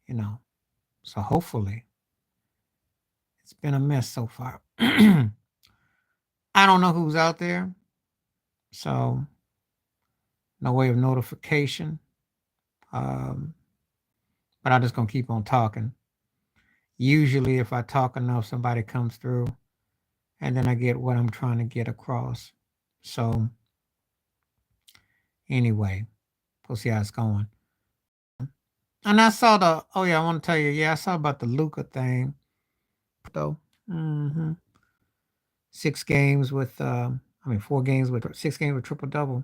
you know. So hopefully, it's been a mess so far. I don't know who's out there, so no way of notification. Um, but I'm just gonna keep on talking. Usually, if I talk enough, somebody comes through, and then I get what I'm trying to get across. So anyway, we'll see how it's going. And I saw the. Oh yeah, I want to tell you. Yeah, I saw about the Luca thing though. hmm 6 games with. I mean, 4 games with 6 games with triple double.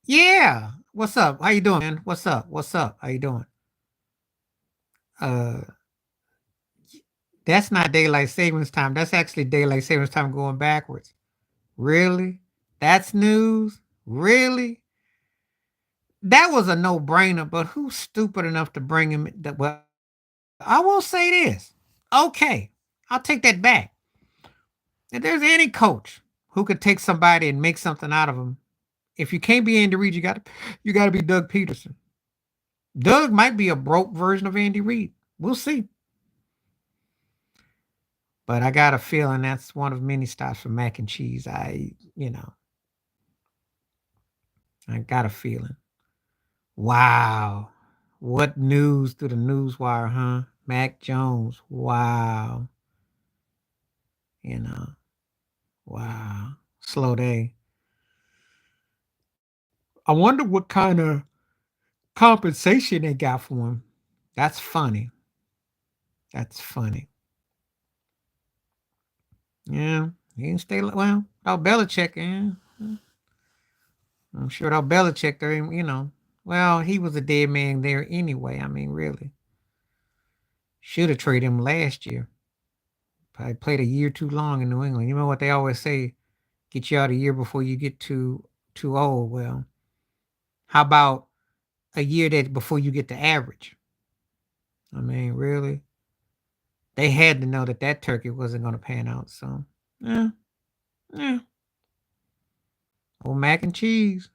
Yeah. What's up? How you doing, man? What's up? What's up? How you doing? Uh, that's not daylight savings time. That's actually daylight savings time going backwards. Really? That's news? Really? That was a no-brainer, but who's stupid enough to bring him well, I will say this. Okay, I'll take that back. If there's any coach who could take somebody and make something out of them, if you can't be Andy Reid, you got to be Doug Peterson. Doug might be a broke version of Andy Reid. We'll see. But I got a feeling that's one of many stops for mac and cheese. I got a feeling. Wow. What news through the news wire, huh? Mac Jones. Wow. You know, wow. Slow day. I wonder what kind of compensation they got for him. That's funny. That's funny. Yeah. He didn't stay, well, without Belichick, yeah. I'm sure without Belichick, well, he was a dead man there anyway. I mean, really. Should have traded him last year. Probably played a year too long in New England. You know what they always say? Get you out a year before you get too old. Well, how about a year that before you get to average? I mean, really? They had to know that that turkey wasn't going to pan out. So, yeah, yeah. Well, mac and cheese.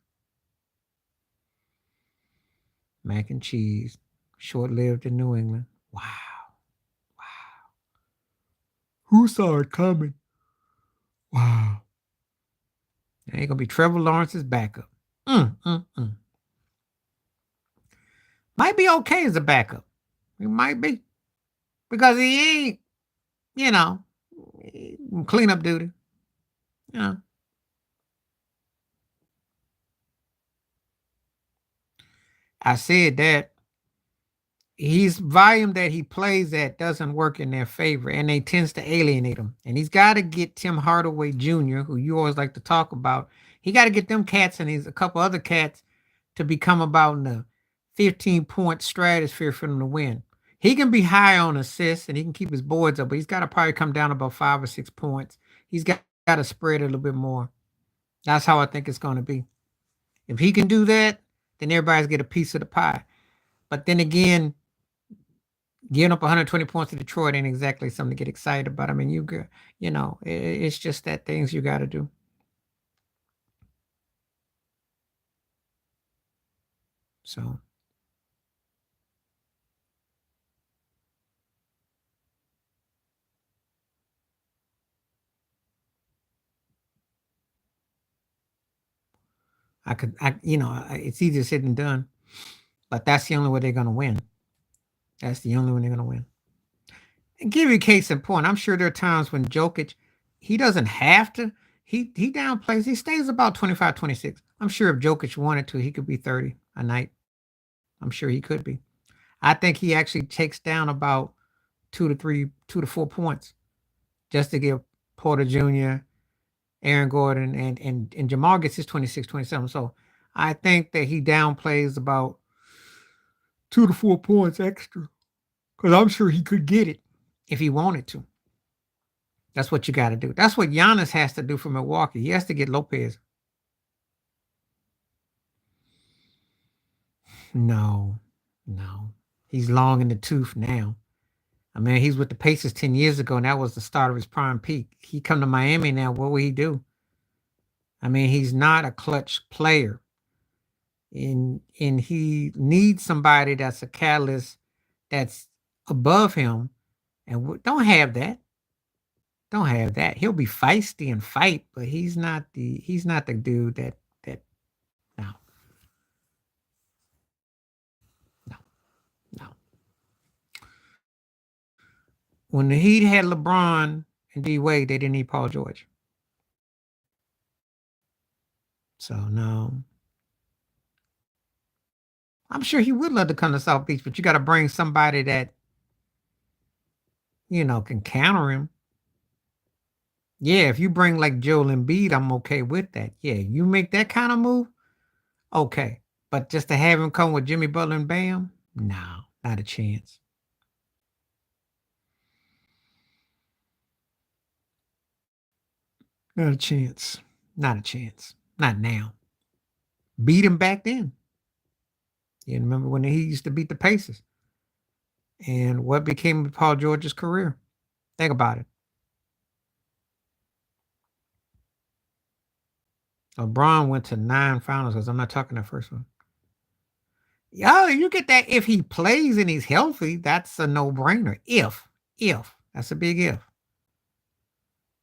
Mac and cheese. Short lived in New England. Wow. Wow. Who saw it coming? Wow. It ain't going to be Trevor Lawrence's backup. Mm, mm, mm. Might be okay as a backup. It might be. Because he ain't, you know, cleanup duty. You know. I said that his volume that he plays at doesn't work in their favor, and they tends to alienate him. And he's got to get Tim Hardaway Jr., who you always like to talk about. He got to get them cats and he's a couple other cats to become about in the 15-point stratosphere for them to win. He can be high on assists and he can keep his boards up, but he's got to probably come down about 5 or 6 points. He's got to spread a little bit more. That's how I think it's going to be. If he can do that, then everybody's get a piece of the pie. But then again, giving up 120 points to Detroit ain't exactly something to get excited about. I mean, it's just that things you got to do. So it's easier said than done, but that's the only way they're going to win. That's the only way they're going to win. And give you a case in point, I'm sure there are times when Jokic, he doesn't have to. He downplays. He stays about 25, 26. I'm sure if Jokic wanted to, he could be 30 a night. I'm sure he could be. I think he actually takes down about 2 to 4 points just to give Porter Jr., Aaron Gordon, and Jamal gets his 26, 27. So I think that he downplays about 2 to 4 points extra because I'm sure he could get it if he wanted to. That's what you got to do. That's what Giannis has to do for Milwaukee. He has to get Lopez. No, no. He's long in the tooth now. I mean, he's with the Pacers 10 years ago, and that was the start of his prime peak. He come to Miami now. What will he do? I mean, he's not a clutch player. and he needs somebody that's a catalyst that's above him, and don't have that. Don't have that. He'll be feisty and fight, but he's not the dude that no, no, no. When the Heat had LeBron and D Wade, they didn't need Paul George. So no. I'm sure he would love to come to South Beach, but you got to bring somebody that, can counter him. Yeah, if you bring like Joel Embiid, I'm okay with that. Yeah, you make that kind of move, okay. But just to have him come with Jimmy Butler and Bam, no, not a chance. Not a chance. Not a chance. Not now. Beat him back then. You remember when he used to beat the Pacers? And what became of Paul George's career? Think about it. LeBron went to 9 finals because I'm not talking the first one. Yeah, you get that if he plays and he's healthy, that's a no-brainer. If. That's a big if.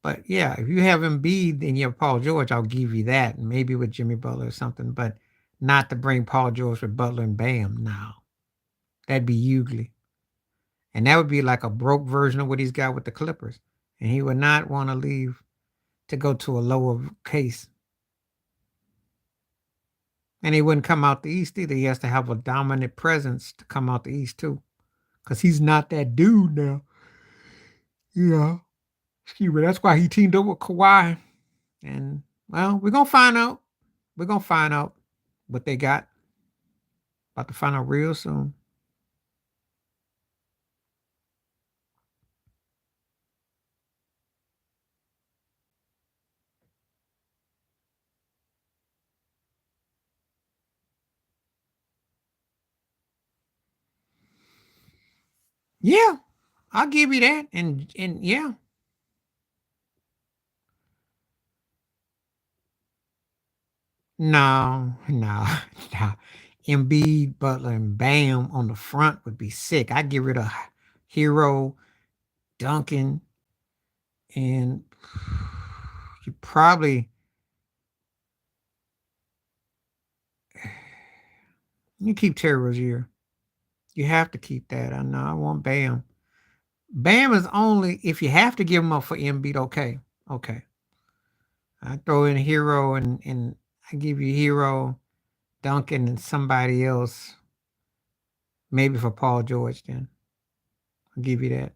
But yeah, if you have Embiid and you have Paul George, I'll give you that. Maybe with Jimmy Butler or something, but not to bring Paul George with Butler and Bam. No. That'd be ugly. And that would be like a broke version of what he's got with the Clippers. And he would not want to leave to go to a lower case. And he wouldn't come out the East either. He has to have a dominant presence to come out the East too. Because he's not that dude now. Yeah. Excuse me. That's why he teamed up with Kawhi. And, well, we're going to find out. We're going to find out what they got. About to find out real soon. Yeah, I'll give you that. And yeah. No, no, no. Embiid, Butler, and Bam on the front would be sick. I'd get rid of Hero, Duncan, and you probably you keep Terry Rozier. You have to keep that. I know. I want Bam. Bam is only if you have to give him up for Embiid. Okay, okay. I throw in Hero and I give you Hero, Duncan, and somebody else. Maybe for Paul George. Then I'll give you that.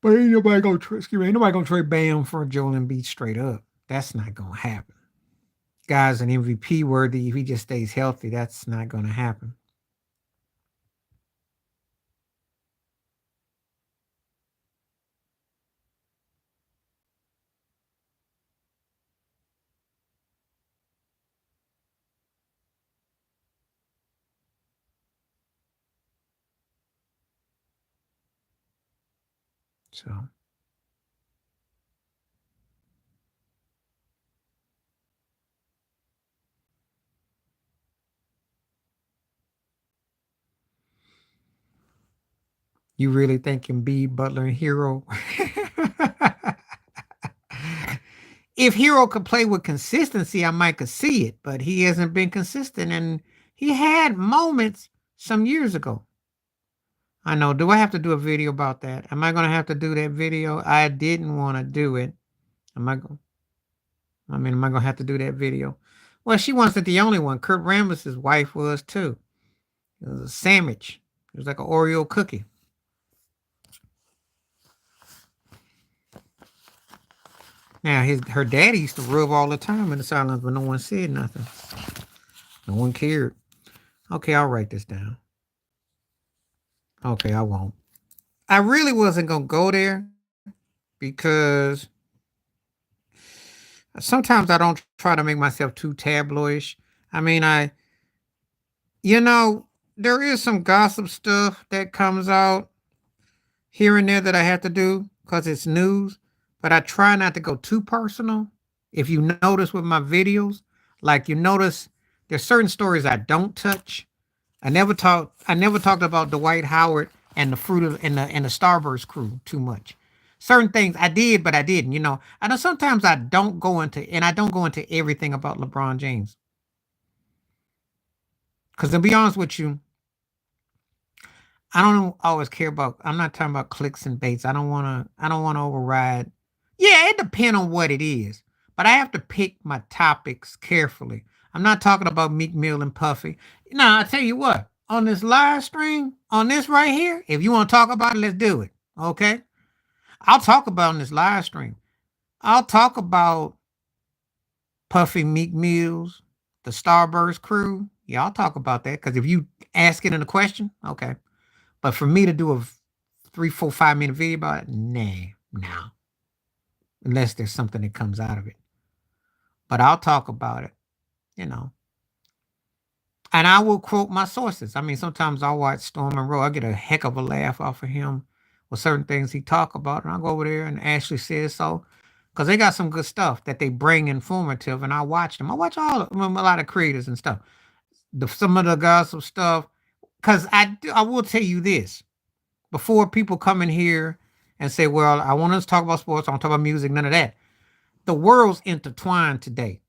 But ain't nobody gonna ain't nobody gonna trade Bam for Joel Embiid straight up. That's not gonna happen. Guy's an MVP worthy if he just stays healthy. That's not gonna happen. So you really think Embiid, Butler, and Hero? If Hero could play with consistency, I might could see it, but he hasn't been consistent, and he had moments some years ago. I know. Do I have to do a video about that? Am I going to have to do that video? I didn't want to do it. Am I going? Am I going to have to do that video? Well, she wasn't the only one. Kurt Rambis' wife was too. It was a sandwich. It was like an Oreo cookie. Now her daddy used to rub all the time in the silence, but no one said nothing. No one cared. Okay, I'll write this down. Okay, I won't. I really wasn't gonna go there because sometimes I don't try to make myself too tabloidish. I mean, you know, there is some gossip stuff that comes out here and there that I have to do because it's news. but I try not to go too personal. If you notice with my videos, like you notice there's certain stories I don't touch. I never talked about Dwight Howard and the fruit of and the Starburst crew too much. Certain things I did, but I didn't. I know sometimes I don't go into everything about LeBron James. Because to be honest with you, I don't always care about. I'm not talking about clicks and baits. I don't want to. I don't want to override. Yeah, it depends on what it is, but I have to pick my topics carefully. I'm not talking about Meek Mill and Puffy. Now I tell you what. On this live stream, on this right here, if you want to talk about it, let's do it. Okay, I'll talk about it on this live stream. I'll talk about Puffy, Meek Mills, the Starburst crew. Yeah, I'll talk about that because if you ask it in a question, okay. But for me to do a 3, 4, 5 minute video about it, nah, no. Unless there's something that comes out of it. But I'll talk about it, you know. And I will quote my sources. I mean, sometimes I'll watch Storm and Rowe. I get a heck of a laugh off of him with certain things he talk about. And I'll go over there and Ashley says so. Because they got some good stuff that they bring informative. And I watch them. I watch all of them, a lot of creators and stuff. Some of the gossip stuff. Because I will tell you this. Before people come in here and say, well, I want us to talk about sports, I want to talk about music, none of that. The world's intertwined today.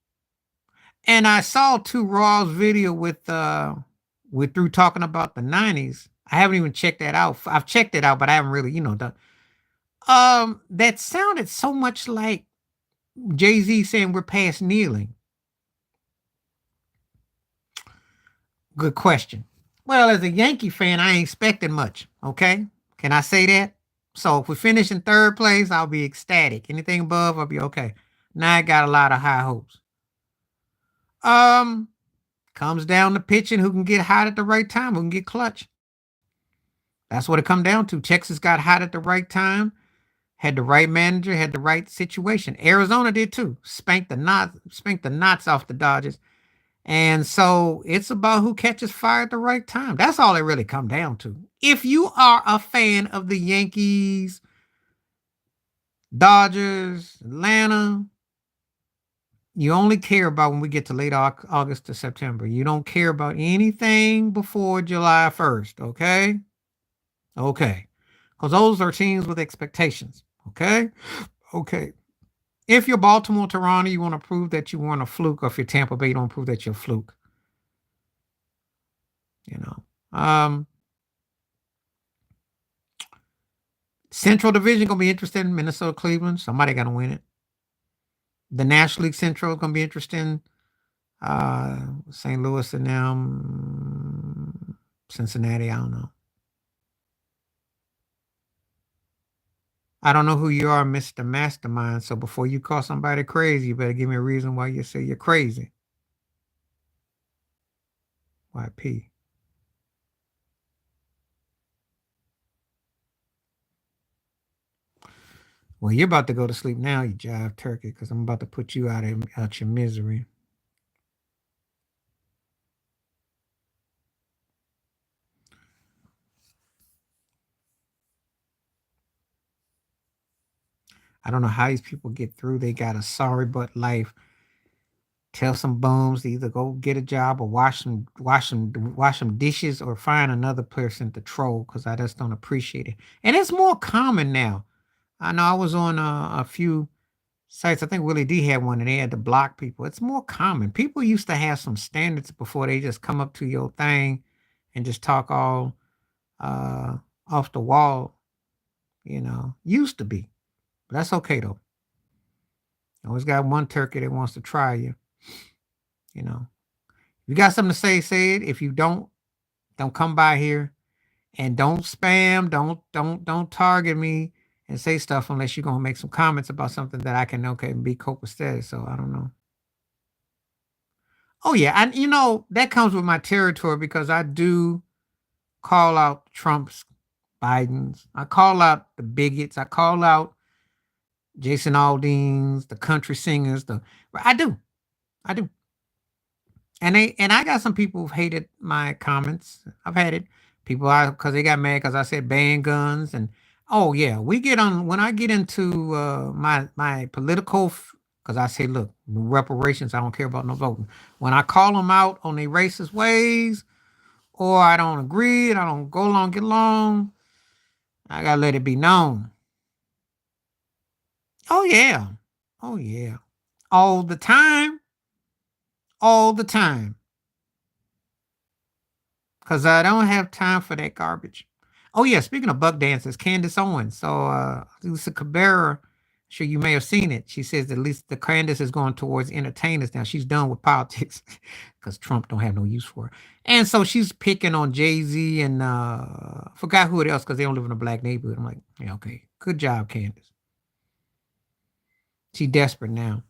And I saw Two Raw's video with through talking about the 90s. I haven't even checked that out. I've checked it out, but I haven't really, done. That sounded so much like Jay-Z saying we're past kneeling. Good question. Well, as a Yankee fan, I ain't expecting much. Okay. Can I say that? So if we finish in third place, I'll be ecstatic. Anything above, I'll be okay. Now I got a lot of high hopes. Um, Comes down to pitching who can get hot at the right time, who can get clutch. That's what it come down to. Texas got hot at the right time, had the right manager, had the right situation. Arizona did too. Spanked the knots off the Dodgers. And so it's about who catches fire at the right time. That's all it really come down to. If you are a fan of the Yankees, Dodgers, Atlanta, you only care about when we get to late August to September. You don't care about anything before July 1st, okay? Okay. Because those are teams with expectations, okay? Okay. If you're Baltimore, Toronto, you want to prove that you weren't a fluke, or if you're Tampa Bay, you don't prove that you're a fluke. Central Division gonna be interesting. Minnesota, Cleveland. Somebody gotta win it. The National League Central gonna be interesting. St. Louis and them. Cincinnati, I don't know. I don't know who you are, Mr. Mastermind. So before you call somebody crazy, you better give me a reason why you say you're crazy. YP. Well, you're about to go to sleep now, you jive turkey, because I'm about to put you out your misery. I don't know how these people get through. They got a sorry but life. Tell some bums to either go get a job or wash some dishes, or find another person to troll, because I just don't appreciate it. And it's more common now. I know I was on a few sites. I think Willie D had one, and they had to block people. It's more common. People used to have some standards before they just come up to your thing and just talk all off the wall. Used to be. But that's okay though. Always got one turkey that wants to try you. If you got something to say it. If you don't come by here, and don't spam, don't target me and say stuff unless you're gonna make some comments about something that I can be copacetic. So I don't know. Oh yeah, and that comes with my territory, because I do call out Trump's, Biden's. I call out the bigots. I call out Jason Aldean's, the country singers. I do. And I got some people who've hated my comments. I've had it. People because they got mad because I said ban guns, and Oh yeah, we get on when I get into my political, because I say, look, reparations. I don't care about no voting. When I call them out on their racist ways, or I don't agree and I don't go along, get along, I gotta let it be known. Oh yeah, oh yeah, all the time, all the time. Because I don't have time for that garbage. Oh, yeah. Speaking of buck dances, Candace Owens. So, Lisa Cabrera, sure you may have seen it. She says at least the Candace is going towards entertainers now. She's done with politics because Trump don't have no use for her. And so she's picking on Jay Z and forgot who it else because they don't live in a black neighborhood. I'm like, yeah, okay. Good job, Candace. She desperate now.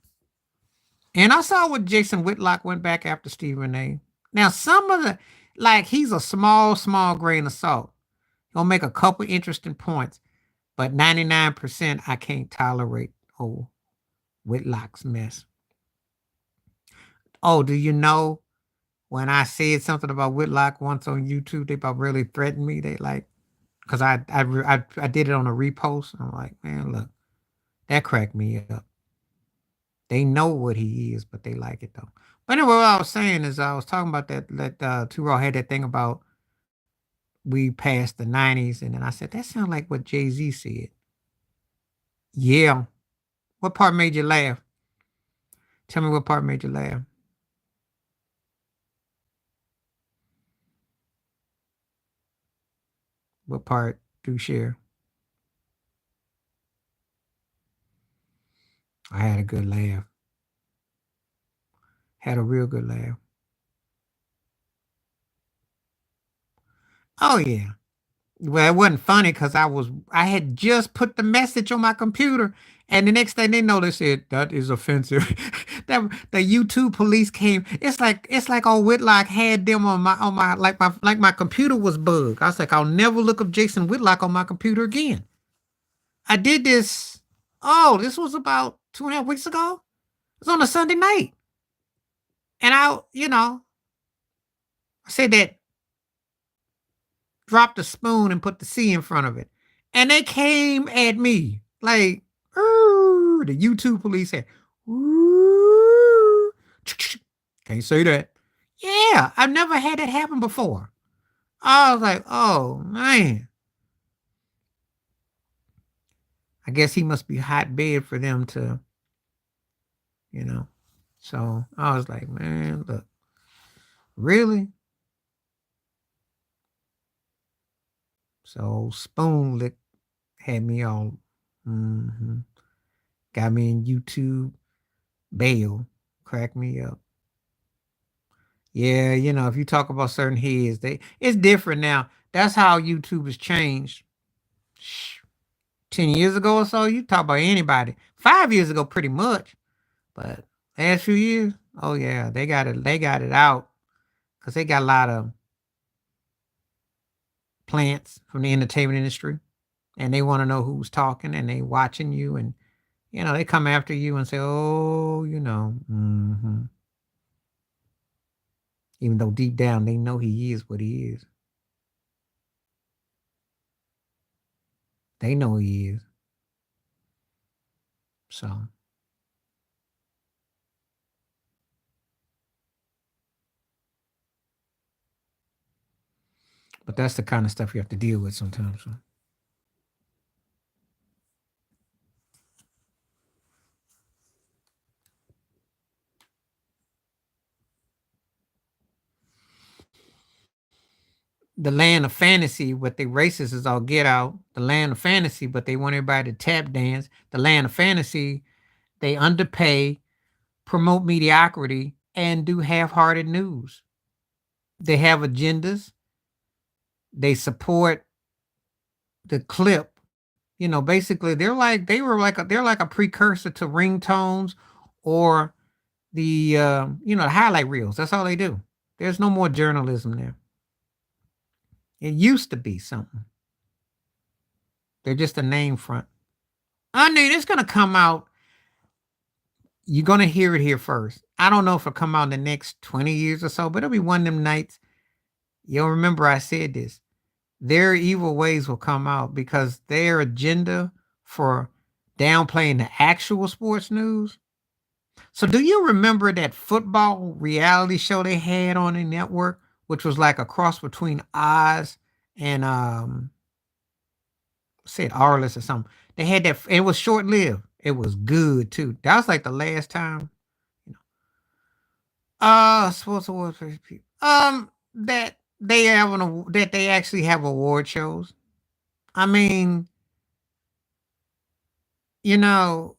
And I saw what Jason Whitlock went back after Stephen A. Now, some of the, like, he's a small, small grain of salt. He'll make a couple interesting points, but 99% I can't tolerate old Whitlock's mess. Oh, do you know when I said something about Whitlock once on YouTube, they about really threatened me? They like, because I did it on a repost. I'm like, man, look, that cracked me up. They know what he is, but they like it though. But anyway, what I was saying is I was talking about that Two Raw had that thing about we passed the 90s, and then I said, that sounds like what Jay-Z said. Yeah. What part made you laugh? Tell me what part made you laugh. What part do share? I had a good laugh. Had a real good laugh. Oh yeah. Well, it wasn't funny because I had just put the message on my computer, and the next thing they know, they said that is offensive. that the YouTube police came. It's like old Whitlock had them on my like my computer was bugged. I was like, I'll never look up Jason Whitlock on my computer again. I did this. Oh, this was about 2.5 weeks ago. It was on a Sunday night, and I said that dropped the spoon and put the C in front of it. And they came at me like, the YouTube police said, ooh, can't say that. Yeah, I've never had that happen before. I was like, oh man, I guess he must be hot bed for them to, you know. So I was like, man, look, really? So spoon lick had me all, mm-hmm, got me in YouTube bail, cracked me up. Yeah, if you talk about certain heads, it's different now. That's how YouTube has changed. 10 years ago or so, you talk about anybody. 5 years ago, pretty much. But last few years, oh yeah, they got it. They got it out because they got a lot of plants from the entertainment industry, and they want to know who's talking, and they watching you, and they come after you and say, oh, even though deep down they know he is what he is. They know he is. So, but that's the kind of stuff you have to deal with sometimes. So. The land of fantasy, what they racist is all get out. The land of fantasy, but they want everybody to tap dance. The land of fantasy, they underpay, promote mediocrity, and do half-hearted news. They have agendas. They support the clip. Basically, they're like a precursor to ringtones or the highlight reels. That's all they do. There's no more journalism there. It used to be something. They're just a name front. I mean, it's gonna come out. You're gonna hear it here first. I don't know if it'll come out in the next 20 years or so, but it'll be one of them nights. You'll remember I said this. their evil ways will come out because their agenda for downplaying the actual sports news. So, do you remember that football reality show they had on the network, which was like a cross between Oz and said Arliss or something? They had that. It was short lived. It was good too. That was like the last time. You know, sports awards for people. That they have that they actually have award shows. I mean, you know,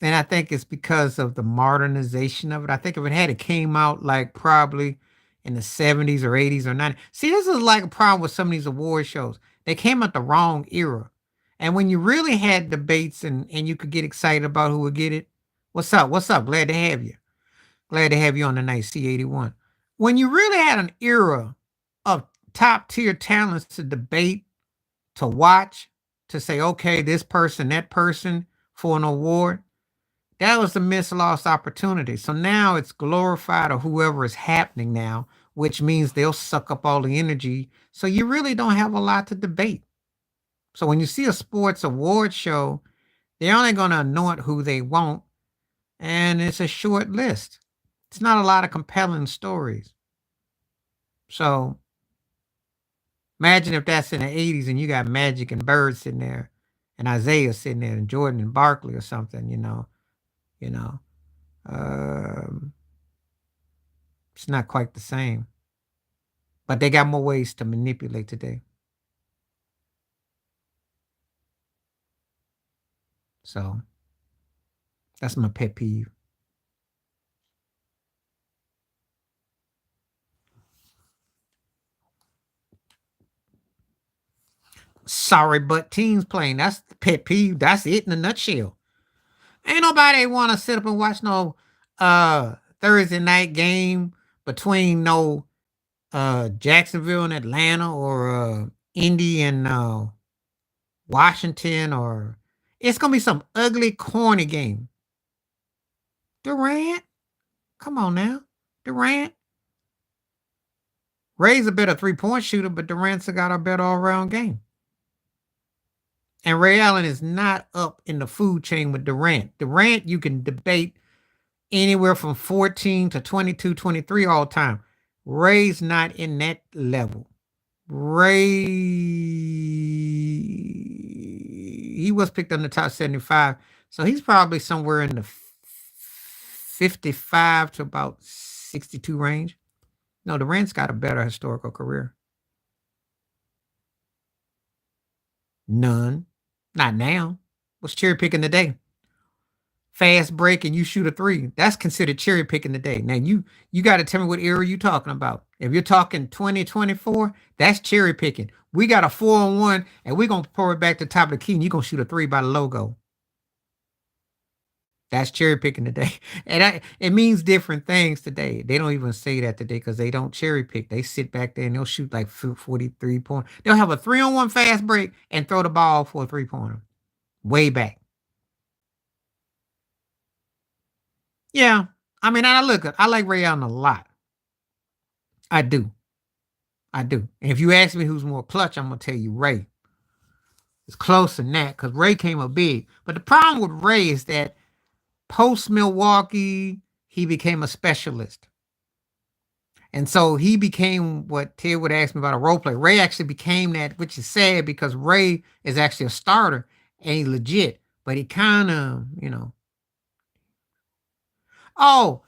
and I think it's because of the modernization of it. I think if it had it came out like probably in the 70s or 80s or 90s. See, this is like a problem with some of these award shows. They came at the wrong era. And when you really had debates and you could get excited about who would get it, what's up? What's up? Glad to have you. Glad to have you on the night C81. When you really had an era of top tier talents to debate, to watch, to say, okay, this person, that person for an award, that was a missed lost opportunity. So now it's glorified or whoever is happening now, which means they'll suck up all the energy. So you really don't have a lot to debate. So when you see a sports award show, they're only going to anoint who they want, and it's a short list. It's not a lot of compelling stories. So imagine if that's in the 80s and you got Magic and Bird sitting there and Isaiah sitting there and Jordan and Barkley or something, you know. Um, it's not quite the same. But they got more ways to manipulate today. So that's my pet peeve. Sorry, but teams playing. That's the pet peeve. That's it in a nutshell. Ain't nobody want to sit up and watch no Thursday night game between no Jacksonville and Atlanta or Indy and Washington, or it's gonna be some ugly corny game. Durant, come on now. Durant. Ray's a better 3-point shooter, but Durant's got a better all around game. And Ray Allen is not up in the food chain with Durant. Durant, you can debate anywhere from 14 to 22, 23 all time. Ray's not in that level. Ray, he was picked on the top 75. So he's probably somewhere in the 55 to about 62 range. No, Durant's got a better historical career. None. Not now. What's cherry picking today? Fast break and you shoot a three. That's considered cherry picking today. Now you got to tell me what era you talking about. If you're talking 2024, that's cherry picking. We got a 4-on-1 and we're gonna pour it back to the top of the key and you're gonna shoot a three by the logo. That's cherry picking today. And it means different things today. They don't even say that today because they don't cherry pick. They sit back there and they'll shoot like 43 point. They'll have a 3-on-1 fast break and throw the ball for a 3-pointer. Way back. Yeah. I mean, I like Ray Allen a lot. I do. I do. And if you ask me who's more clutch, I'm gonna tell you Ray. It's close than that because Ray came up big. But the problem with Ray is that post Milwaukee, he became a specialist. And so he became what Ted would ask me about a role play. Ray actually became that, which is sad because Ray is actually a starter and he's legit, but he kind of, oh,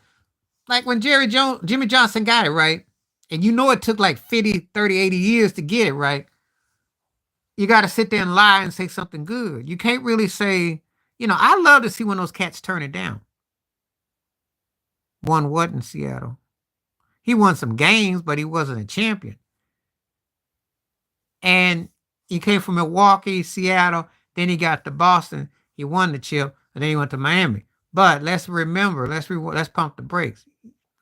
like when Jimmy Johnson got it right, and it took like 50, 30, 80 years to get it right, you got to sit there and lie and say something good. You can't really say, I love to see when those cats turn it down. Won what in Seattle? He won some games, but he wasn't a champion. And he came from Milwaukee, Seattle, then he got to Boston. He won the chip, and then he went to Miami. But let's remember, let's pump the brakes.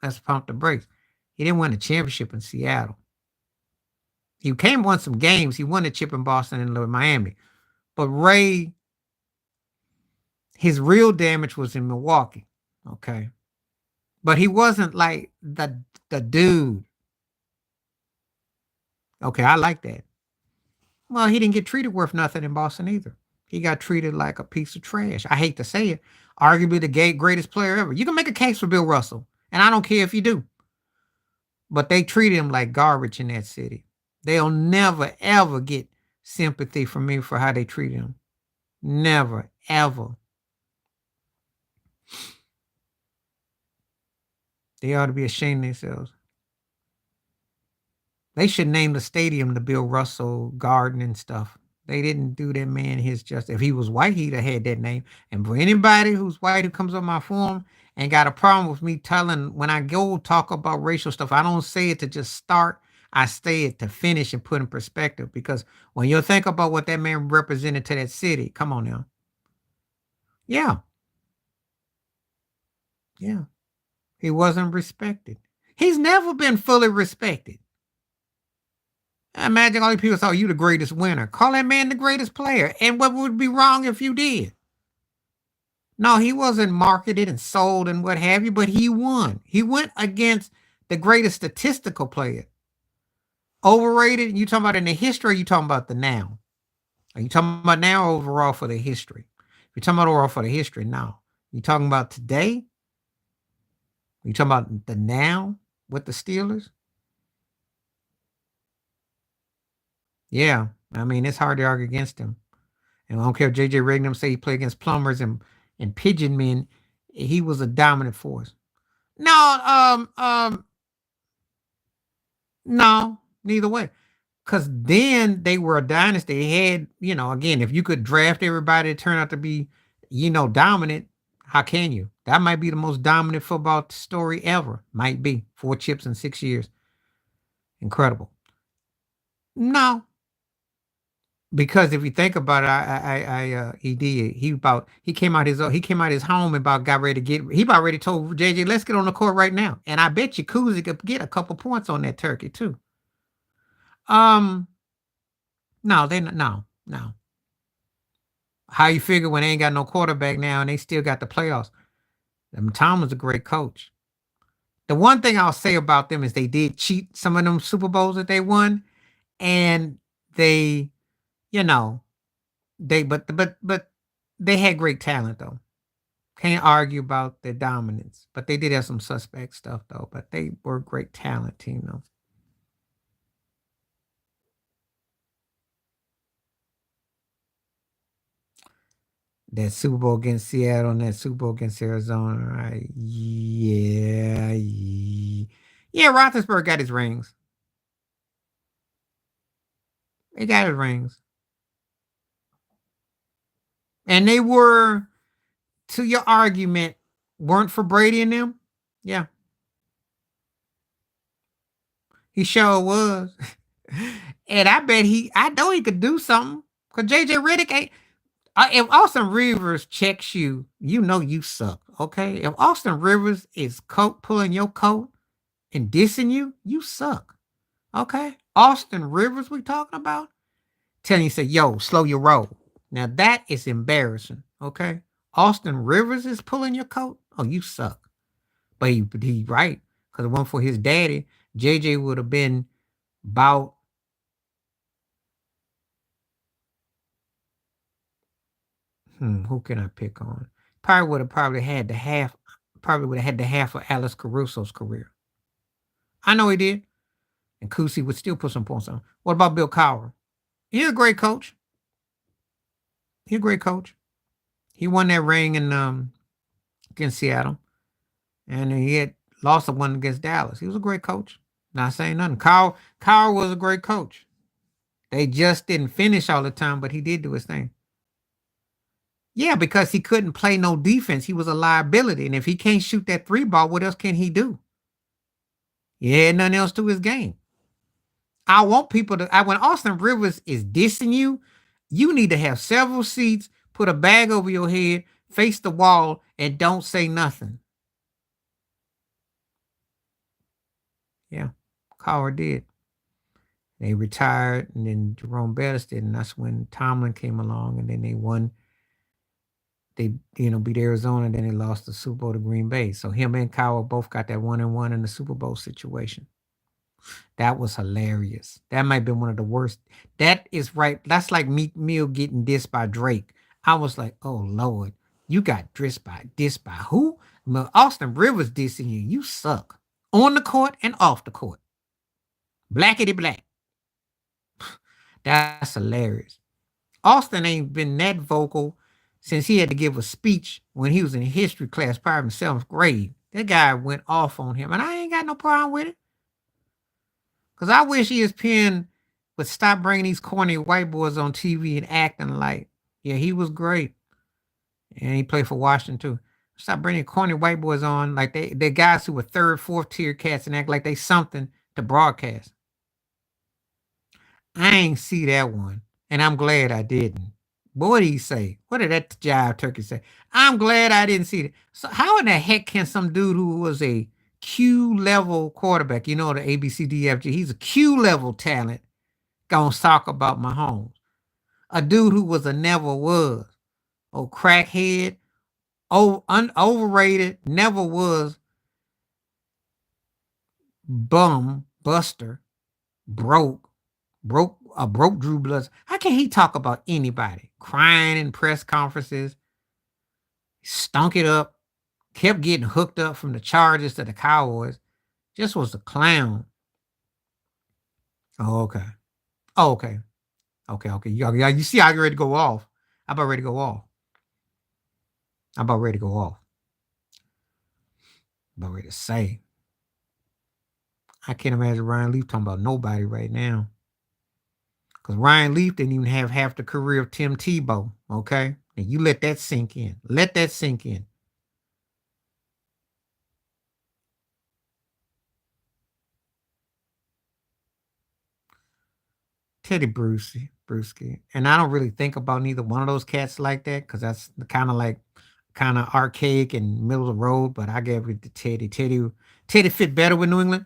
Let's pump the brakes. He didn't win a championship in Seattle. He won some games. He won the chip in Boston and Miami. But Ray, his real damage was in Milwaukee. Okay. But he wasn't like the dude. Okay, I like that. Well, he didn't get treated worth nothing in Boston either. He got treated like a piece of trash. I hate to say it. Arguably the greatest player ever. You can make a case for Bill Russell, and I don't care if you do. But they treated him like garbage in that city. They'll never, ever get sympathy from me for how they treated him. Never, ever. They ought to be ashamed of themselves. They should name the stadium the Bill Russell Garden and stuff. They didn't do that man his justice. If he was white, he'd have had that name. And for anybody who's white who comes on my forum and got a problem with me telling when I go talk about racial stuff, I don't say it to just start. I say it to finish and put in perspective. Because when you think about what that man represented to that city, come on now. Yeah, yeah. He wasn't respected. He's never been fully respected. Imagine all these people saw you the greatest winner. Call that man the greatest player. And what would be wrong if you did? No, he wasn't marketed and sold and what have you, but he won. He went against the greatest statistical player. Overrated? You talking about in the history or you talking about the now? Are you talking about now or overall for the history? If you're talking about overall for the history, now. You talking about today? You talking about the now with the Steelers? Yeah. I mean, it's hard to argue against him. And I don't care if JJ Regnum say he played against plumbers and pigeon men. He was a dominant force. No, no, neither way. Cause then they were a dynasty. They had, again, if you could draft everybody to turn out to be, dominant, how can you? That might be the most dominant football story ever. Might be 4 chips in 6 years. Incredible. No, because if you think about it, he did. He came out his home and about got ready to get. He about ready told JJ, let's get on the court right now. And I bet you Kuzi could get a couple points on that turkey too. Um, no, no. How you figure when they ain't got no quarterback now and they still got the playoffs? Tom was a great coach. The one thing I'll say about them is they did cheat some of them Super Bowls that they won, and they, you know, but they had great talent though. Can't argue about their dominance, but they did have some suspect stuff though. But they were a great talent team though. That Super Bowl against Seattle and that Super Bowl against Arizona, right? Yeah, yeah. Roethlisberger got his rings. He got his rings, and they were, to your argument, weren't for Brady and them. Yeah, he sure was. And I know he could do something. Cause JJ Redick ain't. If Austin Rivers checks you, you know you suck. Okay. If Austin Rivers is pulling your coat and dissing you, you suck. Okay. Austin Rivers, we talking about, telling you say, yo, slow your roll. Now that is embarrassing. Okay. Austin Rivers is pulling your coat. Oh, you suck. But he right. Because it wasn't for his daddy, JJ would have been about, who can I pick on? Probably would have had the half of Alex Caruso's career. I know he did. And Kusi would still put some points on. What about Bill Cowher? He's a great coach. He's a great coach. He won that ring in against Seattle. And he had lost the one against Dallas. He was a great coach. Not saying nothing. Cowher was a great coach. They just didn't finish all the time, but he did do his thing. Yeah, because he couldn't play no defense. He was a liability. And if he can't shoot that 3 ball, what else can he do? He had nothing else to his game. I want people to, when Austin Rivers is dissing you, you need to have several seats, put a bag over your head, face the wall, and don't say nothing. Yeah, Cowher did. They retired, and then Jerome Bettis did, and that's when Tomlin came along, and then they won. They, beat Arizona, and then they lost the Super Bowl to Green Bay. So him and Cowher both got that 1-1 in the Super Bowl situation. That was hilarious. That might be one of the worst. That is right. That's like Meek Mill getting dissed by Drake. I was like, oh Lord, you got dissed by who? Well, Austin Rivers dissing you. You suck. On the court and off the court. Blackity black. That's hilarious. Austin ain't been that vocal since he had to give a speech when he was in history class probably in seventh grade. That guy went off on him, and I ain't got no problem with it. Because I wish ESPN would stop bringing these corny white boys on TV and acting like, yeah, he was great. And he played for Washington too. Stop bringing corny white boys on like they guys who were third, fourth tier cats and act like they something to broadcast. I ain't see that one. And I'm glad I didn't. But what did he say? What did that jive turkey say? I'm glad I didn't see it. So how in the heck can some dude who was a Q level quarterback, you know, the ABCDFG, he's a Q level talent, gonna talk about Mahomes? A dude who was a never was. Oh, crackhead, overrated, never was, bum, buster, broke, broke Drew Bloods. How can he talk about anybody? Crying in press conferences, stunk it up, kept getting hooked up from the Chargers to the Cowboys. Just was a clown. Oh, okay. Oh, okay. Okay. You see, I'm ready to go off. I'm about ready to go off. I'm about ready to go off. I'm about ready to say. I can't imagine Ryan Leaf talking about nobody right now. Because Ryan Leaf didn't even have half the career of Tim Tebow, okay? And you let that sink in. Let that sink in. Teddy Bruschi. And I don't really think about neither one of those cats like that because that's kind of archaic and middle of the road, but I gave it to Teddy. Teddy fit better with New England.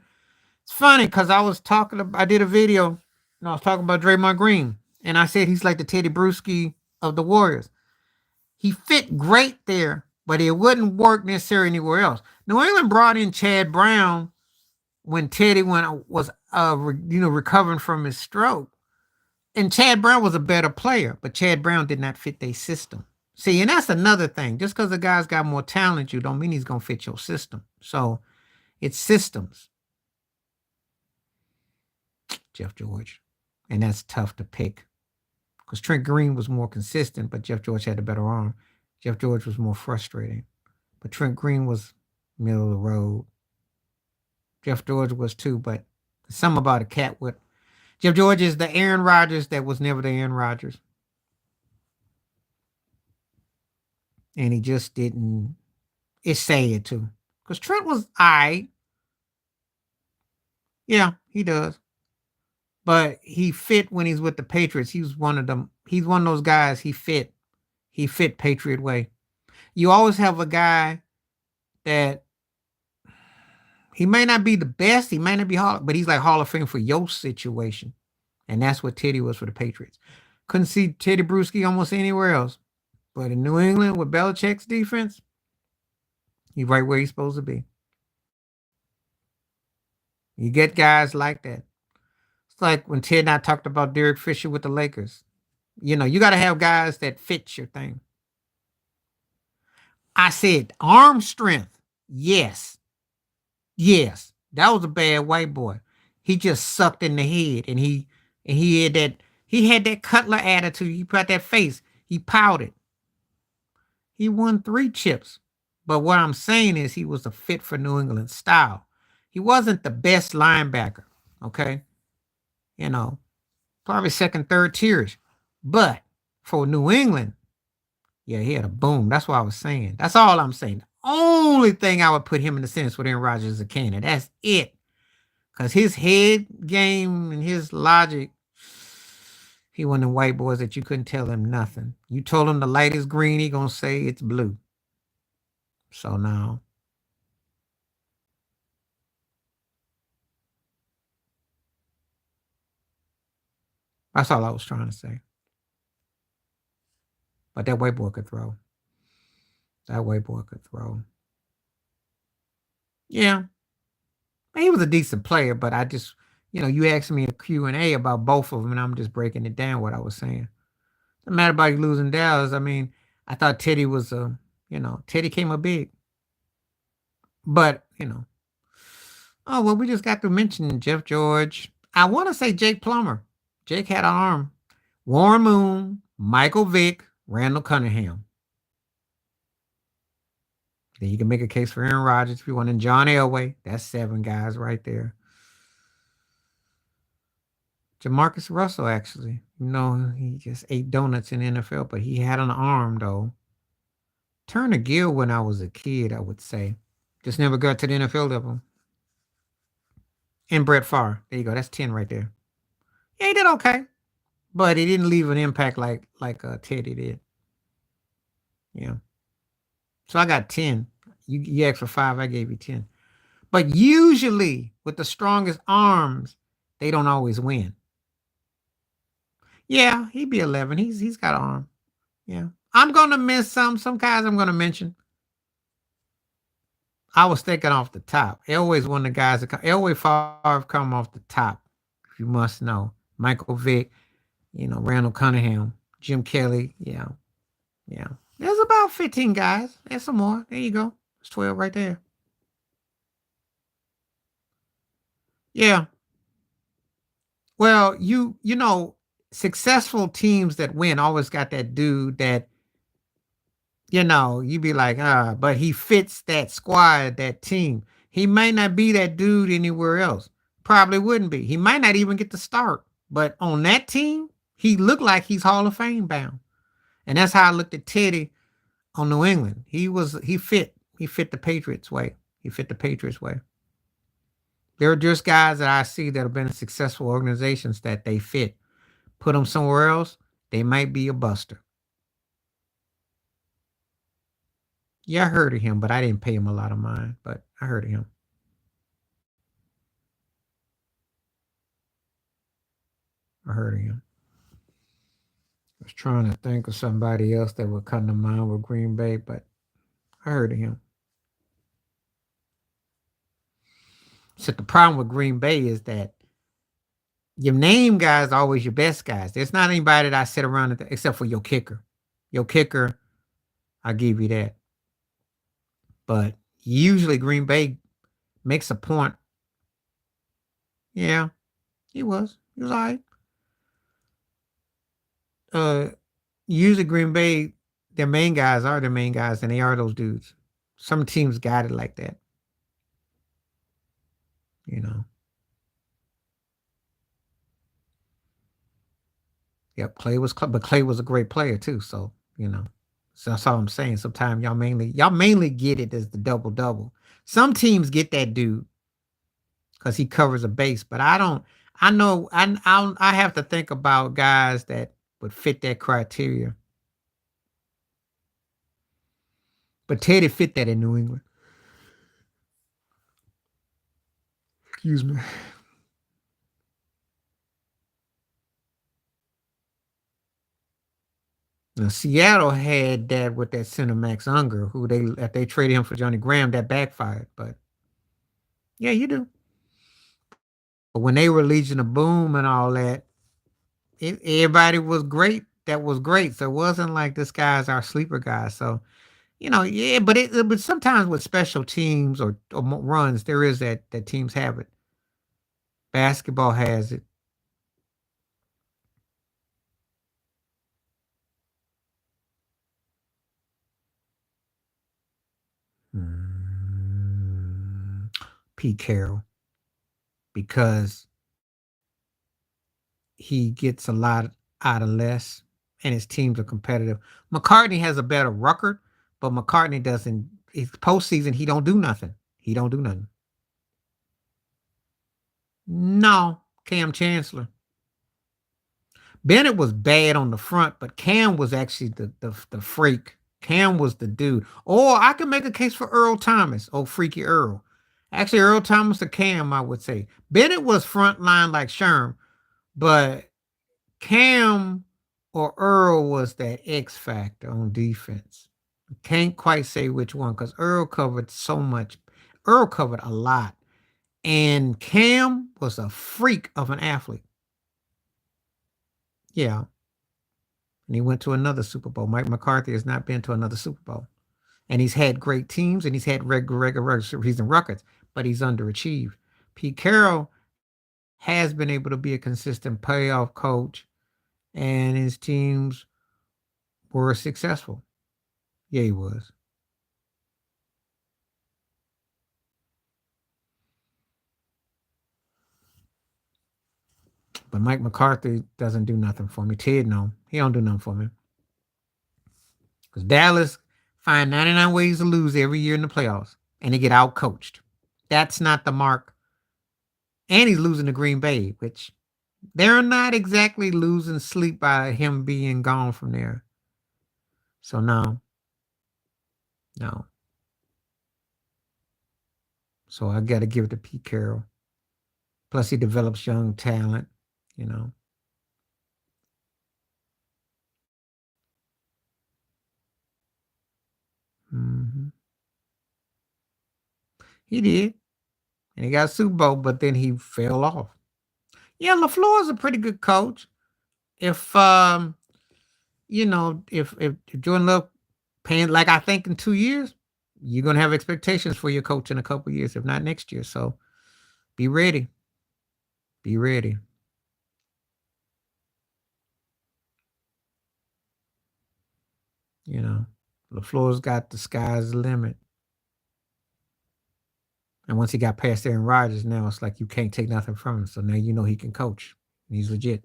It's funny because I did a video and I was talking about Draymond Green. And I said he's like the Teddy Bruschi of the Warriors. He fit great there, but it wouldn't work necessarily anywhere else. New England brought in Chad Brown when Teddy was recovering from his stroke. And Chad Brown was a better player, but Chad Brown did not fit their system. See, and that's another thing. Just because a guy's got more talent, you don't mean he's gonna fit your system. So it's systems. Jeff George. And that's tough to pick. Because Trent Green was more consistent, but Jeff George had a better arm. Jeff George was more frustrating. But Trent Green was middle of the road. Jeff George was too, but something about a cat with Jeff George is the Aaron Rodgers that was never the Aaron Rodgers. And he just didn't. It's sad too. Because Trent was Yeah, he does. But he fit when he's with the Patriots. He was one of them. He's one of those guys. He fit. He fit Patriot way. You always have a guy that he may not be the best. He may not be but he's like Hall of Fame for your situation. And that's what Teddy was for the Patriots. Couldn't see Teddy Bruschi almost anywhere else. But in New England with Belichick's defense, he's right where he's supposed to be. You get guys like that. It's like when Ted and I talked about Derek Fisher with the Lakers. You know, you got to have guys that fit your thing. I said arm strength. Yes. That was a bad white boy. He just sucked in the head and he had that Cutler attitude. He put that face. He pouted. He won 3 chips. But what I'm saying is he was a fit for New England style. He wasn't the best linebacker, okay? You know, probably second, third tiers. But for New England, yeah, he had a boom. That's what I was saying. That's all I'm saying. The only thing I would put him in the sentence with Aaron Rodgers is a cannon. That's it. Because his head game and his logic, he one of them white boys that you couldn't tell him nothing. You told him the light is green, he going to say it's blue. So now. That's all I was trying to say. But that white boy could throw. Yeah. He was a decent player, but I just You asked me a Q&A about both of them, and I'm just breaking it down what I was saying. No matter about you losing Dallas. I mean, I thought Teddy was Teddy came up big, but oh well, we just got to mention Jeff George. I want to say Jake Plummer. Jake had an arm. Warren Moon, Michael Vick, Randall Cunningham. Then you can make a case for Aaron Rodgers if you want, and John Elway. That's 7 guys right there. Jamarcus Russell, actually. He just ate donuts in the NFL, but he had an arm, though. Turner Gill when I was a kid, I would say. Just never got to the NFL level. And Brett Favre. There you go. That's 10 right there. Yeah, he did okay. But he didn't leave an impact like Teddy did. Yeah. So I got 10. You asked for 5, I gave you 10. But usually with the strongest arms, they don't always win. Yeah, he'd be 11. He's got an arm. Yeah. I'm gonna miss some guys I'm gonna mention. I was thinking off the top. Elway's one of the guys that Elway Favre come off the top. If you must know. Michael Vick, Randall Cunningham, Jim Kelly. Yeah. Yeah. There's about 15 guys. There's some more. There you go. It's 12 right there. Yeah. Well, successful teams that win always got that dude that, you be like, but he fits that squad, that team. He may not be that dude anywhere else. Probably wouldn't be. He might not even get to start. But on that team, he looked like he's Hall of Fame bound. And that's how I looked at Teddy on New England. He fit the Patriots way. He fit the Patriots way. There are just guys that I see that have been in successful organizations that they fit. Put them somewhere else, they might be a buster. Yeah, I heard of him, but I didn't pay him a lot of mind. But I heard of him. I heard of him. I was trying to think of somebody else that would come to mind with Green Bay, but I heard of him. So the problem with Green Bay is that your name guys are always your best guys. There's not anybody that I sit around except for your kicker. Your kicker, I'll give you that. But usually Green Bay makes a point. Yeah, he was. He was all right. Usually Green Bay, their main guys are their main guys, and they are those dudes. Some teams got it like that. Yep, but Clay was a great player too. So so that's all I'm saying. Sometimes y'all mainly get it as the double double. Some teams get that dude because he covers a base, but I don't. I know I have to think about guys that would fit that criteria. But Teddy fit that in New England. Excuse me. Now, Seattle had that with that center Max Unger, who they traded him for Johnny Graham, that backfired. But yeah, you do. But when they were Legion of Boom and all that, everybody was great. That was great. So it wasn't like this guy's our sleeper guy. So yeah, but sometimes with special teams or runs, there is that teams have it. Basketball has it. Pete Carroll, because he gets a lot out of less, and his teams are competitive. McCartney has a better record, but McCartney doesn't. His postseason, he don't do nothing. He don't do nothing. No, Cam Chancellor. Bennett was bad on the front, but Cam was actually the freak. Cam was the dude. Or I can make a case for Earl Thomas. Oh, freaky Earl. Actually, Earl Thomas to Cam, I would say. Bennett was front line like Sherm, but Cam or Earl was that X factor on defense. Can't quite say which one because Earl covered so much. Earl covered a lot. And Cam was a freak of an athlete. Yeah. And he went to another Super Bowl. Mike McCarthy has not been to another Super Bowl. And he's had great teams and he's had regular season records, but he's underachieved. Pete Carroll has been able to be a consistent playoff coach, and his teams were successful. Yeah, he was. But Mike McCarthy doesn't do nothing for me. Ted, no, he don't do nothing for me. Because Dallas find 99 ways to lose every year in the playoffs, and they get out coached. That's not the mark. And he's losing to Green Bay, which they're not exactly losing sleep by him being gone from there. So no. No. So I got to give it to Pete Carroll. Plus, he develops young talent, you know. hmm He did. And he got a Super Bowl, but then he fell off. Yeah, LaFleur is a pretty good coach. If if Jordan Love paying like I think in 2 years, you're gonna have expectations for your coach in a couple years, if not next year. So be ready. Be ready. You know, LaFleur's got the sky's the limit. And once he got past Aaron Rodgers, now it's like you can't take nothing from him. So now you know he can coach. He's legit.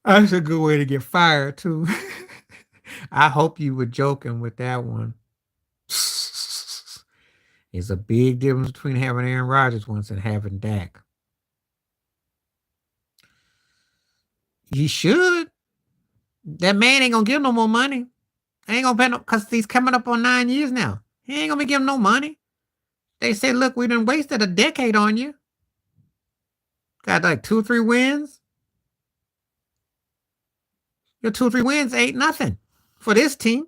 That's a good way to get fired too. I hope you were joking with that one. It's a big difference between having Aaron Rodgers once and having Dak. He should. That man ain't gonna give no more money. Ain't gonna pay no because he's coming up on 9 years now. He ain't gonna be giving no money. They say, look, we done wasted a decade on you. Got like 2 or 3 wins. Your 2 or 3 wins ain't nothing for this team.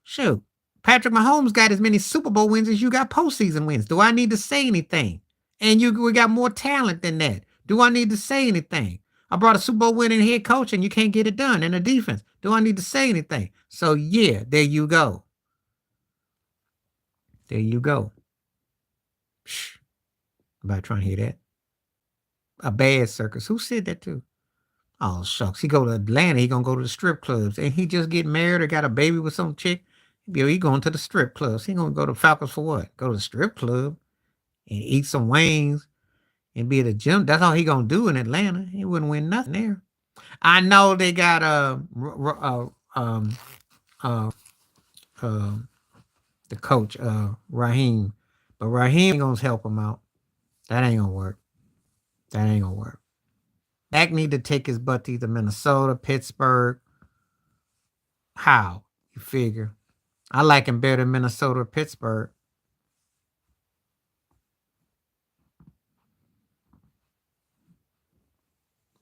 Shoot. Patrick Mahomes got as many Super Bowl wins as you got postseason wins. Do I need to say anything? And we got more talent than that. Do I need to say anything? I brought a Super Bowl winning head coach and you can't get it done in the defense. Do I need to say anything? So yeah, there you go. There you go. Shh. About trying to hear that. A bad circus. Who said that too? Oh shucks. He go to Atlanta, he gonna go to the strip clubs. And he just get married or got a baby with some chick. He going to the strip clubs. He gonna go to Falcons for what? Go to the strip club and eat some wings and be at the gym. That's all he gonna do in Atlanta. He wouldn't win nothing there. I know they got uh, uh the coach Raheem, but Raheem ain't gonna help him out. That ain't gonna work. That ain't gonna work. Dak need to take his butt to either Minnesota, Pittsburgh. How you figure? I like him better than Minnesota or Pittsburgh.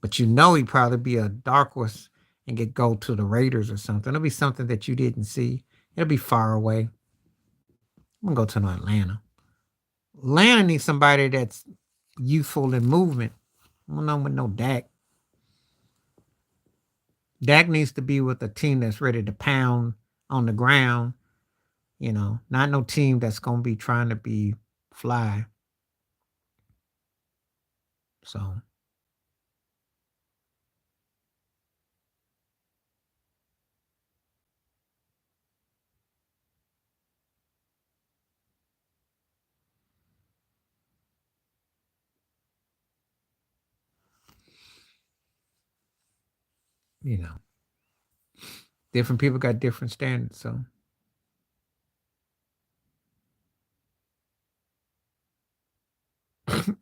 But you know he'd probably be a dark horse and get go to the Raiders or something. It'll be something that you didn't see. It'll be far away. I'm gonna go to Atlanta. Atlanta needs somebody that's youthful in movement. I don't know with no Dak. Dak needs to be with a team that's ready to pound on the ground. Not no team that's gonna be trying to be fly. So you know, different people got different standards. So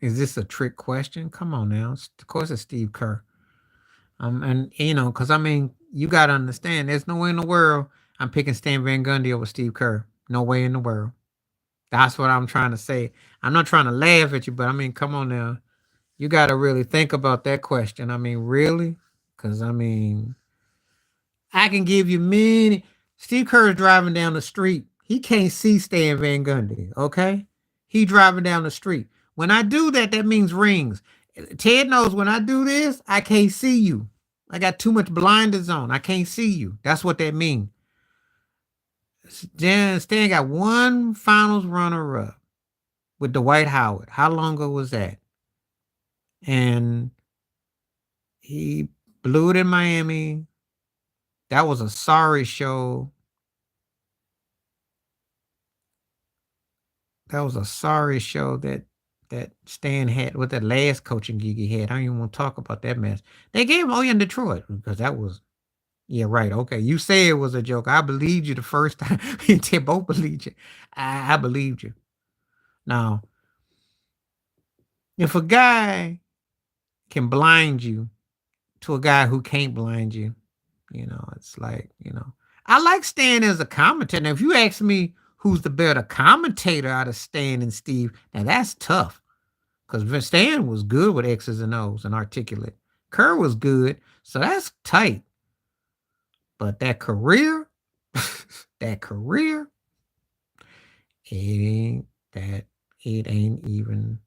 is this a trick question? Come on now. Of course it's Steve Kerr. And because I mean, you gotta understand, there's no way in the world I'm picking Stan Van Gundy over Steve Kerr. No way in the world. That's what I'm trying to say. I'm not trying to laugh at you, but I mean, come on now. You gotta really think about that question. I mean, really? Because, I mean, I can give you many. Steve Kerr's driving down the street. He can't see Stan Van Gundy, okay? He driving down the street. When I do that, that means rings. Ted knows when I do this, I can't see you. I got too much blinders on. I can't see you. That's what that means. Stan got one finals runner up with Dwight Howard. How long ago was that? And he blew it in Miami. That was a sorry show. That was a sorry show that Stan had with that last coaching gig he had. I don't even want to talk about that mess. They gave him in Detroit because that was yeah, right. Okay. You say it was a joke. I believed you the first time. They both believed you. I believed you. Now, if a guy can blind you to a guy who can't blind you, it's like, I like Stan as a commentator. Now, if you ask me who's the better commentator out of Stan and Steve, now that's tough. Because Stan was good with X's and O's and articulate. Kerr was good, so that's tight. But that career, that career, it ain't that. It ain't even,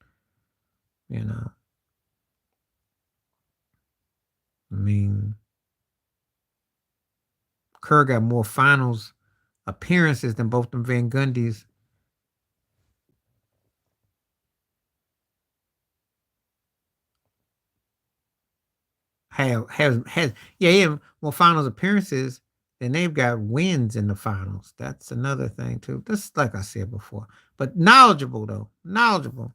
I mean, Kerr got more finals appearances than both them Van Gundys. Has yeah, more finals appearances than they've got wins in the finals. That's another thing too. That's like I said before. But knowledgeable though. Knowledgeable.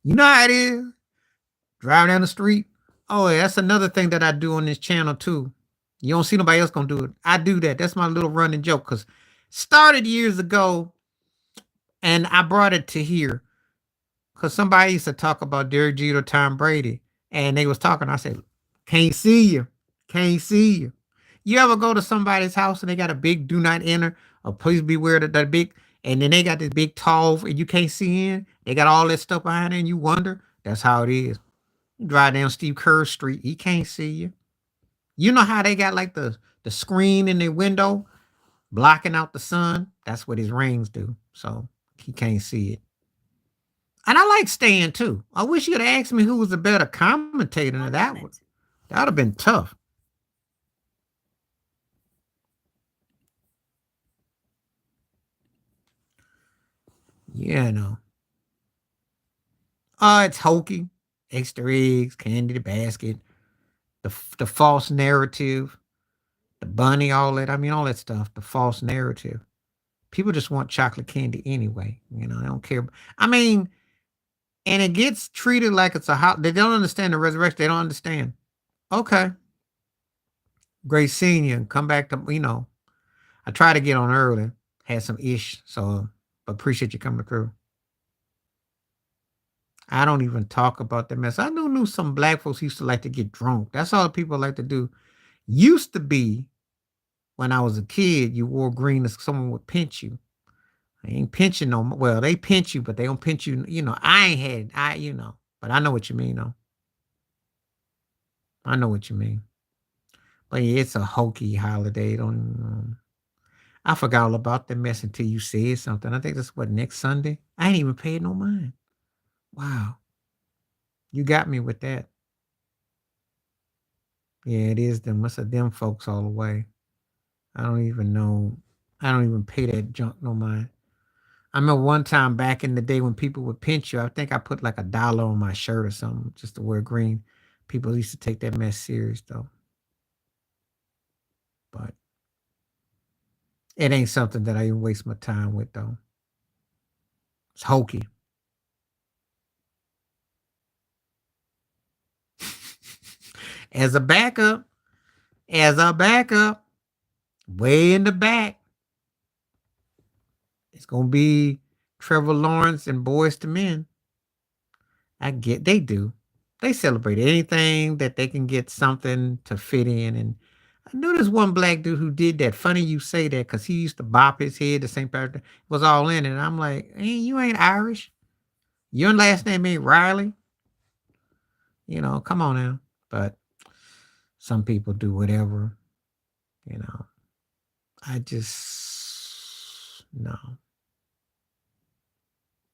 You know how it is? Driving down the street. Oh, yeah, that's another thing that I do on this channel too. You don't see nobody else gonna do it. I do that. That's my little running joke because started years ago and I brought it to here because somebody used to talk about Derek Jeter, Tom Brady, and they was talking. I said, "Can't see you, can't see you." You ever go to somebody's house and they got a big "Do Not Enter" or "Please Beware" that big, and then they got this big tall and you can't see in. They got all that stuff behind it, and you wonder. That's how it is. You drive down Steve Kerr Street, he can't see you. You know how they got like the screen in their window blocking out the sun? That's what his rings do. So he can't see it. And I like Stan too. I wish you'd asked me who was a better commentator than that one. That would have been tough. Yeah, no. It's hokey. Extra eggs, candy the basket, the false narrative, the bunny, all that. I mean, all that stuff. The false narrative. People just want chocolate candy anyway. They don't care. I mean, and it gets treated like it's a hot. They don't understand the resurrection. They don't understand. Okay, great seeing you. Come back to I try to get on early. Had some ish, so but appreciate you coming through. I don't even talk about that mess. I knew some black folks used to like to get drunk. That's all people like to do. Used to be when I was a kid, you wore green as someone would pinch you. They ain't pinching no more. Well, they pinch you, but they don't pinch you. I ain't had but I know what you mean though. I know what you mean. But yeah, it's a hokey holiday. Don't I forgot all about the mess until you said something. I think that's what next Sunday. I ain't even paid no mind. Wow. You got me with that. Yeah, it is them. What's them folks all the way. I don't even know. I don't even pay that junk no mind. I remember one time back in the day when people would pinch you, I think I put like $1 on my shirt or something just to wear green. People used to take that mess serious though. But it ain't something that I even waste my time with though. It's hokey. as a backup, as a backup, way in the back, it's gonna be Trevor Lawrence and Boys to Men. I get they do. They celebrate anything that they can get something to fit in, and I knew this one black dude who did that. Funny you say that because he used to bop his head the same part. It was all in it. And I'm like, hey, you ain't Irish. Your last name ain't Riley. Come on now. But some people do whatever, you know. I just, no.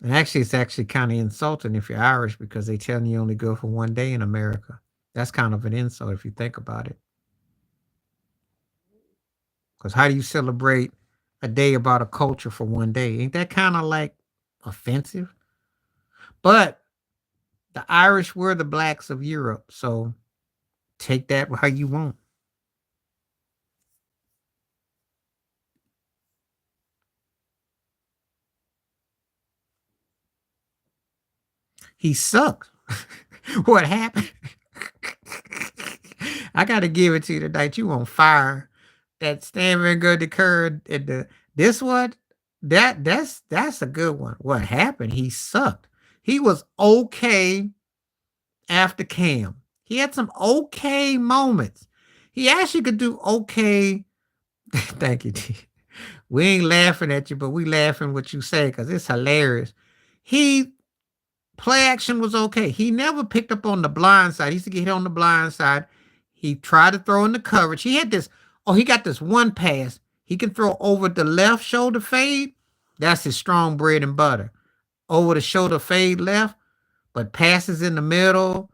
And actually, it's actually kind of insulting if you're Irish because they tell you only go for one day in America. That's kind of an insult if you think about it. Because how do you celebrate a day about a culture for one day? Ain't that kind of like offensive? But the Irish were the blacks of Europe. So take that how you want. He sucked. What happened? I got to give it to you tonight. You on fire. That Stanford good occurred at the this one. That's a good one. What happened? He sucked. He was okay after Cam. He had some okay moments. He actually could do okay. Thank you, T. We ain't laughing at you, but we laughing what you say because it's hilarious. He play action was okay. He never picked up on the blind side. He used to get hit on the blind side. He tried to throw in the coverage. He had this. Oh, he got this one pass. He can throw over the left shoulder fade. That's his strong bread and butter. Over the shoulder fade left, but passes in the middle,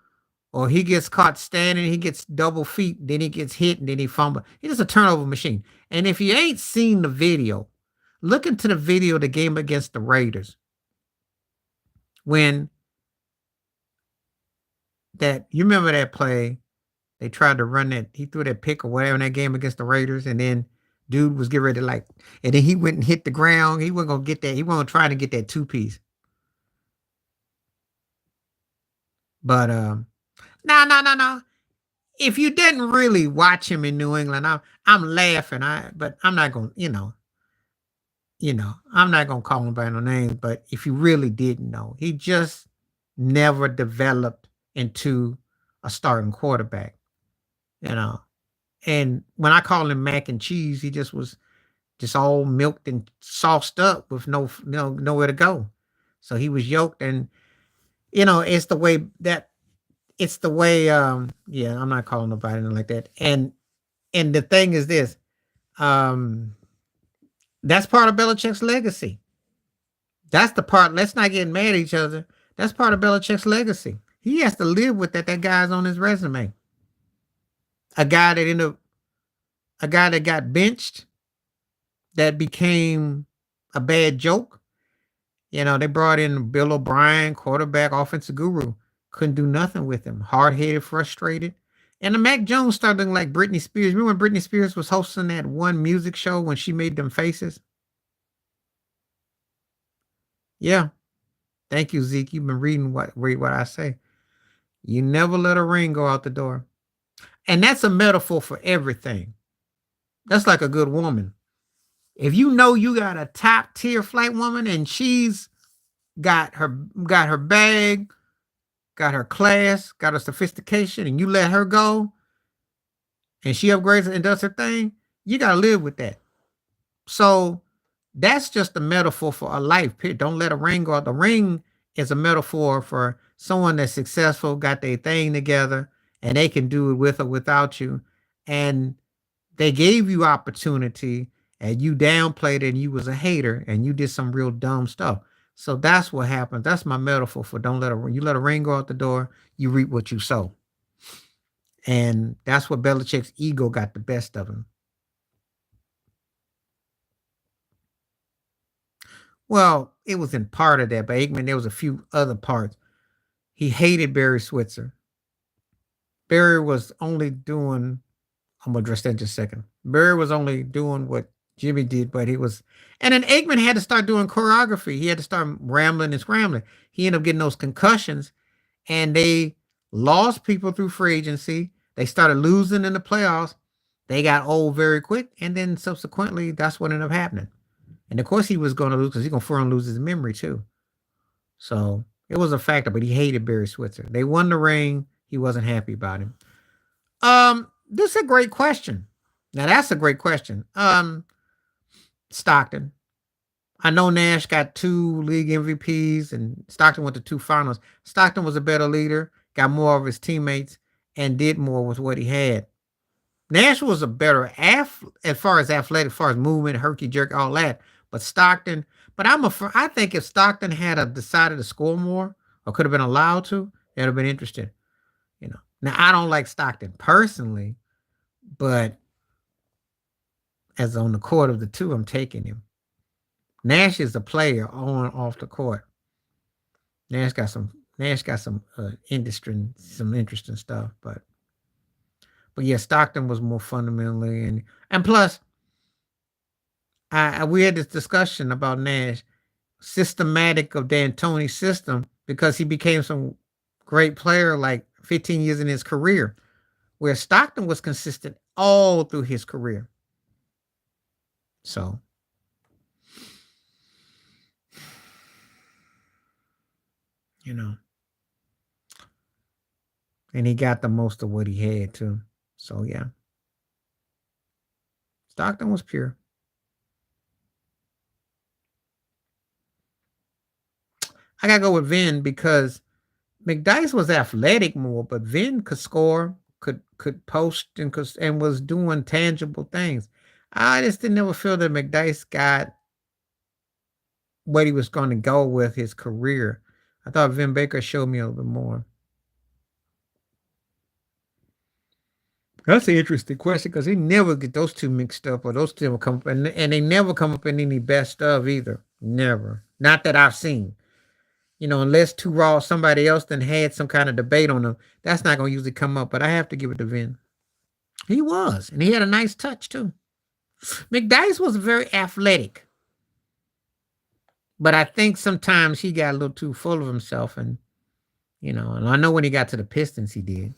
or he gets caught standing, he gets double feet, then he gets hit, and then he fumble. He's just a turnover machine. And if you ain't seen the video, look into the video of the game against the Raiders. When that you remember that play, they tried to run that, he threw that pick or whatever in that game against the Raiders, and then dude was getting ready to and then he went and hit the ground. He wasn't gonna get that, he wasn't trying to get that two-piece. But no. If you didn't really watch him in New England, I'm laughing. But I'm not gonna, I'm not gonna call him by no names. But if you really didn't know, he just never developed into a starting quarterback. You know, and when I call him mac and cheese, he just was just all milked and sauced up with nowhere to go. So he was yoked, and it's the way that it's the way. Yeah, I'm not calling nobody like that. And the thing is this, um, that's part of Belichick's legacy. That's the part. Let's not get mad at each other. That's part of Belichick's legacy. He has to live with that. That guy's on his resume. A guy that a guy that got benched, that became a bad joke. They brought in Bill O'Brien, quarterback, offensive guru. Couldn't do nothing with him. Hard headed, frustrated. And the Mac Jones started looking like Britney Spears. Remember when Britney Spears was hosting that one music show when she made them faces? Yeah. Thank you, Zeke. You've been read what I say. You never let a ring go out the door. And that's a metaphor for everything. That's like a good woman. If you know you got a top tier flight woman and she's got her bag, got her class, got her sophistication, and you let her go and she upgrades and does her thing, you got to live with that. So that's just a metaphor for a life. Period. Don't let a ring go out. The ring is a metaphor for someone that's successful, got their thing together, and they can do it with or without you. And they gave you opportunity and you downplayed it and you was a hater and you did some real dumb stuff. So that's what happens. That's my metaphor for don't let a ring go out the door, you reap what you sow. And that's what Belichick's ego got the best of him. Well, it was in part of that, but Aikman, there was a few other parts. He hated Barry Switzer. Barry was only doing, I'm gonna address that in just a second. Barry was only doing what Jimmy did, but and then Aikman had to start doing choreography. He had to start rambling and scrambling. He ended up getting those concussions, and they lost people through free agency. They started losing in the playoffs. They got old very quick, and then subsequently, that's what ended up happening. And of course, he was going to lose because he's going to lose his memory too. So it was a factor, but he hated Barry Switzer. They won the ring. He wasn't happy about him. This is a great question. Now that's a great question. Stockton. I know Nash got 2 league MVPs and Stockton went to 2 finals. Stockton was a better leader, got more of his teammates, and did more with what he had. Nash was a better as far as athletic, as far as movement, herky jerk, all that. But Stockton, but I think if Stockton had decided to score more or could have been allowed to, it'd have been interesting. Now I don't like Stockton personally, but as on the court of the two, I'm taking him. Nash is a player on and off the court. Nash got some interesting stuff, but yeah, Stockton was more fundamentally and plus we had this discussion about Nash systematic of D'Antoni's system because he became some great player like 15 years in his career, where Stockton was consistent all through his career. So you know, and he got the most of what he had too. So yeah, Stockton was pure. I gotta go with Vin because McDyess was athletic more, but Vin could score, could post, and was doing tangible things. I just didn't ever feel that McDyess got what he was going to go with his career. I thought Vin Baker showed me a little bit more. That's an interesting question because he never get those two mixed up, or those two will come up, and they never come up in any best of either. Never, not that I've seen. Unless Too Raw somebody else then had some kind of debate on them, that's not going to usually come up. But I have to give it to Vin. He was, and he had a nice touch too. McDyess was very athletic, but I think sometimes he got a little too full of himself, and I know when he got to the Pistons, he did.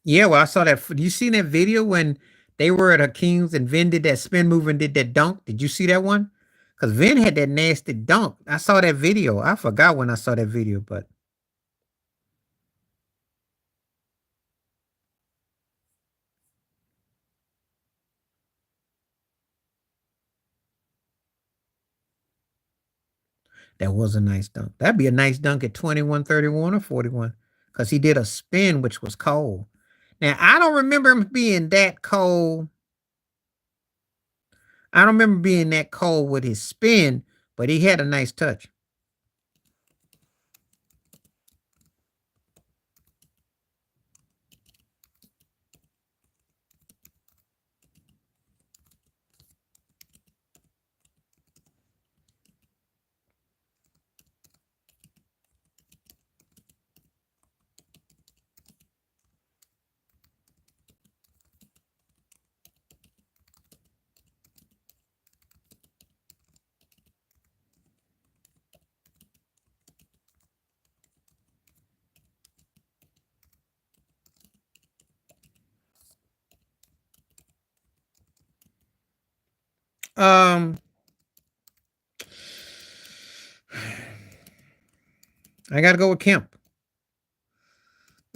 Yeah, well, I saw that. You seen that video when they were at Hakeem's and Vin did that spin move and did that dunk? Did you see that one? Because Vin had that nasty dunk. I saw that video. I forgot when I saw that video, but that was a nice dunk. That'd be a nice dunk at 21, 31, or 41. Because he did a spin, which was cold. Now, I don't remember him being that cold. I don't remember being that cold with his spin, but he had a nice touch. Um, I got to go with Kemp.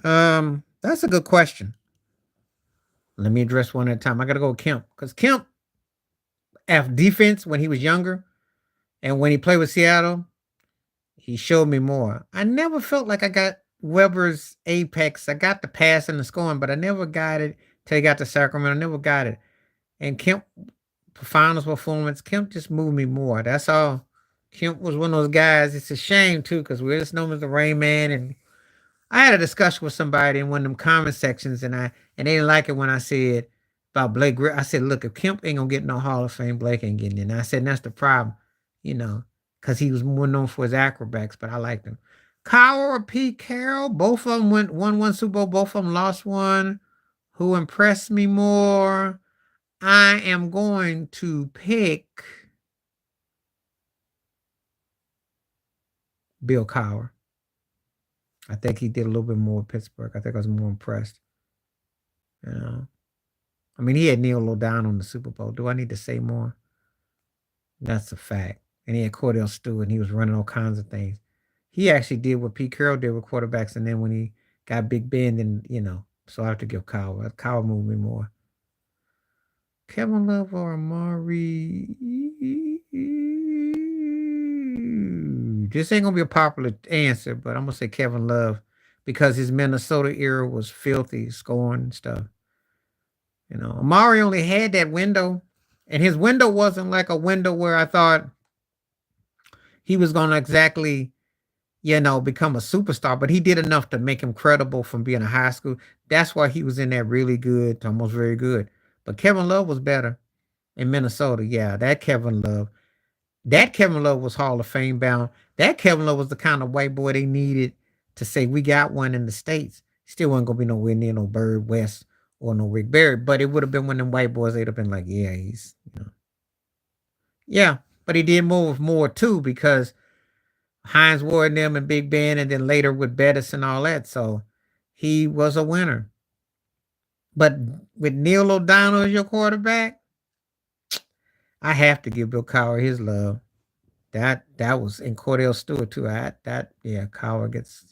That's a good question. Let me address one at a time. I got to go with Kemp because Kemp, at defense when he was younger and when he played with Seattle, he showed me more. I never felt like I got Weber's apex. I got the pass and the scoring, but I never got it till he got to Sacramento. I never got it. And Kemp finals performance, Kemp just moved me more. That's all. Kemp was one of those guys. It's a shame too, because we just know him as the Rain Man. And I had a discussion with somebody in one of them comment sections, and they didn't like it when I said about Blake Griffin. I said, look, if Kemp ain't gonna get no Hall of Fame, Blake ain't getting in. And I said, and that's the problem, you know, because he was more known for his acrobats, but I liked him. Kyle or Pete Carroll, both of them won one Super Bowl, both of them lost one. Who impressed me more? I am going to pick Bill Cowher. I think he did a little bit more with Pittsburgh. I think I was more impressed. You know, I mean, he had Neil Lodon on the Super Bowl. Do I need to say more? That's a fact. And he had Cordell Stewart, and he was running all kinds of things. He actually did what Pete Carroll did with quarterbacks, and then when he got Big Ben, then so I have to give Kyle. Kyle moved me more. Kevin Love or Amari? This ain't gonna be a popular answer, but I'm gonna say Kevin Love because his Minnesota era was filthy, scoring and stuff. Amari only had that window, and his window wasn't like a window where I thought he was gonna exactly, become a superstar, but he did enough to make him credible from being a high school. That's why he was in that really good to almost very good. But Kevin Love was better in Minnesota. Yeah, that Kevin Love. That Kevin Love was Hall of Fame bound. That Kevin Love was the kind of white boy they needed to say, we got one in the States. Still wasn't going to be nowhere near no Bird West or no Rick Barry, but it would have been one of them white boys. They'd have been like, yeah, Yeah, but he did move more too because Hines Ward and them and Big Ben, and then later with Bettis and all that. So he was a winner. But with Neil O'Donnell as your quarterback, I have to give Bill Cowher his love. That was in Cordell Stewart too. Cowher gets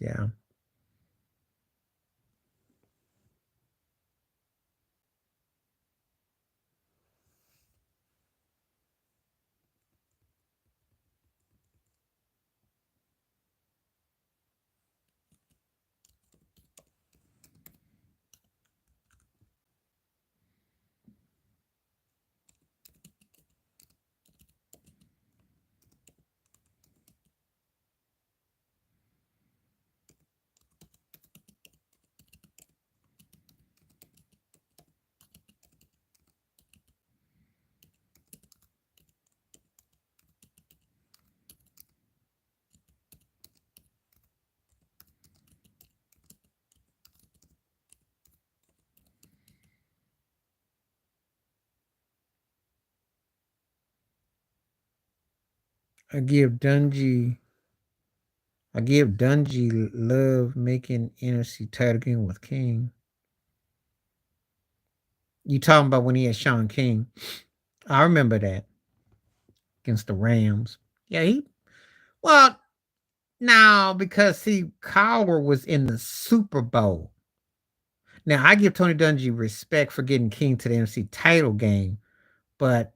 I give Dungy love making NFC title game with King. You talking about when he had Sean King? I remember that against the Rams. Yeah, well now because see Cowher was in the Super Bowl. Now I give Tony Dungy respect for getting King to the NFC title game, but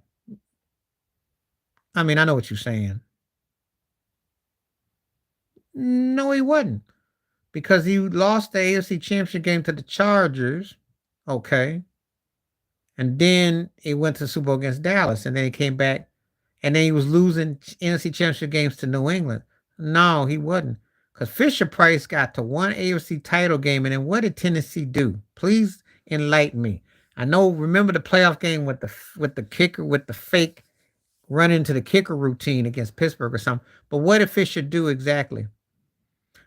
I mean I know what you're saying. No, he wasn't. Because he lost the AFC Championship game to the Chargers. Okay. And then he went to the Super Bowl against Dallas. And then he came back. And then he was losing NFC Championship games to New England. No, he wasn't. Because Fisher Price got to one AFC title game. And then what did Tennessee do? Please enlighten me. I know, remember the playoff game with the kicker, with the fake run into the kicker routine against Pittsburgh or something. But what did Fisher do exactly?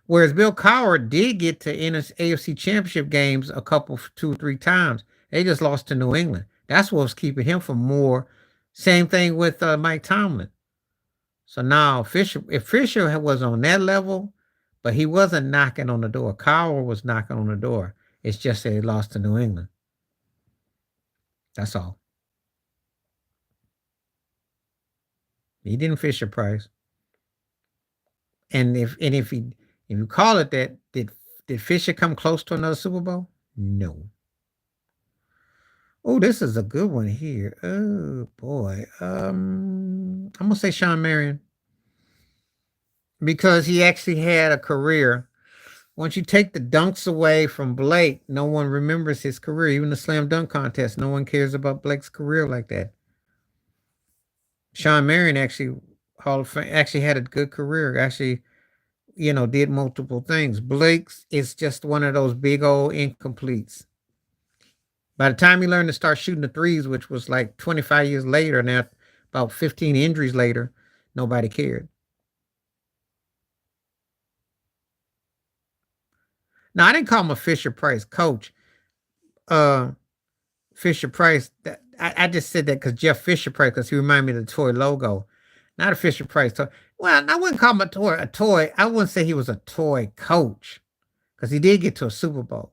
Whereas Bill Cowher did get to AFC Championship games a couple, 2 or 3 times. They just lost to New England. That's what was keeping him from more. Same thing with Mike Tomlin. So now if Fisher was on that level, but he wasn't knocking on the door. Cowher was knocking on the door. It's just that he lost to New England. That's all. He didn't Fisher Price. And if you call it that, did Fisher come close to another Super Bowl? No. Oh, this is a good one here. Oh boy. I'm gonna say Shawn Marion. Because he actually had a career. Once you take the dunks away from Blake, no one remembers his career. Even the slam dunk contest, no one cares about Blake's career like that. Shawn Marion actually Hall of Fame actually had a good career. Actually, did multiple things. Blake's is just one of those big old incompletes. By the time he learned to start shooting the threes, which was like 25 years later, now about 15 injuries later, nobody cared. Now I didn't call him a Fisher Price coach. Fisher Price. I just said that because Jeff Fisher Price, because he reminded me of the toy logo, not a Fisher Price toy. Well, I wouldn't call him a toy. I wouldn't say he was a toy coach. because he did get to a Super Bowl.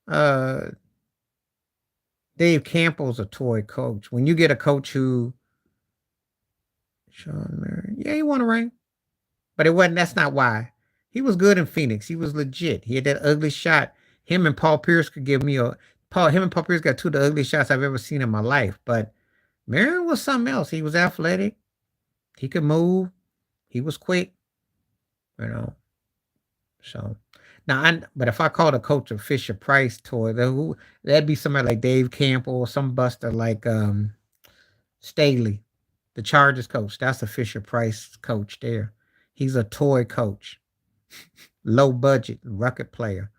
Uh, Dave Campbell's a toy coach. When you get a coach who Sean Marion, yeah, he won a ring, but it wasn't. That's not why. He was good in Phoenix. He was legit. He had that ugly shot. Him and Paul Pierce could give me a Paul. Him and Paul Pierce got two of the ugliest shots I've ever seen in my life. But Marion was something else. He was athletic. He could move. He was quick. You know. So now, but if I called a coach a Fisher Price toy, that'd be somebody like Dave Campbell or some buster like Staley, the Chargers coach. That's a Fisher Price coach there. He's a toy coach, low budget, rocket player.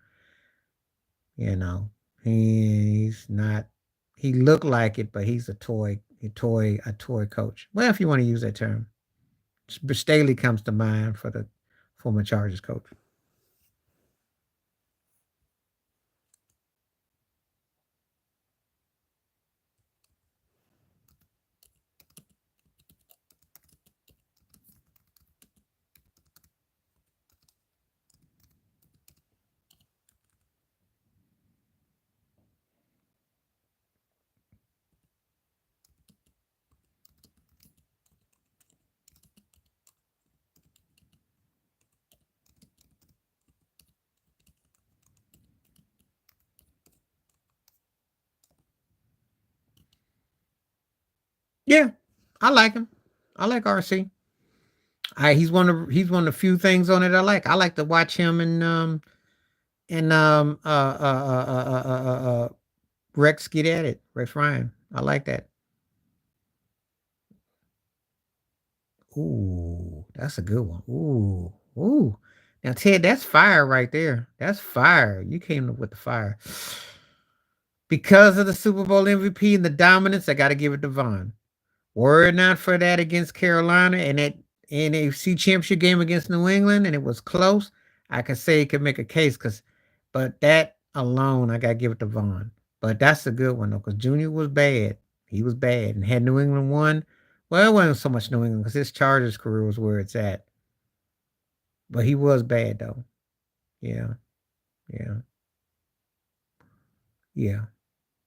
You know, he's not. He looked like it, but he's a toy coach. Well, if you want to use that term, Staley comes to mind for the former Chargers coach. Yeah, I like him. I like RC. He's one of the few things on it I like. I like to watch him and Rex get at it. Rex Ryan. I like that. Ooh, that's a good one. Ooh, ooh. Now Ted, that's fire right there. That's fire. You came up with the fire. Because of the Super Bowl MVP and the dominance, I got to give it to Vaughn. Were it not for that against Carolina and that NFC Championship game against New England, and it was close, I could say it could make a case. But that alone, I got to give it to Vaughn. But that's a good one though, because Junior was bad. He was bad, and had New England won, well, it wasn't so much New England because his Chargers career was where it's at. But he was bad though. Yeah, yeah, yeah.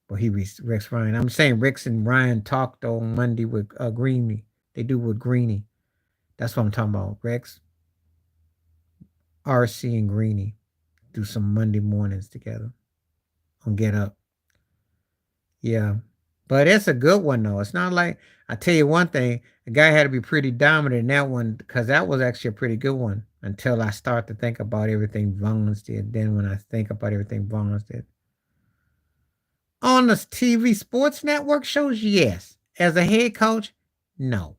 Well, Rex Ryan. I'm saying Rex and Ryan talked on Monday with Greeny. They do with Greeny. That's what I'm talking about. Rex, RC, and Greeny do some Monday mornings together on Get Up. Yeah. But it's a good one though. It's not like I tell you one thing, the guy had to be pretty dominant in that one because that was actually a pretty good one until I start to think about everything Vons did. Then when I think about everything Vons did. On the TV sports network shows, yes. As a head coach, no.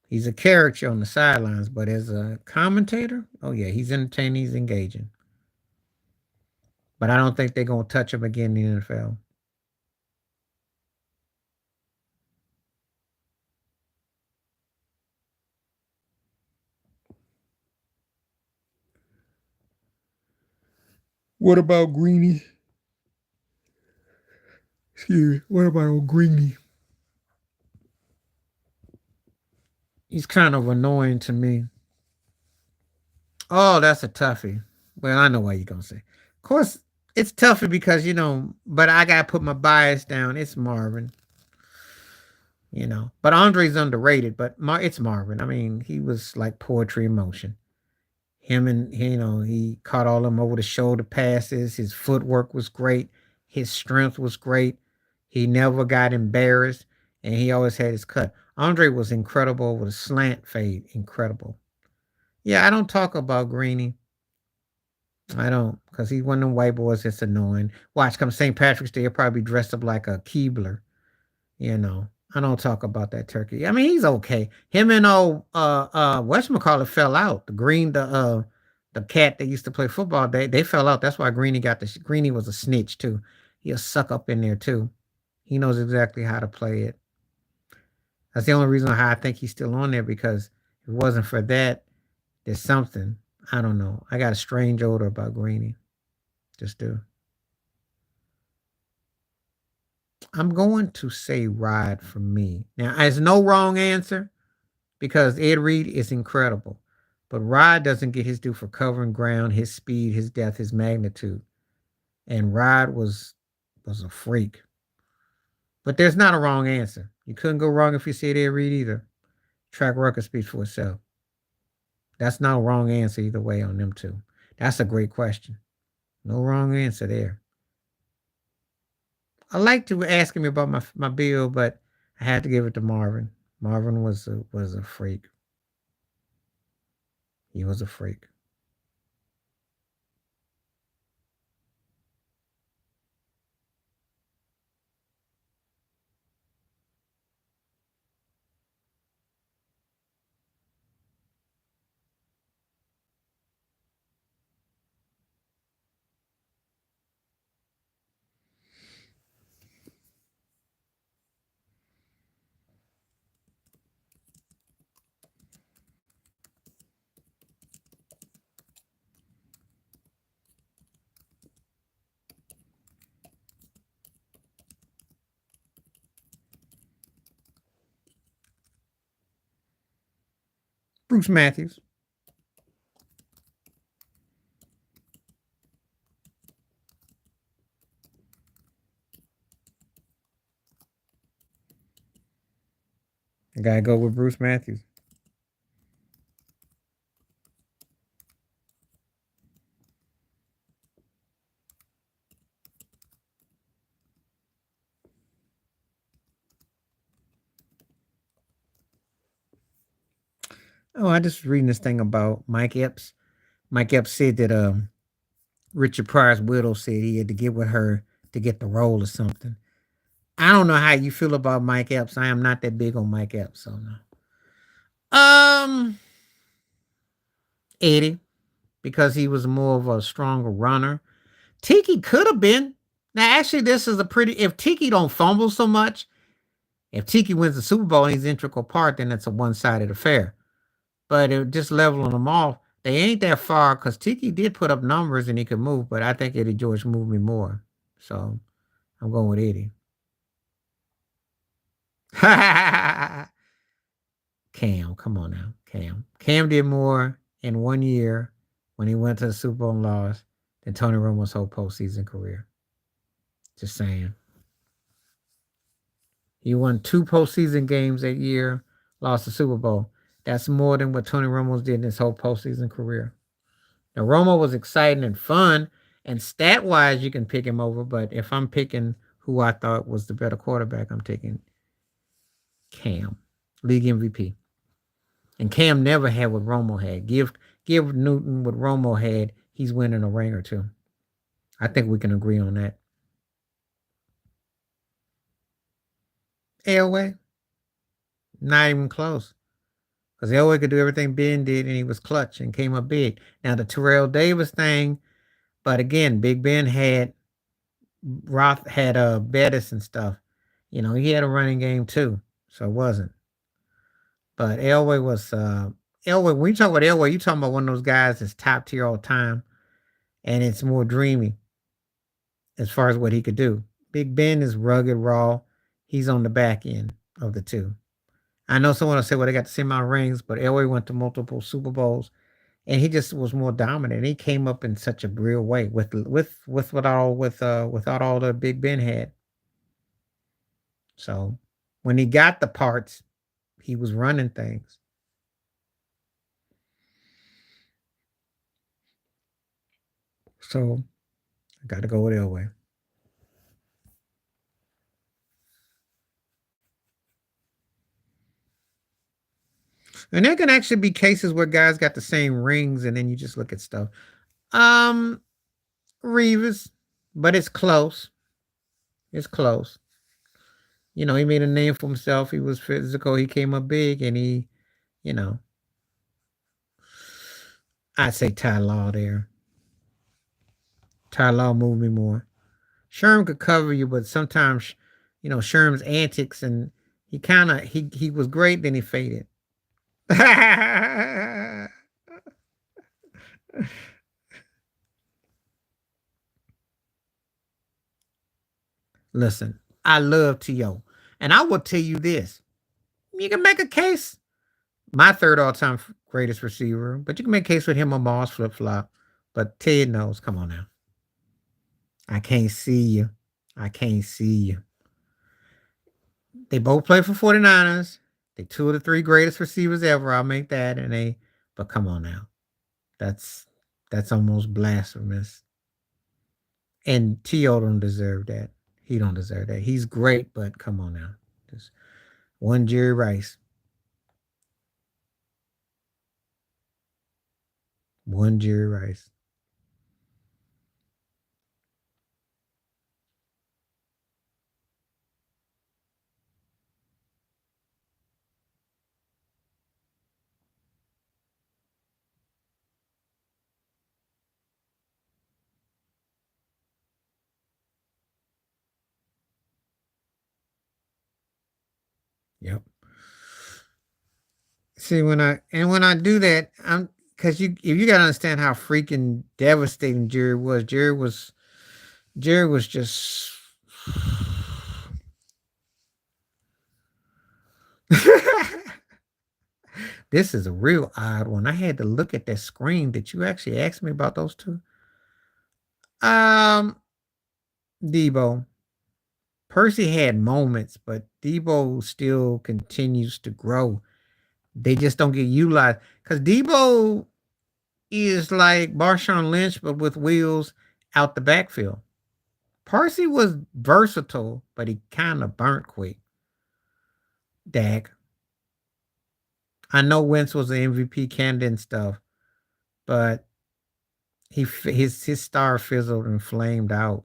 He's a character on the sidelines, but as a commentator, oh yeah, he's entertaining, he's engaging. But I don't think they're gonna touch him again in the NFL. What about Greeny? Excuse me. What about old Greeny? He's kind of annoying to me. Oh, that's a toughie. Well, I know why you're gonna say. Of course, it's tougher because but I gotta put my bias down. It's Marvin, But Andre's underrated, but it's Marvin. I mean, he was like poetry in motion. Him and he caught all them over the shoulder passes. His footwork was great. His strength was great. He never got embarrassed, and he always had his cut. Andre was incredible with a slant fade. Incredible. Yeah, I don't talk about Greeny. I don't, because he's one of them white boys that's annoying. Watch, come St. Patrick's Day, he'll probably be dressed up like a Keebler. You know, I don't talk about that turkey. I mean, he's okay. Him and old whatchamacallit fell out. The cat that used to play football, they fell out. That's why Greeny got the Greeny was a snitch too. He'll suck up in there too. He knows exactly how to play it. That's the only reason why I think he's still on there because if it wasn't for that, there's something. I don't know. I got a strange odor about Greeny. Just do. I'm going to say Rod for me. Now, there's no wrong answer because Ed Reed is incredible. But Rod doesn't get his due for covering ground, his speed, his depth, his magnitude. And Rod was a freak. But there's not a wrong answer. You couldn't go wrong if you said Ed Reed either. Track record speaks for itself. That's not a wrong answer either way on them two. That's a great question. No wrong answer there. I like to ask him about my bill, but I had to give it to Marvin. Marvin was a freak. He was a freak. Bruce Matthews. I gotta go with Bruce Matthews. Oh, I just reading this thing about Mike Epps. Mike Epps said that Richard Pryor's widow said he had to get with her to get the role or something. I don't know how you feel about Mike Epps. I am not that big on Mike Epps, so no. 80, because he was more of a stronger runner. Tiki could have been. Now, actually, this is a pretty. If Tiki don't fumble so much, if Tiki wins the Super Bowl and he's an integral part, then it's a one-sided affair. But it just leveling them off, they ain't that far because Tiki did put up numbers and he could move, but I think Eddie George moved me more. So I'm going with Eddie. Cam, come on now. Cam. Cam did more in 1 year when he went to the Super Bowl and lost than Tony Romo's whole postseason career. Just saying. He won 2 postseason games that year, lost the Super Bowl. That's more than what Tony Romo did in his whole postseason career. Now, Romo was exciting and fun, and stat wise, you can pick him over. But if I'm picking who I thought was the better quarterback, I'm taking Cam, league MVP. And Cam never had what Romo had. Give Newton what Romo had. He's winning a ring or two. I think we can agree on that. Elway, not even close. Because Elway could do everything Ben did, and he was clutch and came up big. Now the Terrell Davis thing, but again, Big Ben had Roth had Bettis and stuff. You know, he had a running game too, so it wasn't. But Elway was Elway. When you talk about Elway, you talking about one of those guys that's top tier all time, and it's more dreamy as far as what he could do. Big Ben is rugged, raw. He's on the back end of the two. I know someone will say, well, they got the same amount of rings, but Elway went to multiple Super Bowls, and he just was more dominant. He came up in such a real way without all the Big Ben had. So when he got the parts, he was running things. So I got to go with Elway. And there can actually be cases where guys got the same rings, and then you just look at stuff. Um, Reeves, but it's close. It's close. You know, he made a name for himself. He was physical. He came up big, and you know, I'd say Ty Law there. Ty Law moved me more. Sherm could cover you, but sometimes, Sherm's antics and he was great, then he faded. Listen, I love T.O. And I will tell you this. You can make a case. My third all-time greatest receiver, but you can make a case with him or Moss flip-flop. But Ted knows. Come on now. I can't see you. I can't see you. They both play for 49ers. They two of the three greatest receivers ever. I'll make that. But come on now. That's that's almost blasphemous. And T.O. don't deserve that. He don't deserve that. He's great, but come on now. Just one Jerry Rice. One Jerry Rice. Yep. See when I do that, I'm because you gotta understand how freaking devastating Jerry was. Jerry was just this is a real odd one. I had to look at that screen. Did you actually ask me about those two? Um, Debo. Percy had moments, but Debo still continues to grow. They just don't get utilized because Debo is like Marshawn Lynch, but with wheels out the backfield. Percy was versatile, but he kind of burnt quick. Dak. I know Wentz was an MVP candidate and stuff, but his star fizzled and flamed out.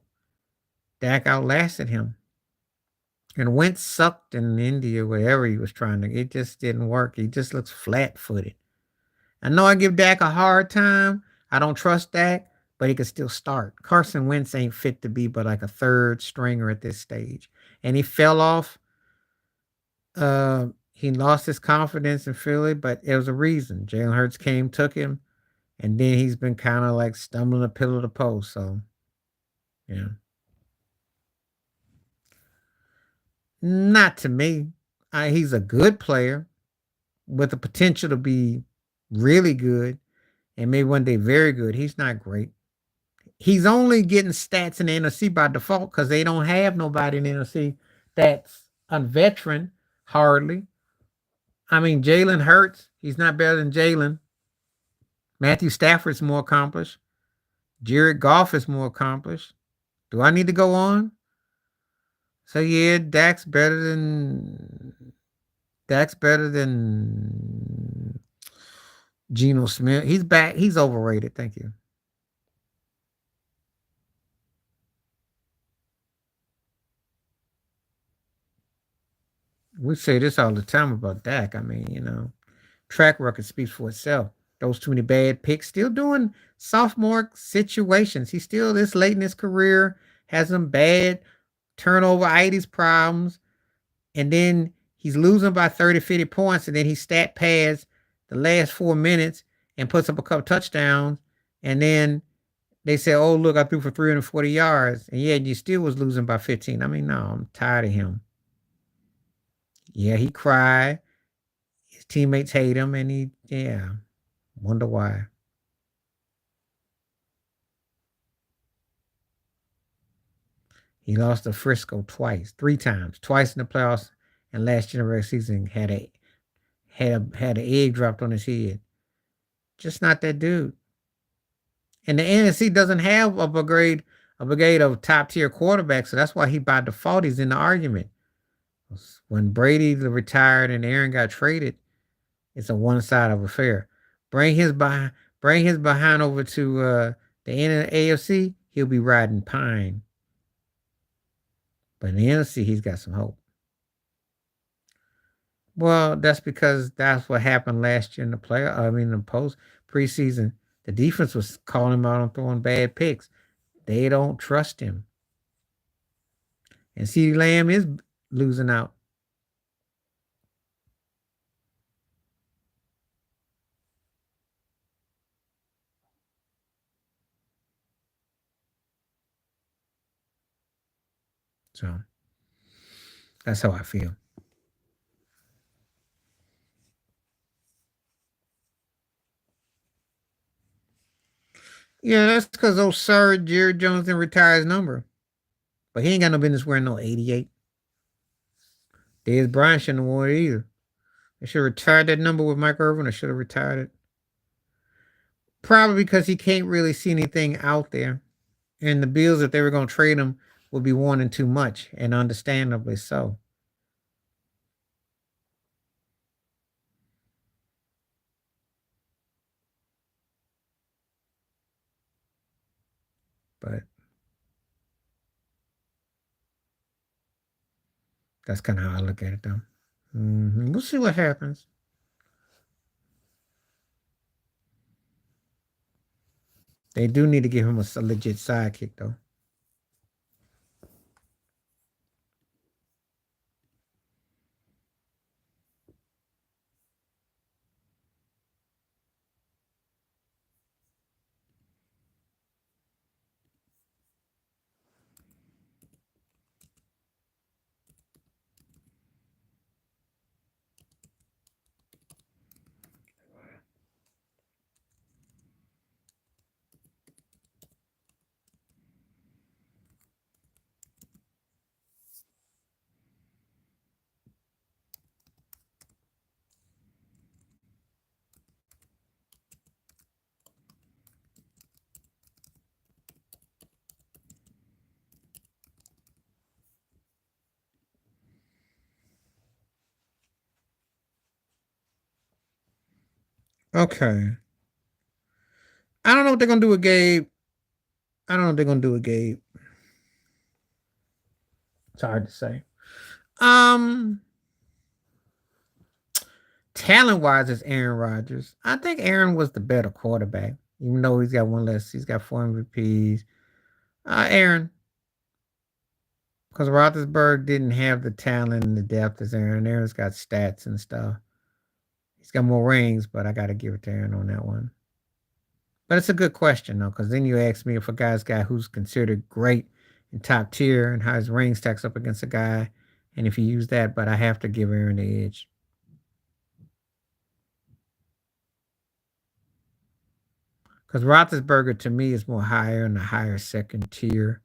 Dak outlasted him. And Wentz sucked in India, wherever he was trying to. It just didn't work. He just looks flat footed. I know I give Dak a hard time. I don't trust Dak, but he could still start. Carson Wentz ain't fit to be but like a third stringer at this stage. And he fell off. He lost his confidence in Philly, but there was a reason. Jalen Hurts came, took him, and then he's been kind of like stumbling a pillar to post. So, yeah. Not to me. He's a good player with the potential to be really good and maybe one day very good. He's not great. He's only getting stats in the NFC by default because they don't have nobody in the NFC that's a veteran, hardly. I mean, Jalen Hurts, he's not better than Jalen. Matthew Stafford's more accomplished. Jared Goff is more accomplished. Do I need to go on? So yeah, Dak's better than Geno Smith. He's back. He's overrated. Thank you. We say this all the time about Dak. I mean, track record speaks for itself. Those too many bad picks. Still doing sophomore situations. He's still this late in his career, has some bad turnover itis problems, and then he's losing by 30, 50 points, and then he stat pads the last 4 minutes and puts up a couple touchdowns, and then they say, "Oh, look, I threw for 340 yards," and yeah, you still was losing by 15. I mean, no, I'm tired of him. Yeah, he cried. His teammates hate him, and yeah, wonder why. He lost to Frisco twice, three times, twice in the playoffs, and last year in the regular season had an egg dropped on his head. Just not that dude. And the NFC doesn't have a brigade of top tier quarterbacks, so that's why he by default he's in the argument. When Brady retired and Aaron got traded, it's a one side of affair. Bring his behind, bring his behind over to the end of the AFC, he'll be riding pine. But in the NFC, he's got some hope. Well, that's because that's what happened last year in the the post preseason. The defense was calling him out on throwing bad picks. They don't trust him. And CeeDee Lamb is losing out. So that's how I feel. Yeah, that's because old Sir Jerry Jones didn't retire his number. But he ain't got no business wearing no 88. Dez Bryant shouldn't have worn it either. They should have retired that number with Mike Irvin, or should have retired it. Probably because he can't really see anything out there. And the Bills, if they were going to trade him, would be wanting too much, and understandably so. But that's kind of how I look at it, though. We'll see what happens. They do need to give him a legit sidekick, though. Okay. I don't know what they're going to do with Gabe. I don't know what they're going to do with Gabe. It's hard to say. Um, Talent wise, it's Aaron Rodgers. I think Aaron was the better quarterback, even though he's got one less. He's got 4 MVPs. Aaron, because Roethlisberger didn't have the talent and the depth as Aaron. Aaron's got stats and stuff. He's got more rings, but I got to give it to Aaron on that one. But it's a good question though, because then you ask me if a guy's guy who's considered great and top tier and how his ring stacks up against a guy, and if you use that. But I have to give Aaron the edge. Because Roethlisberger to me is more higher in the higher second tier,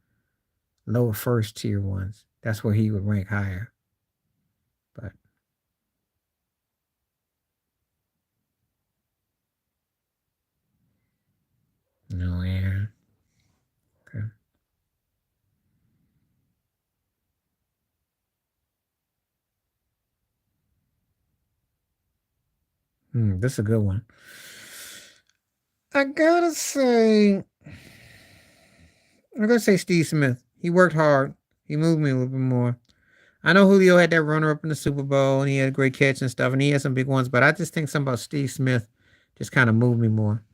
lower first tier ones. That's where he would rank higher. But no, Aaron. Okay. This is a good one. I gotta say, Steve Smith. He worked hard. He moved me a little bit more. I know Julio had that runner up in the Super Bowl and he had a great catch and stuff, and he had some big ones, but I just think something about Steve Smith just kind of moved me more.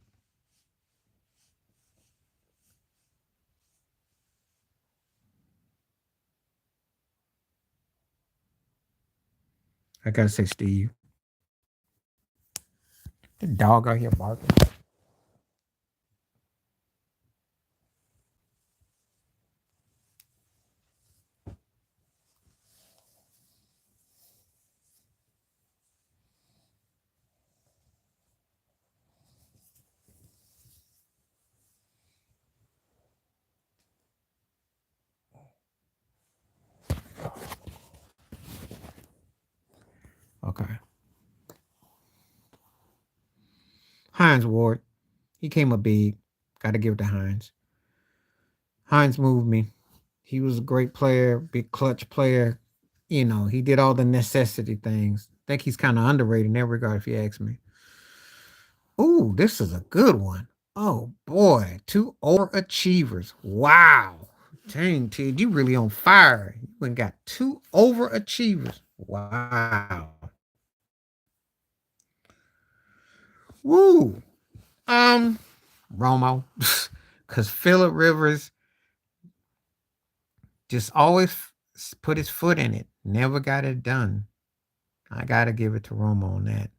I gotta say Steve. The dog out here barking. Okay. Hines Ward. He came up big. Gotta give it to Hines. Hines moved me. He was a great player, big clutch player. He did all the necessity things. I think he's kind of underrated in that regard, if you ask me. Ooh, this is a good one. Oh boy, two overachievers. Wow. Dang, Ted, you really on fire. You went got two overachievers. Wow. Woo. Um, Romo. Cause Philip Rivers just always put his foot in it. Never got it done. I gotta give it to Romo on that.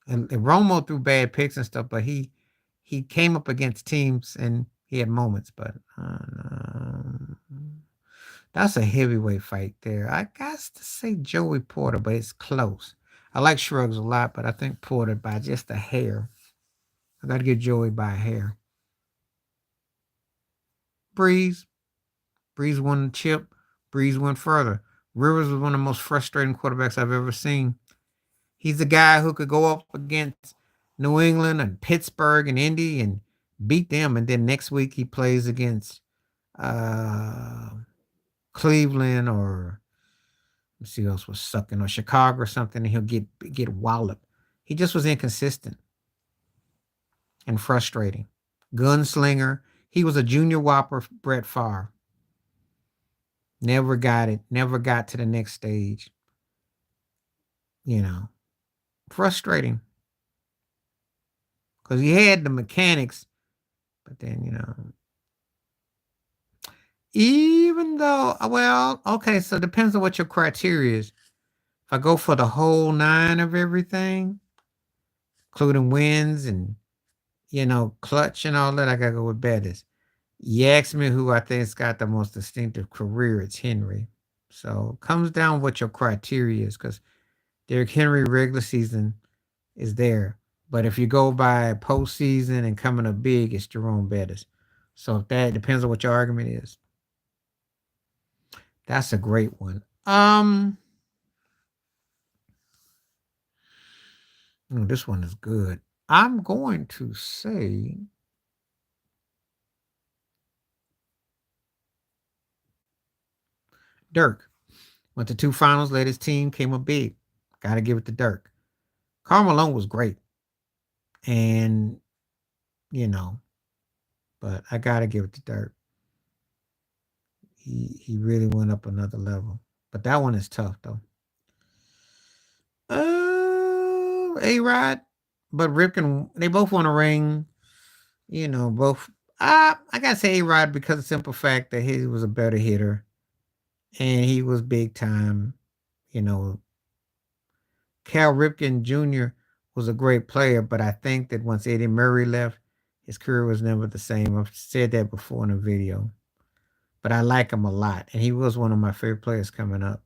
And Romo threw bad picks and stuff, but he came up against teams and he had moments. But that's a heavyweight fight there. I got to say Joey Porter, but it's close. I like Shrugs a lot, but I think Porter by just a hair. I got to get Joey by a hair. Breeze. Breeze won the chip. Breeze went further. Rivers was one of the most frustrating quarterbacks I've ever seen. He's the guy who could go up against New England and Pittsburgh and Indy and beat them, and then next week he plays against uh, Cleveland or let's see who else was sucking or Chicago or something, and he'll get walloped. He just was inconsistent and frustrating. Gunslinger. He was a junior whopper, Brett Favre. Never got it. Never got to the next stage. You know, frustrating because he had the mechanics, but then even though well, okay, so it depends on what your criteria is. If I go for the whole nine of everything, including wins and clutch and all that, I gotta go with Bettis. You ask me who I think's got the most distinctive career, it's Henry. So it comes down what your criteria is, because Derrick Henry regular season is there. But if you go by postseason and coming up big, it's Jerome Bettis. So if that depends on what your argument is. That's a great one. This one is good. I'm going to say Dirk. Went to two finals, led his team, came up big. Got to give it to Dirk. Karl Malone was great. And, you know, but I got to give it to Dirk. He really went up another level. But that one is tough, though. A-Rod, but Ripken, they both won a ring. Both. I got to say A-Rod because of the simple fact that he was a better hitter. And he was big time. You know, Cal Ripken Jr. was a great player, but I think that once Eddie Murray left, his career was never the same. I've said that before in a video. But I like him a lot. And he was one of my favorite players coming up.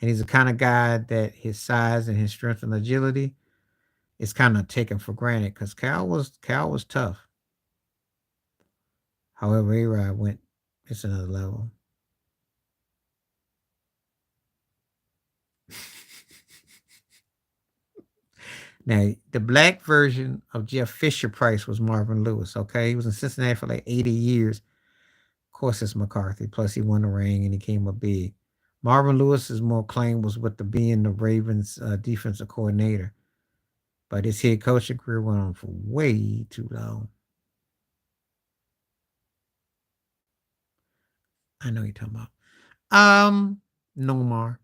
And he's the kind of guy that his size and his strength and agility is kind of taken for granted because Cal was tough. However, A-Rod went, it's another level. Now, the black version of Jeff Fisher-Price was Marvin Lewis, okay? He was in Cincinnati for like 80 years. Of course, it's McCarthy. Plus, he won the ring and he came up big. Marvin Lewis's more claim was with the being the Ravens defensive coordinator. But his head coaching career went on for way too long. I know you're talking about. Nomar.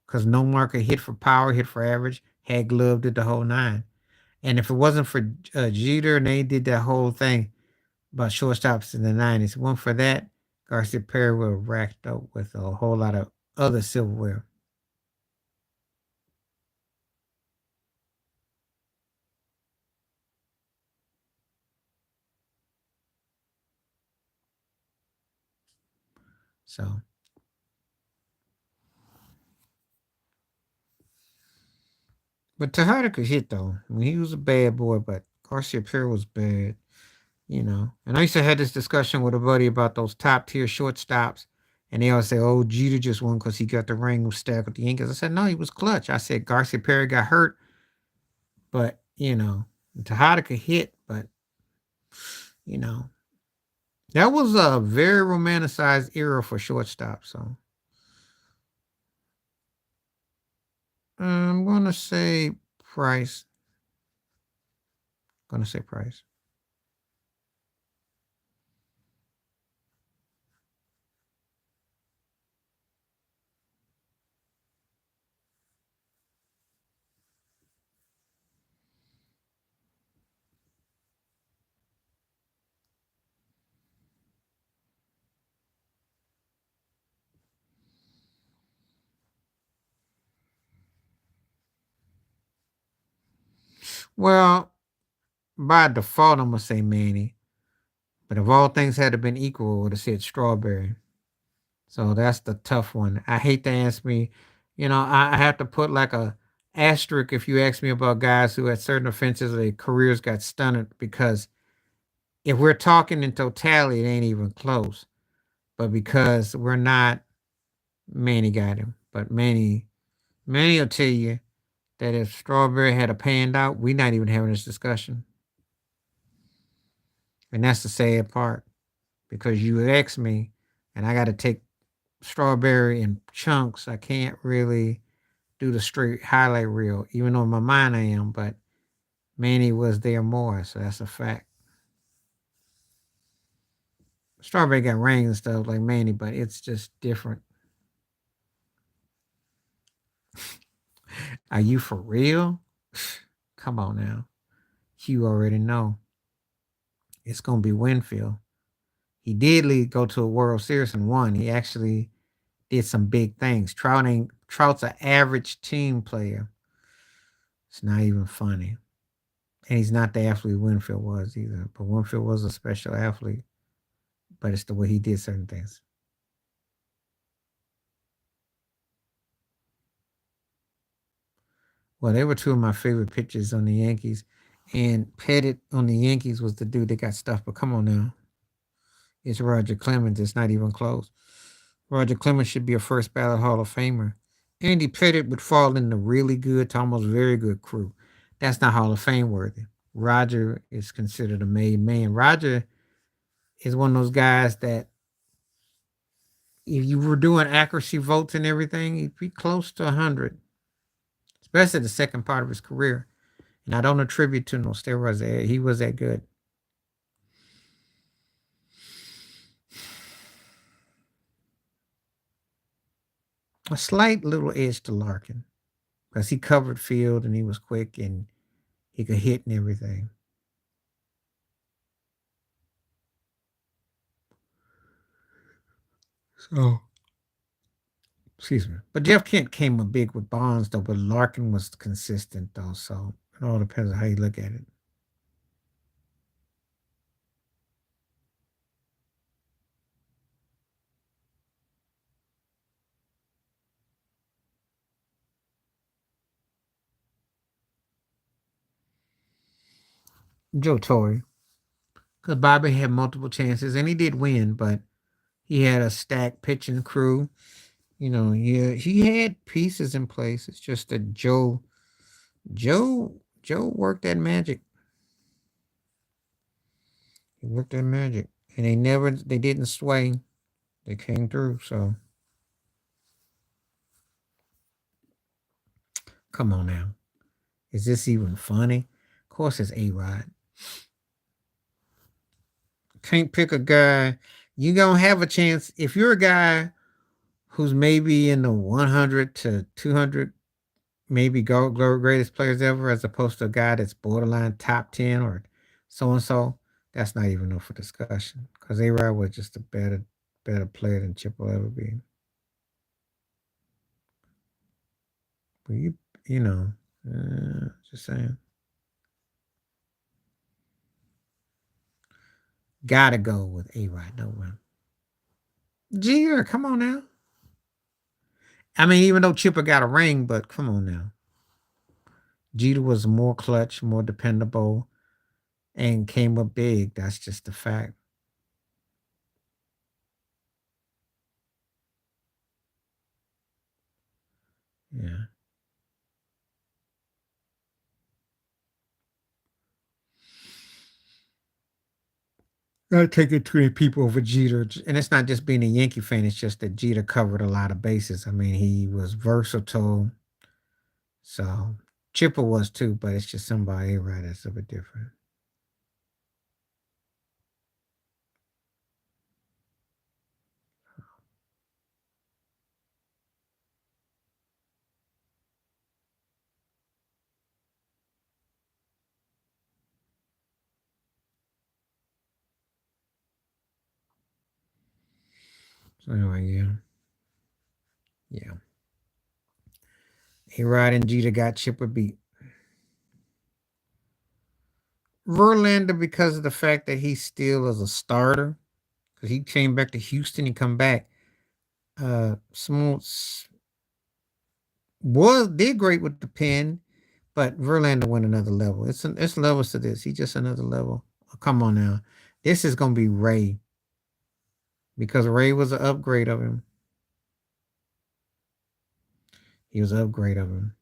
Because Nomar could hit for power, hit for average, had glove, did the whole nine. And if it wasn't for Jeter and they did that whole thing about shortstops in the 90s, one for that, Garcia Perry would have racked up with a whole lot of other silverware. So, but Tejada could hit though. I mean, he was a bad boy, but Garcia Perry was bad. And I used to have this discussion with a buddy about those top tier shortstops, and they always say, "Oh, Jeter just won because he got the ring was stacked with the Yankees." I said, "No, he was clutch." I said Garcia Perry got hurt, but Tejada could hit, but you know that was a very romanticized era for shortstop. So I'm gonna say Price. Gonna say Price. Well, by default, I'm gonna say Manny. But if all things had been equal, I would have said Strawberry. So that's the tough one. I hate to ask me, I have to put like a asterisk if you ask me about guys who had certain offenses, their careers got stunted because If we're talking in totality, it ain't even close. But because we're not, Manny got him. But Manny will tell you that if Strawberry had a panned out, we're not even having this discussion. And that's the sad part. Because you asked me, and I got to take Strawberry in chunks. I can't really do the straight highlight reel, even though in my mind I am. But Manny was there more, so that's a fact. Strawberry got rings and stuff like Manny, but it's just different. Are you for real? Come on now. You already know. It's gonna be Winfield. He did go to a World Series and won. He actually did some big things. Trout's an average team player. It's not even funny. And he's not the athlete Winfield was either. But Winfield was a special athlete. But it's the way he did certain things. Well, they were two of my favorite pitchers on the Yankees. And Pettit on the Yankees was the dude that got stuff. But come on now. It's Roger Clemens. It's not even close. Roger Clemens should be a first ballot Hall of Famer. Andy Pettit would fall in the really good to almost very good crew. That's not Hall of Fame worthy. Roger is considered a made man. Roger is one of those guys that if you were doing accuracy votes and everything, he'd be close to 100, especially the second part of his career. And I don't attribute to no steroids. He was that good. A slight little edge to Larkin because he covered field and he was quick and he could hit and everything. So, excuse me. But Jeff Kent came up big with Bonds, though, but Larkin was consistent, though. So it all depends on how you look at it. Joe Torre, because Bobby had multiple chances and he did win, but he had a stacked pitching crew. He had pieces in place. It's just that Joe worked that magic. He worked that magic, and they didn't sway. They came through. So come on now, is this even funny? Of course, it's A Rod. Can't pick a guy. You gonna have a chance if you're a guy who's maybe in the 100 to 200 maybe greatest players ever, as opposed to a guy that's borderline top 10 or so and so. That's not even up for discussion because A Rod was just a better player than Chip will ever be. But you know, just saying, gotta go with A Rod. No one. Jeter, come on now. I mean, even though Chipper got a ring, but come on now. Jeter was more clutch, more dependable, and came up big. That's just the fact. Yeah. I take it to people over Jeter, and it's not just being a Yankee fan. It's just that Jeter covered a lot of bases. I mean, he was versatile. So Chipper was too, but it's just somebody right that's a bit different. So anyway, yeah, yeah. A Rod and Jeter got Chipper beat. Verlander because of the fact that he still is a starter. Because he came back to Houston, he come back. Smoltz was did great with the pen, but Verlander went another level. It's levels to this. He's just another level. Oh, come on now. This is gonna be Ray because Ray was an upgrade of him. He was an upgrade of him.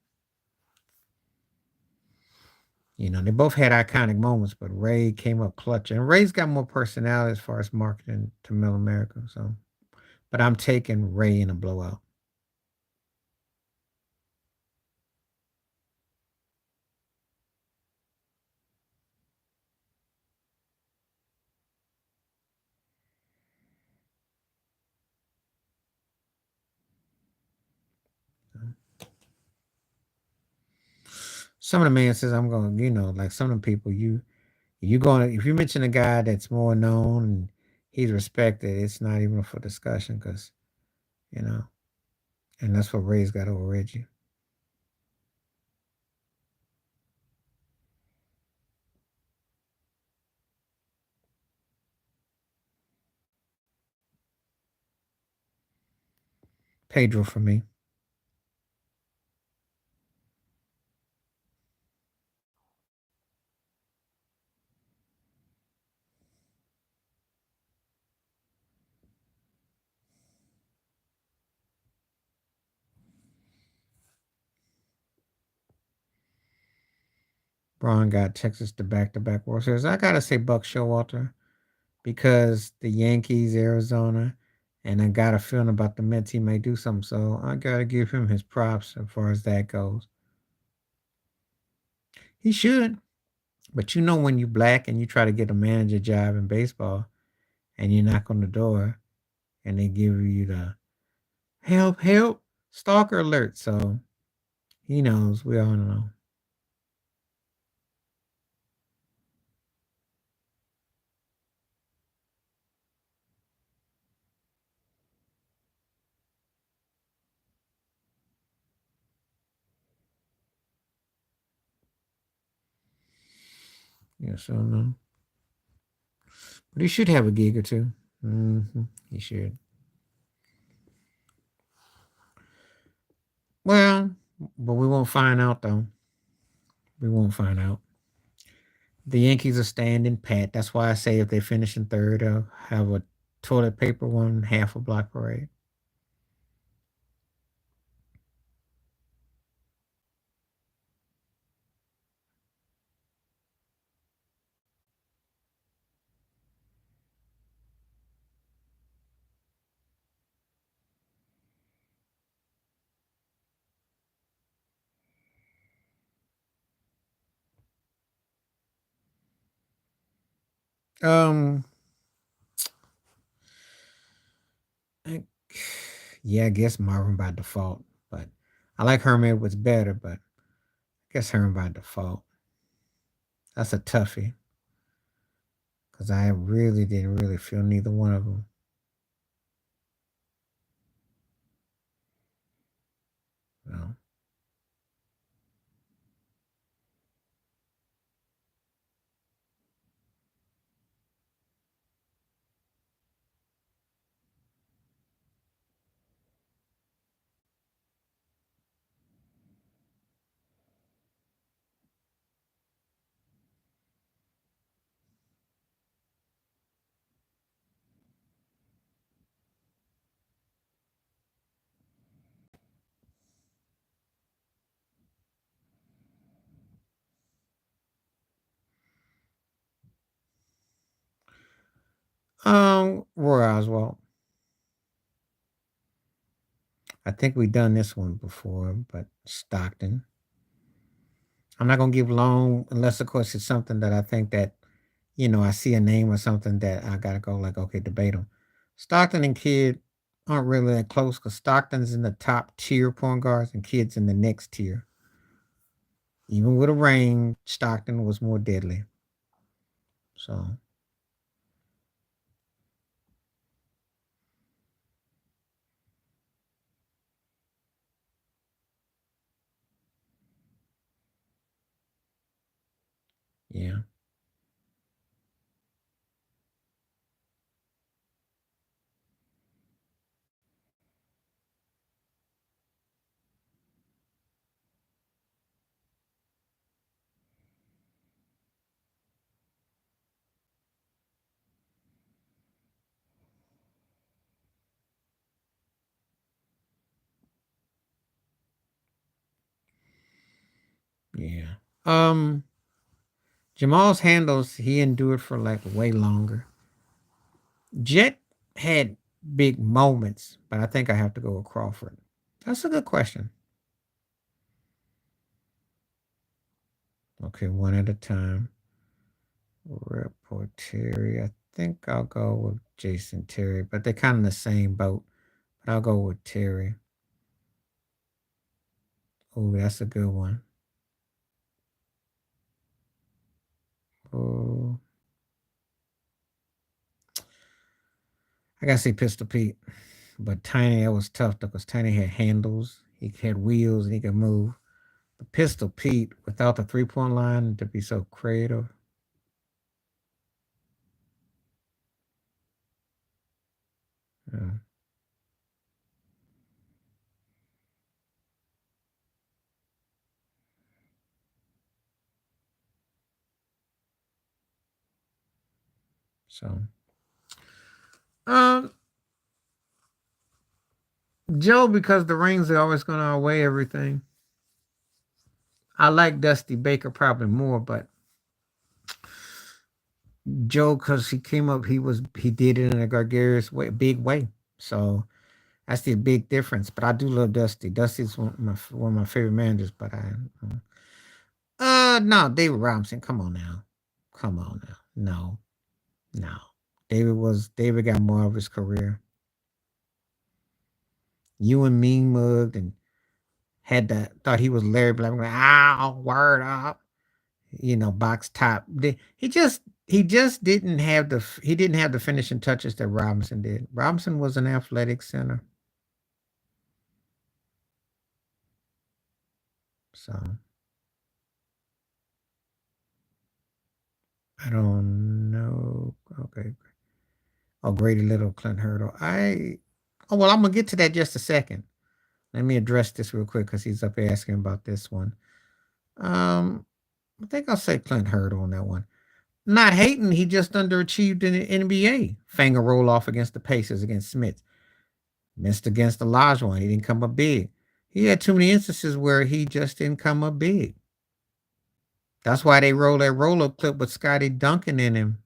You know, they both had iconic moments, but Ray came up clutch, and Ray's got more personality as far as marketing to Middle America. So, but I'm taking Ray in a blowout. Some of the man says I'm going, you know, like some of the people you going to if you mention a guy that's more known and he's respected, it's not even for discussion because you know, and that's what Ray's got over Reggie. Pedro for me. Braun got Texas to back World Series. I gotta say Buck Showalter because the Yankees, Arizona, and I got a feeling about the Mets he may do something. So I gotta give him his props as far as that goes. He should. But you know when you black and you try to get a manager job in baseball and you knock on the door and they give you the help, help, stalker alert. So he knows. We all know. Yeah, so no. But he should have a gig or 2. He should. Well, but we won't find out though. We won't find out. The Yankees are standing pat. That's why I say if they finish in third, they'll have a toilet paper one half a block parade. Um, I, yeah, I guess Marvin by default, but I like Herman Edwards better, but I guess Herman by default. That's a toughie because I really didn't really feel neither one of them. So, Roy Oswald. I think we've done this one before, but Stockton. I'm not gonna give long unless of course it's something that I think that I see a name or something that I gotta go like, okay, debate them. Stockton and Kidd aren't really that close because Stockton's in the top tier point guards and Kidd's in the next tier. Even with a ring, Stockton was more deadly. So yeah. Um, Jamal's handles he endured for like way longer. Jet had big moments, but I think I have to go with Crawford. That's a good question. Okay, one at a time. Rep or Terry. I think I'll go with Jason Terry, but they're kind of the same boat. But I'll go with Terry. Oh, that's a good one. Oh, I gotta say Pistol Pete. But Tiny, that was tough though, because Tiny had handles, he had wheels, and he could move. But Pistol Pete, without the 3-point line, to be so creative. Yeah. So, um, Joe, because the rings are always going to outweigh everything. I like Dusty Baker probably more, but Joe, because he came up, he did it in a gregarious way, big way. So that's the big difference. But I do love Dusty. Dusty's one of my favorite managers. But no, David Robinson. Come on now, no. David got more of his career. You and me mugged and had that thought he was Larry Black. Ow, word up. Box top. He just didn't have the finishing touches that Robinson did. Robinson was an athletic center. So I don't know. Okay. Oh, Grady Little, Clint Hurdle. I'm gonna get to that just a second. Let me address this real quick because he's up here asking about this one. Um, I think I'll say Clint Hurdle on that one. Not hating, he just underachieved in the NBA. Finger roll off against the Pacers against Smith. Missed against the Olajuwon. He didn't come up big. He had too many instances where he just didn't come up big. That's why they roll that roll up clip with Scotty Duncan in him.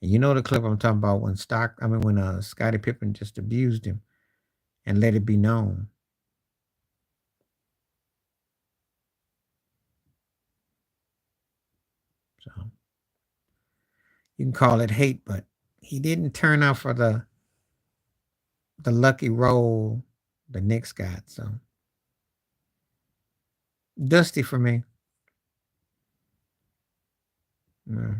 And you know the clip I'm talking about when Scottie Pippen just abused him and let it be known. So you can call it hate, but he didn't turn out for the lucky role the Knicks got. So Dusty for me. Yeah,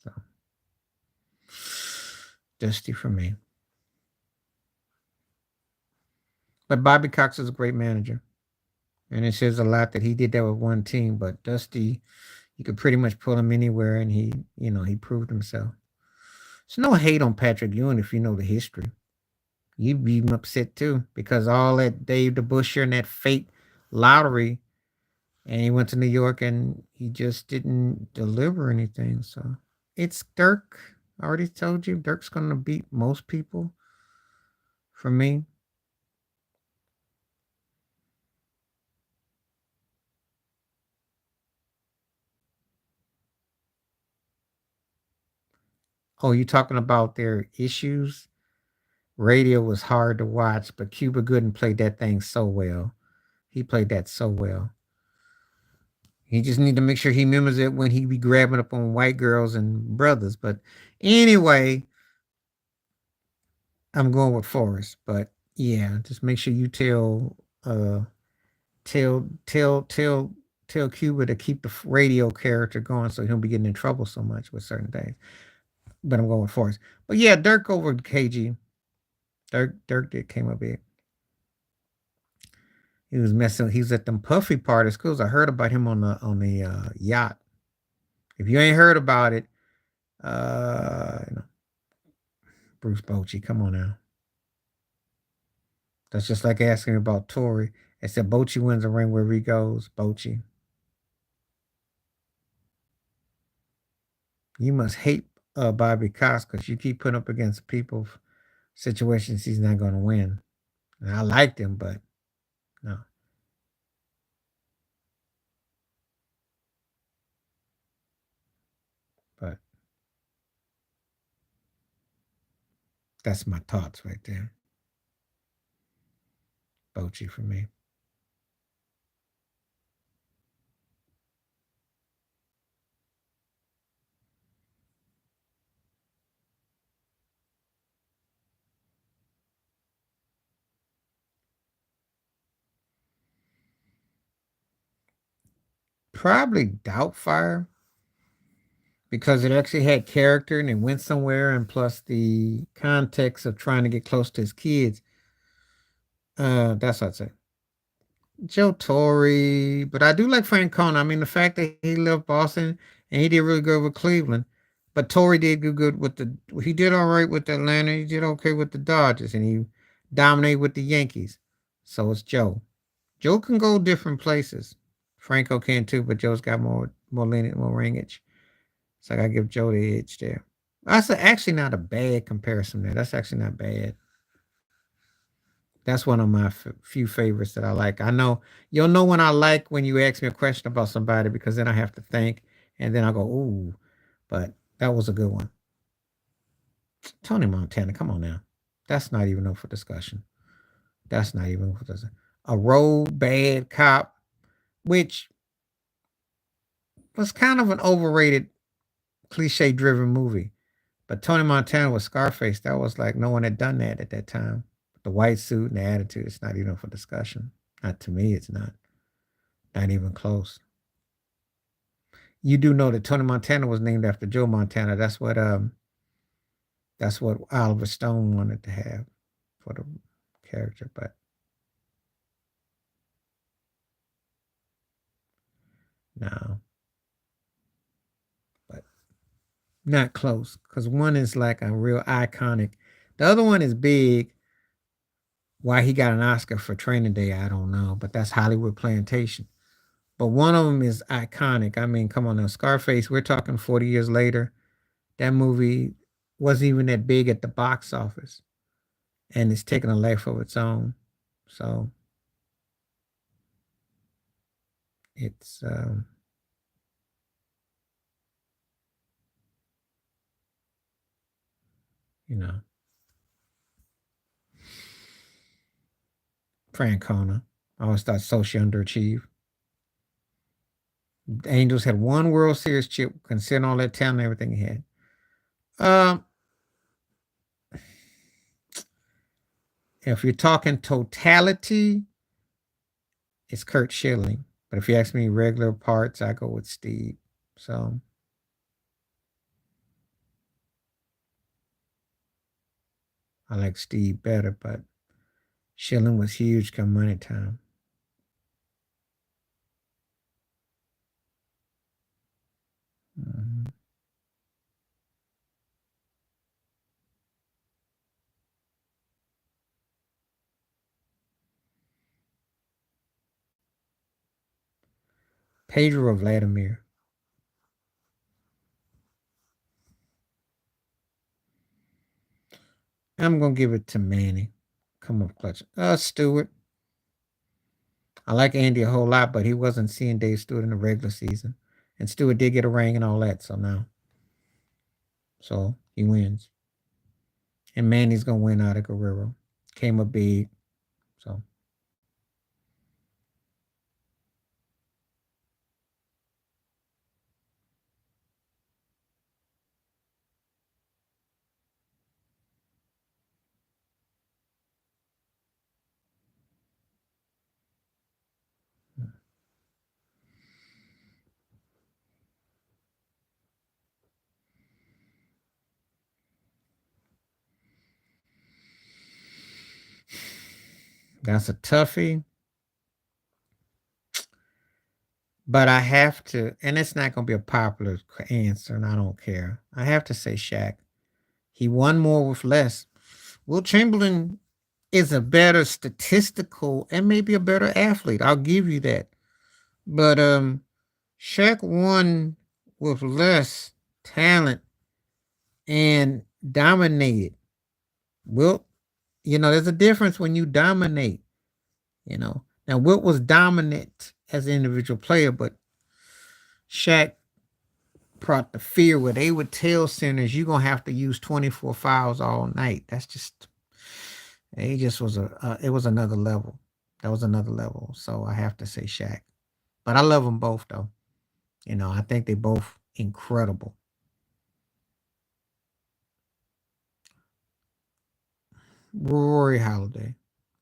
so Dusty for me. But Bobby Cox is a great manager. And it says a lot that he did that with one team, but Dusty, you could pretty much pull him anywhere and he proved himself. There's no hate on Patrick Ewing if you know the history. You'd be upset too because all that Dave DeBuscher and that fake lottery, and he went to New York and he just didn't deliver anything. So it's Dirk. I already told you Dirk's going to beat most people for me. Oh, you talking about their issues? Radio was hard to watch, but Cuba Gooden played that thing so well. He played that so well. He just need to make sure he remembers it when he be grabbing up on white girls and brothers. But anyway, I'm going with Forrest. But yeah, just make sure you tell tell tell tell Cuba to keep the radio character going so he don't be getting in trouble so much with certain things. But I'm going with Forrest. But yeah, Dirk over KG. Dirk did came up big. He was messing. He was at them puffy party schools. I heard about him on the yacht. If you ain't heard about it, you know, Bruce Bochy, come on now. That's just like asking about Tory. It said Bochy wins a ring wherever he goes. Bochy, you must hate Bobby Cox because you keep putting up against people situations he's not going to win. And I liked him, but no. But that's my thoughts right there. Bochy for me. Probably Doubtfire because it actually had character and it went somewhere, and plus the context of trying to get close to his kids. That's what I'd say. Joe Torre, but I do like Frank Francona. I mean, the fact that he left Boston and he did really good with Cleveland, but Torre did good with the. He did all right with Atlanta. He did okay with the Dodgers, and he dominated with the Yankees. So it's Joe. Joe can go different places. Franco can too, but Joe's got more lineage, more ringage. So I gotta give Joe the edge there. That's actually not a bad comparison there. That's actually not bad. That's one of my few favorites that I like. I know you'll know when I like when you ask me a question about somebody because then I have to think and then I go, ooh, but that was a good one. Tony Montana, come on now. That's not even up for discussion. That's not even for discussion. A road bad cop, which was kind of an overrated, cliche driven movie. But Tony Montana with Scarface, that was like no one had done that at that time. The white suit and the attitude, it's not even for discussion. Not to me, it's not. Not even close. You do know that Tony Montana was named after Joe Montana. That's what Oliver Stone wanted to have for the character, but no. But not close. Because one is like a real iconic. The other one is big. Why he got an Oscar for Training Day, I don't know. But that's Hollywood Plantation. But one of them is iconic. I mean, come on now. Scarface, we're talking 40 years later. That movie wasn't even that big at the box office. And it's taking a life of its own. So it's you know, Francona. I always thought Sochi underachieved. The Angels had one World Series chip, considering all that talent and everything he had. Um, if you're talking totality, it's Kurt Schilling. But if you ask me regular parts, I go with Steve. So I like Steve better, but Schilling was huge come money time. Mhm. Pedro or Vladimir. I'm gonna give it to Manny. Come on, clutch. Stewart. I like Andy a whole lot, but he wasn't seeing Dave Stewart in the regular season. And Stewart did get a ring and all that, so now. So he wins. And Manny's gonna win out of Guerrero. Came up big. So that's a toughie. But I have to, and it's not gonna be a popular answer, and I don't care. I have to say Shaq. He won more with less. Will Chamberlain is a better statistical and maybe a better athlete. I'll give you that. But Shaq won with less talent and dominated. Wilt, there's a difference when you dominate. Now Wilt was dominant as an individual player, but Shaq brought the fear where they would tell centers you're gonna have to use 24 fouls all night. That's just it just was it was another level. That was another level. So I have to say Shaq. But I love them both though. I think they both incredible. Rory Holiday.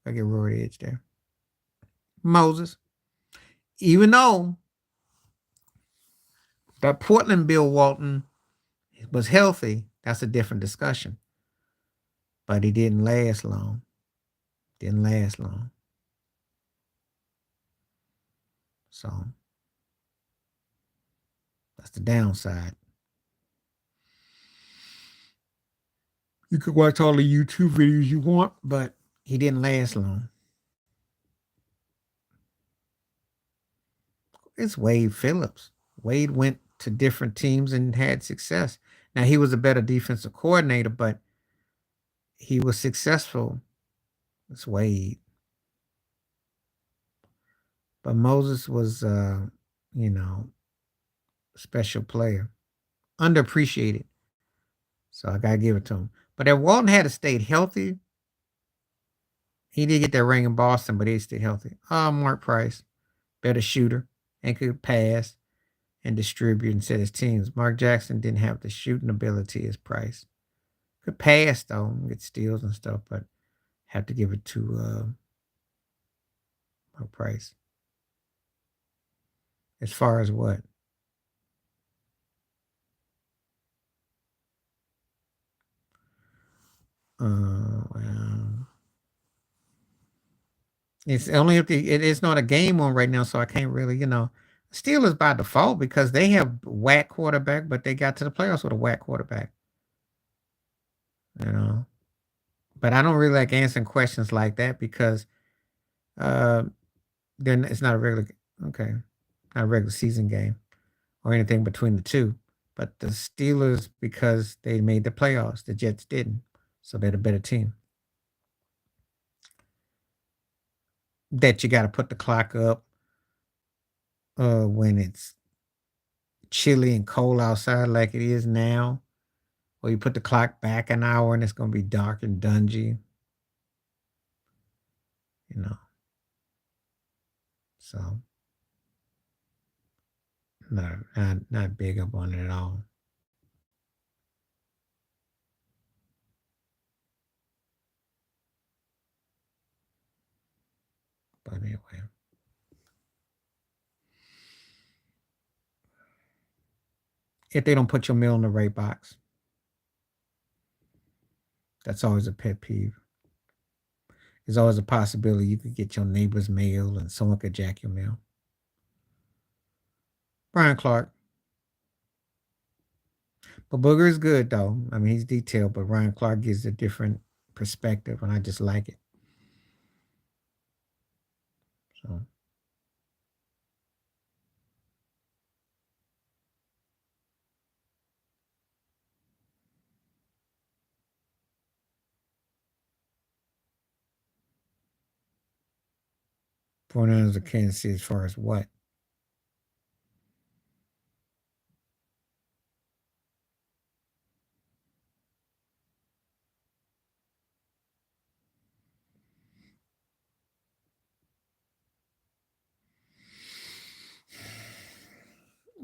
I get Rory Edge there. Moses. Even though that Portland Bill Walton was healthy, that's a different discussion. But he didn't last long. Didn't last long. So that's the downside. You could watch all the YouTube videos you want, but he didn't last long. It's Wade Phillips. Wade went to different teams and had success. Now he was a better defensive coordinator, but he was successful. It's Wade. But Moses was special player. Underappreciated. So I gotta give it to him. But if Walton had stayed healthy, he did get that ring in Boston, but he stayed healthy. Mark Price, better shooter and could pass and distribute and set his teams. Mark Jackson didn't have the shooting ability as Price. Could pass though, get steals and stuff, but have to give it to Mark Price. As far as what? Well, it's only if it's not a game on right now, so I can't really, Steelers by default because they have whack quarterback, but they got to the playoffs with a whack quarterback. But I don't really like answering questions like that because then it's not a regular okay, not a regular season game or anything between the two. But the Steelers, because they made the playoffs, the Jets didn't, so they're the better team. That you got to put the clock up when it's chilly and cold outside like it is now, or you put the clock back an hour and it's going to be dark and dungy. So not big up on it at all. But anyway. If they don't put your mail in the right box. That's always a pet peeve. There's always a possibility you could get your neighbor's mail and someone could jack your mail. Brian Clark. But Booger is good though. I mean, he's detailed, but Ryan Clark gives a different perspective, and I just like it. So. Pronouns of Kansas City as far as what?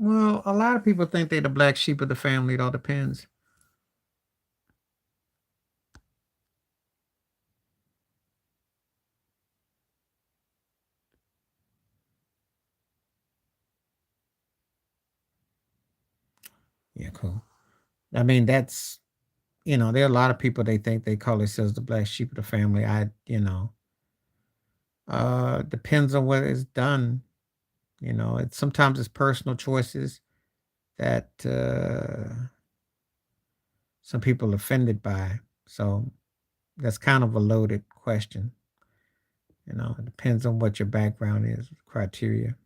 Well, a lot of people think they're the black sheep of the family. It all depends. Yeah, cool. I mean, that's there are a lot of people they think they call themselves the black sheep of the family. Depends on what is done. It's sometimes it's personal choices that some people are offended by. So that's kind of a loaded question. It depends on what your background is, criteria.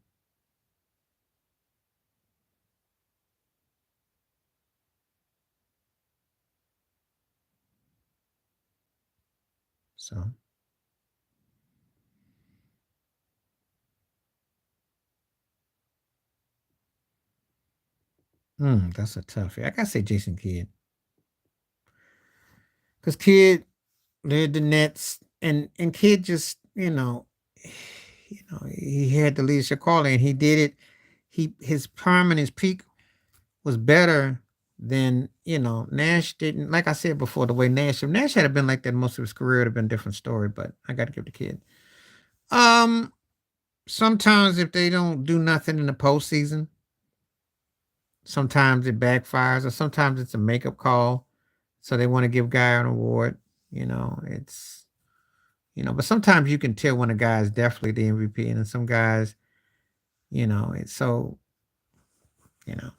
So, that's a toughie. I gotta say Jason Kidd, because Kidd led the Nets, and Kidd just he had the leadership quality, and he did it. His prime and his peak was better than Nash didn't. Like I said before, the way Nash, if Nash had been like that most of his career, it'd have been a different story. But I got to give the Kid. Um, Sometimes if they don't do nothing in the postseason, sometimes it backfires, or sometimes it's a makeup call. So they want to give guy an award. It's but sometimes you can tell when a guy is definitely the MVP, and then some guys, it's so you know.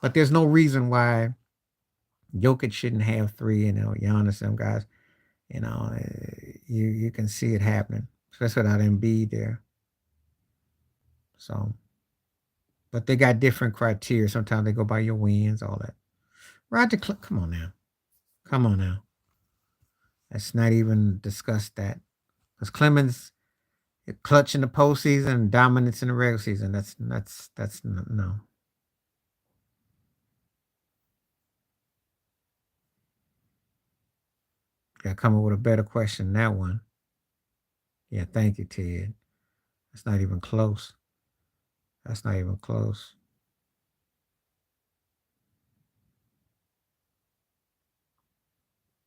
But there's no reason why Jokic shouldn't have three. Giannis, them guys. You can see it happening, especially without Embiid there. So, but they got different criteria. Sometimes they go by your wins, all that. Come on now, come on now. Let's not even discuss that. Because Clemens, clutch in the postseason, dominance in the regular season. That's no. Got to come up with a better question than that one. Yeah, thank you, Ted. That's not even close. That's not even close.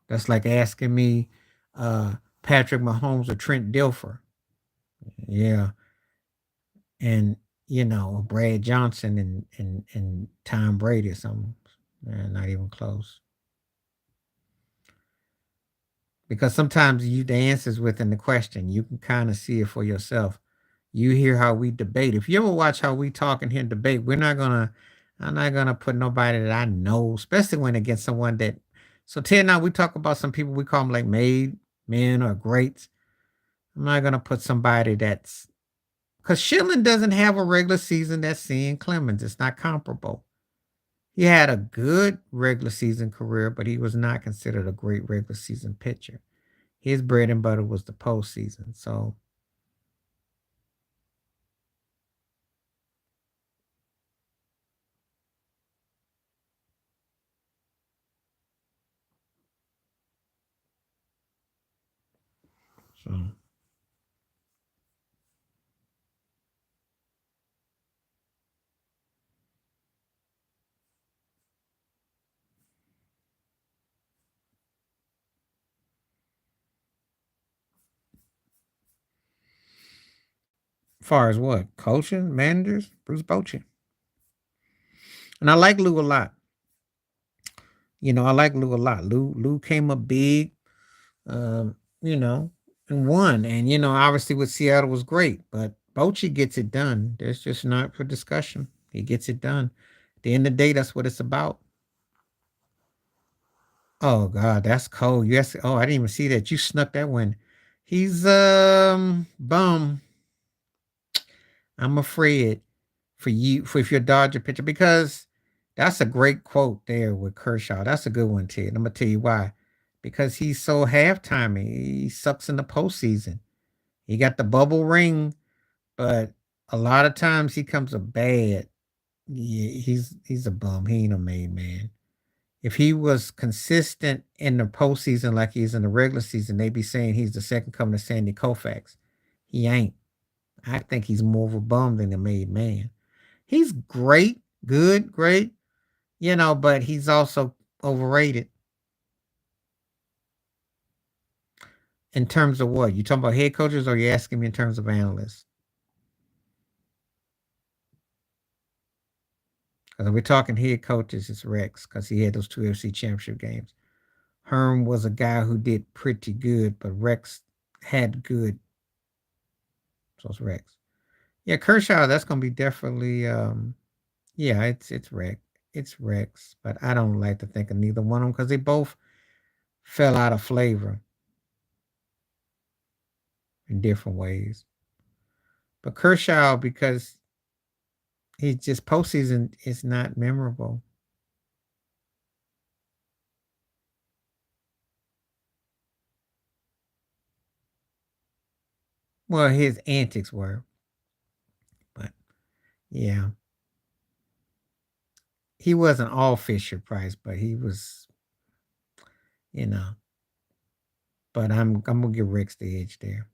That's like asking me Patrick Mahomes or Trent Dilfer. Yeah. And, Brad Johnson and Tom Brady or something. Not even close. Because sometimes the answers within the question. You can kind of see it for yourself. You hear how we debate. If you ever watch how we talk and hear debate, I'm not gonna put nobody that I know, especially when against someone that. So Ted and I, we talk about some people we call them like made men or greats. I'm not gonna put somebody that's because Schilling doesn't have a regular season that's seeing Clemens. It's not comparable. He had a good regular season career, but he was not considered a great regular season pitcher. His bread and butter was the postseason. So far as what? Coaching, managers, Bruce Bochy. And I like Lou a lot. I like Lou a lot. Lou came up big, um, you know, and won. And obviously with Seattle was great, but Bochy gets it done. There's just not for discussion. He gets it done. At the end of the day, that's what it's about. Oh God, that's cold. Yes. Oh, I didn't even see that. You snuck that one. He's bum. I'm afraid for you for if you're a Dodger pitcher because that's a great quote there with Kershaw. That's a good one, Ted. I'm gonna tell you why. Because he's so halftime. He sucks in the postseason. He got the bubble ring, but a lot of times he comes a bad. Yeah, he's a bum. He ain't a made man. If he was consistent in the postseason like he's in the regular season, they'd be saying he's the second coming of Sandy Koufax. He ain't. I think he's more of a bum than a made man. He's great, good, great, but he's also overrated in terms of what? You talking about head coaches or you asking me in terms of analysts? Because if we're talking head coaches, it's Rex because he had those two FC championship games. Herm was a guy who did pretty good, but Rex had good. So it's Rex. Yeah, Kershaw, that's gonna be definitely yeah, it's Rex. It's Rex, but I don't like to think of neither one of them because they both fell out of flavor in different ways. But Kershaw, because he just postseason is not memorable. Well, his antics were, but yeah, he wasn't all Fisher Price, but he was, you know. But I'm gonna give Rex the edge there.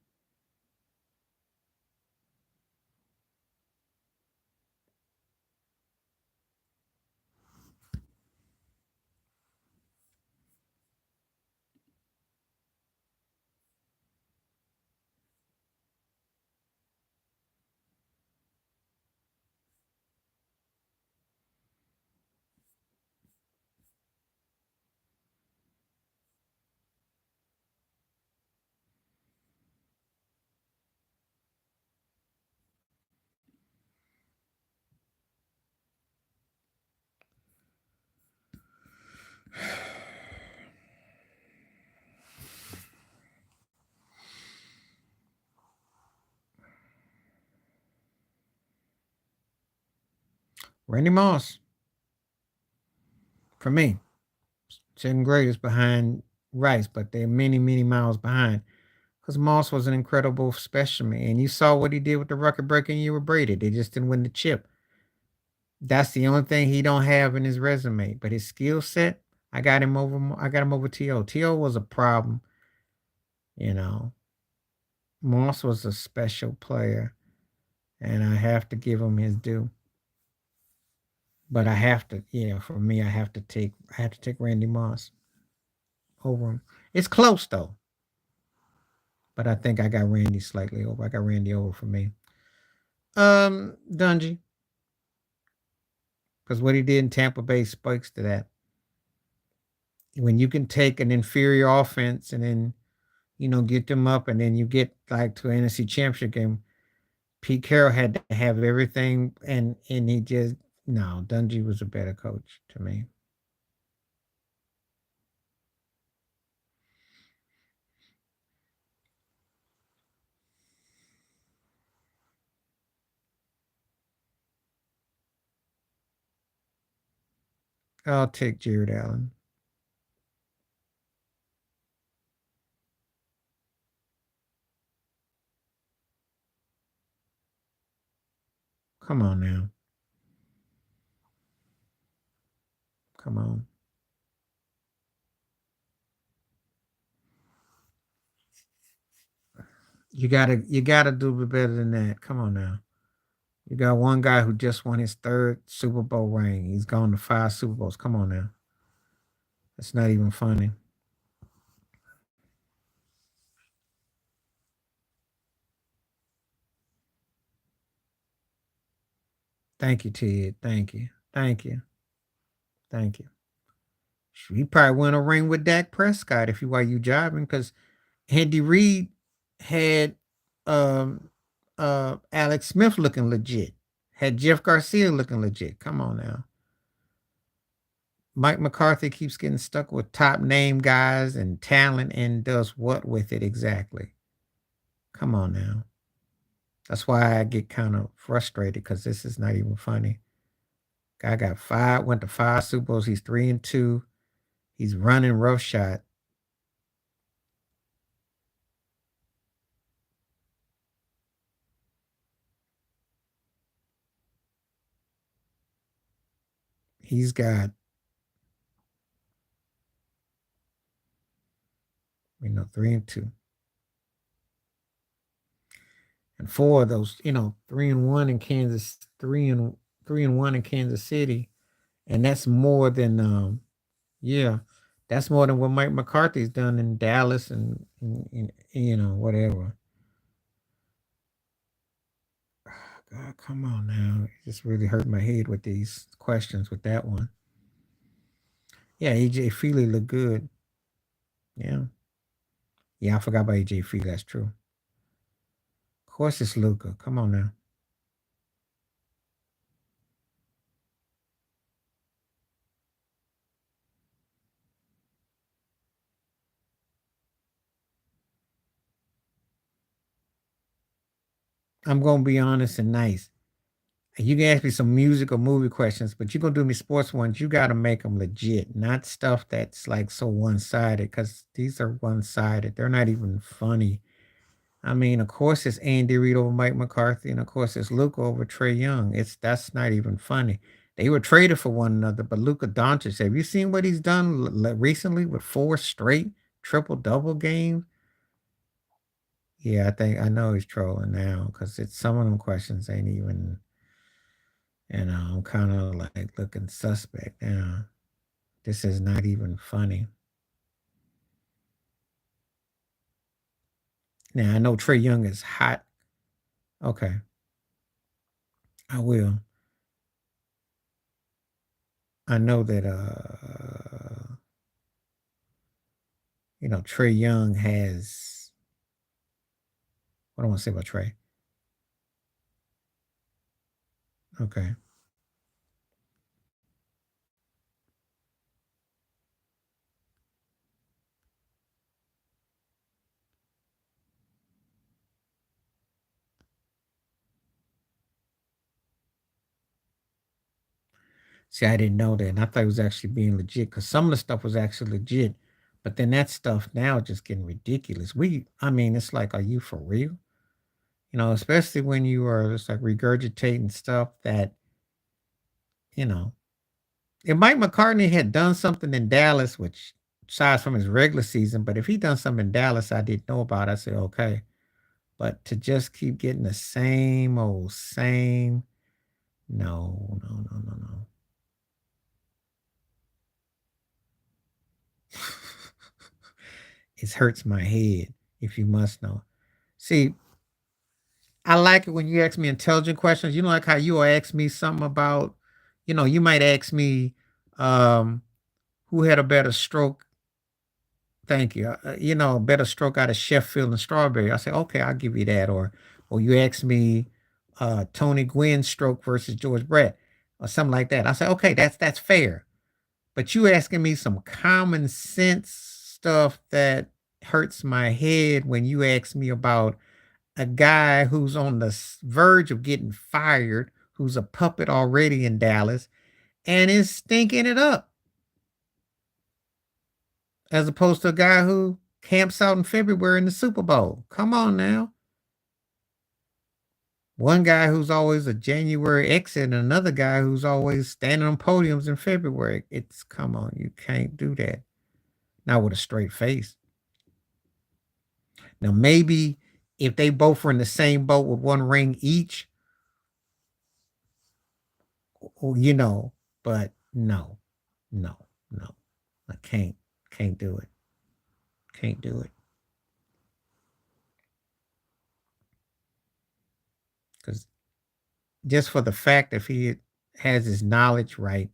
Randy Moss for me, second greatest behind Rice, but they're many many miles behind. Because Moss was an incredible specimen, and you saw what he did with the record breaking year with Brady. They just didn't win the chip. That's the only thing he don't have in his resume. But his skill set, I got him over. I got him over To. To was a problem. You know, Moss was a special player, and I have to give him his due. But I have to, yeah, for me, I have to take Randy Moss over him. It's close though, but I think I got Randy slightly over. I got Randy over for me. Dungy, because what he did in Tampa Bay speaks to that. When you can take an inferior offense and then get them up, and then you get like to an NFC Championship game. Pete Carroll had to have everything, and he just no. Dungy was a better coach to me. I'll take Jared Allen. Come on now, come on. You gotta do better than that. Come on now. You got one guy who just won his third Super Bowl ring. He's gone to 5 Super Bowls. Come on now. That's not even funny. Thank you, Ted. Thank you. Thank you. Thank you. He probably win a ring with Dak Prescott if you while you driving, because Andy Reid had um Alex Smith looking legit. Had Jeff Garcia looking legit. Come on now. Mike McCarthy keeps getting stuck with top name guys and talent and does what with it exactly? Come on now. That's why I get kind of frustrated because this is not even funny. Guy got five, went to 5 Super Bowls. He's 3-2. He's running roughshod. He's got, 3-2. And four of those, 3-1 in Kansas, 3-1 in Kansas City. And that's more than yeah, that's more than what Mike McCarthy's done in Dallas and whatever. God, come on now. It just really hurt my head with these questions with that one. Yeah, AJ Feely looked good. Yeah. Yeah, I forgot about AJ Feely. That's true. Of course it's Luca. Come on now. I'm gonna be honest and nice. You can ask me some music or movie questions, but you're gonna do me sports ones. You got to make them legit, not stuff that's like so one sided. Because these are one sided. They're not even funny. I mean, of course, it's Andy Reid over Mike McCarthy, and of course, it's Luka over Trey Young. That's not even funny. They were traded for one another, but Luka Doncic, have you seen what he's done recently with 4 straight triple double games? Yeah, I know he's trolling now because it's some of them questions ain't even, I'm kind of like looking suspect now. This is not even funny. Now I know Trey Young is hot. Okay, I will. I know that Trey Young has, what do I want to say about Trey? Okay. See, I didn't know that. And I thought it was actually being legit because some of the stuff was actually legit. But then that stuff now just getting ridiculous. I mean, it's like, are you for real? Especially when you are just like regurgitating stuff that, you know, if Mike McCartney had done something in Dallas, which aside from his regular season, but if he done something in Dallas I didn't know about, I said, okay. But to just keep getting the same old same, no, no, no, no, no. It hurts my head, if you must know. See, I like it when you ask me intelligent questions. Like how you ask me something about, you might ask me, who had a better stroke. Thank you. Better stroke out of Sheffield and Strawberry. I say, okay, I'll give you that. Or you ask me, Tony Gwynn's stroke versus George Brett, or something like that. I say, okay, that's fair. But you asking me some common sense stuff that hurts my head when you ask me about a guy who's on the verge of getting fired, who's a puppet already in Dallas, and is stinking it up, as opposed to a guy who camps out in February in the Super Bowl. Come on now. One guy who's always a January exit, and another guy who's always standing on podiums in February. Come on, you can't do that. Not with a straight face. Now, maybe if they both were in the same boat with one ring each, but no, no, no. I can't do it. Can't do it. Because just for the fact if he has his knowledge right,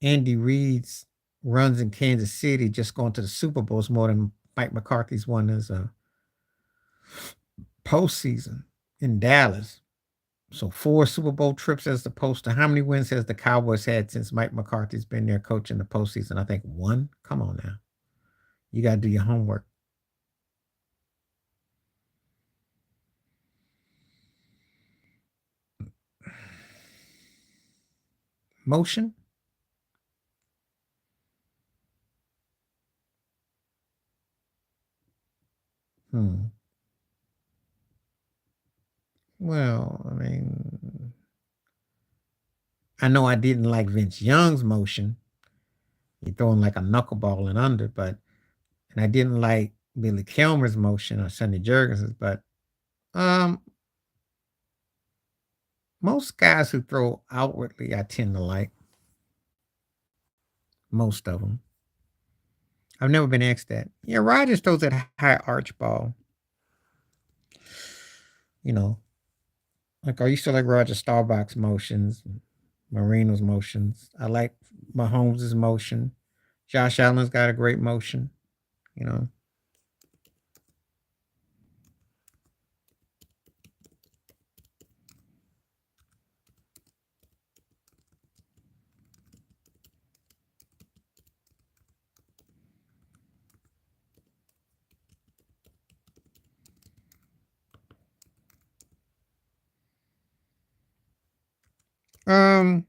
Andy Reid's runs in Kansas City just going to the Super Bowl is more than Mike McCarthy's one as a postseason in Dallas. So 4 Super Bowl trips as opposed to how many wins has the Cowboys had since Mike McCarthy's been there coaching the postseason? I think one. Come on now. You got to do your homework. Motion? Hmm. Well, I mean, I know I didn't like Vince Young's motion. He throwing like a knuckleball and under, and I didn't like Billy Kilmer's motion or Sonny Jurgensen's, but um most guys who throw outwardly I tend to like. Most of them. I've never been asked that. Yeah, Rogers throws that high arch ball. You know, like I used to like Roger Staubach's motions, Marino's motions. I like Mahomes' motion. Josh Allen's got a great motion, you know. Um,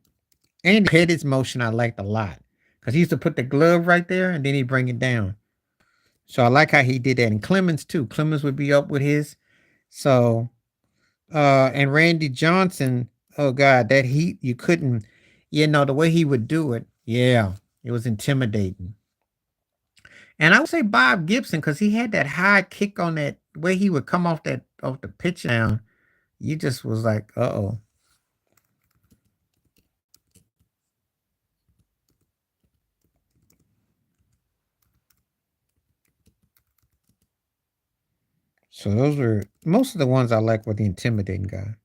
Andy Pettit's motion I liked a lot because he used to put the glove right there and then he bring it down. So I like how he did that. And Clemens too. Clemens would be up with his. So and Randy Johnson, oh God, that heat you couldn't, the way he would do it, yeah, it was intimidating. And I would say Bob Gibson, because he had that high kick on that way he would come off the pitch down. You just was like, uh-oh. So those were most of the ones I like were the intimidating guy.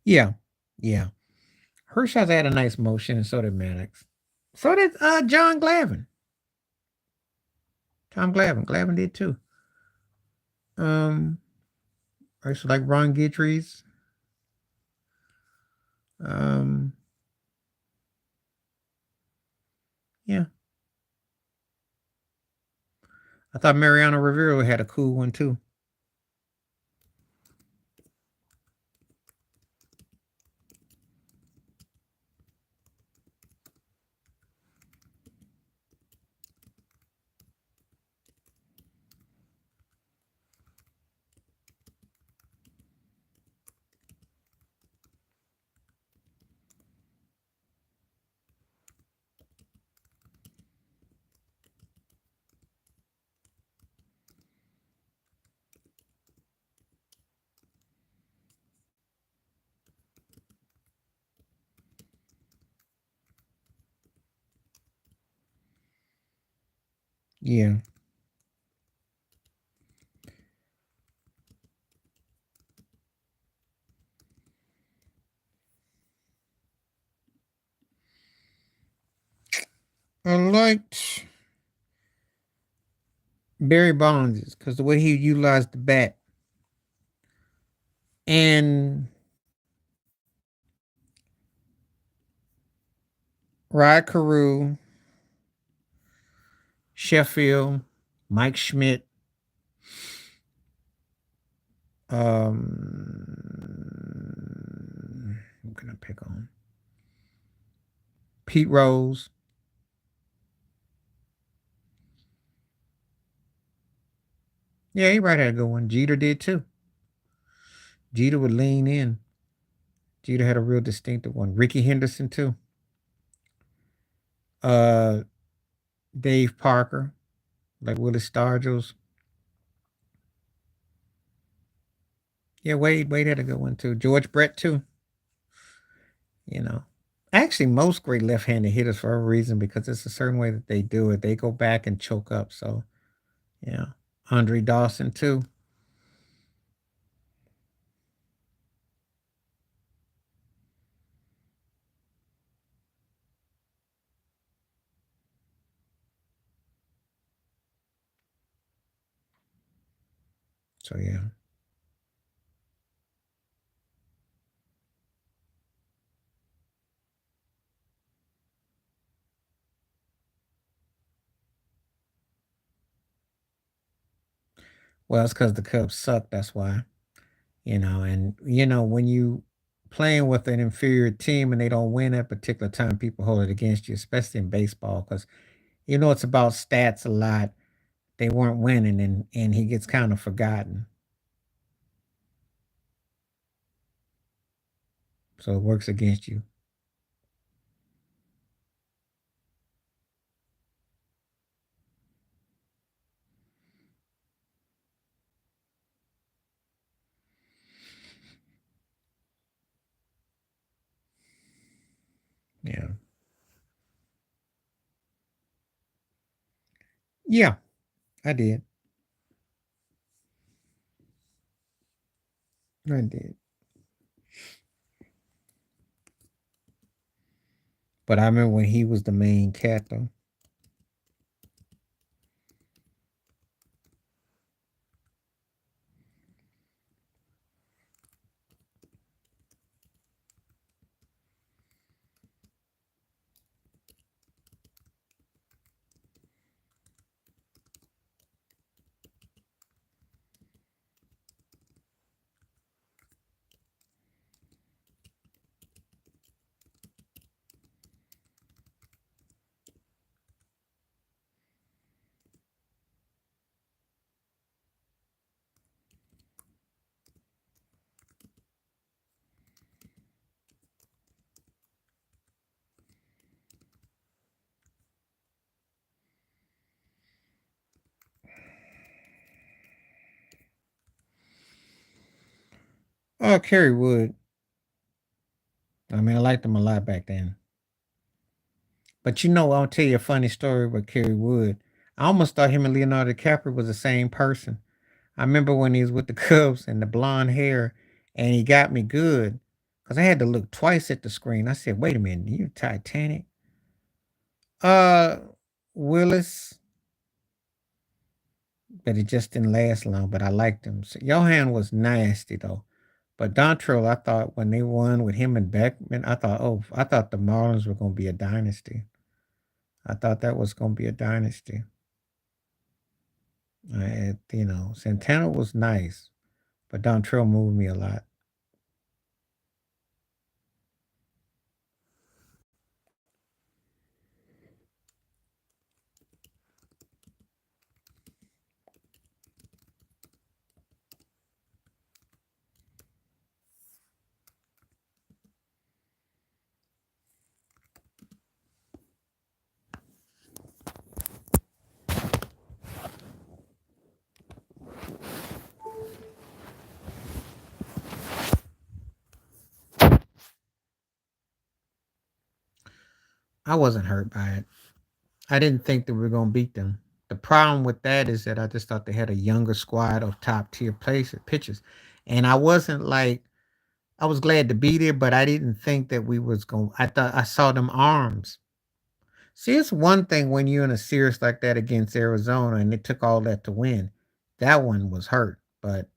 Yeah. Yeah. Hershey's had a nice motion, and so did Maddox. So did John Glavin. Tom Glavin. Glavin did too. Um I used to like Ron Gittrey's. Um yeah. I thought Mariano Rivera had a cool one too. Yeah. I liked Barry Bonds because the way he utilized the bat and Rod Carew, Sheffield, Mike Schmidt, who can I pick on? Pete Rose. Yeah, he right had a good one. Jeter did too. Jeter would lean in. Jeter had a real distinctive one. Ricky Henderson too. Uh, Dave Parker, like Willie Stargels. Yeah, Wade had a good one too. George Brett too. You know, actually, most great left-handed hitters for a reason because it's a certain way that they do it. They go back and choke up. So yeah, Andre Dawson too. So yeah. Well, it's because the Cubs suck. That's why. And when you playing with an inferior team and they don't win at a particular time, people hold it against you, especially in baseball, because it's about stats a lot. They weren't winning, and he gets kind of forgotten. So it works against you. Yeah. Yeah, I did. I did. But I remember when he was the main cat though. Kerry Wood. I mean, I liked him a lot back then. But I'll tell you a funny story about Kerry Wood. I almost thought him and Leonardo DiCaprio was the same person. I remember when he was with the Cubs and the blonde hair, and he got me good because I had to look twice at the screen. I said, "Wait a minute, you Titanic?" Uh, Willis, but it just didn't last long. But I liked him. So Johan was nasty though. But Dontrell, I thought when they won with him and Beckman, I thought the Marlins were going to be a dynasty. I thought that was going to be a dynasty. Santana was nice, but Dontrell moved me a lot. I wasn't hurt by it. I didn't think that we were going to beat them. The problem with that is that I just thought they had a younger squad of top tier places, pitchers, and I wasn't like I was glad to be there, but I didn't think that we was going. I thought I saw them arms. See, it's one thing when you're in a series like that against Arizona, and it took all that to win. That one was hurt, but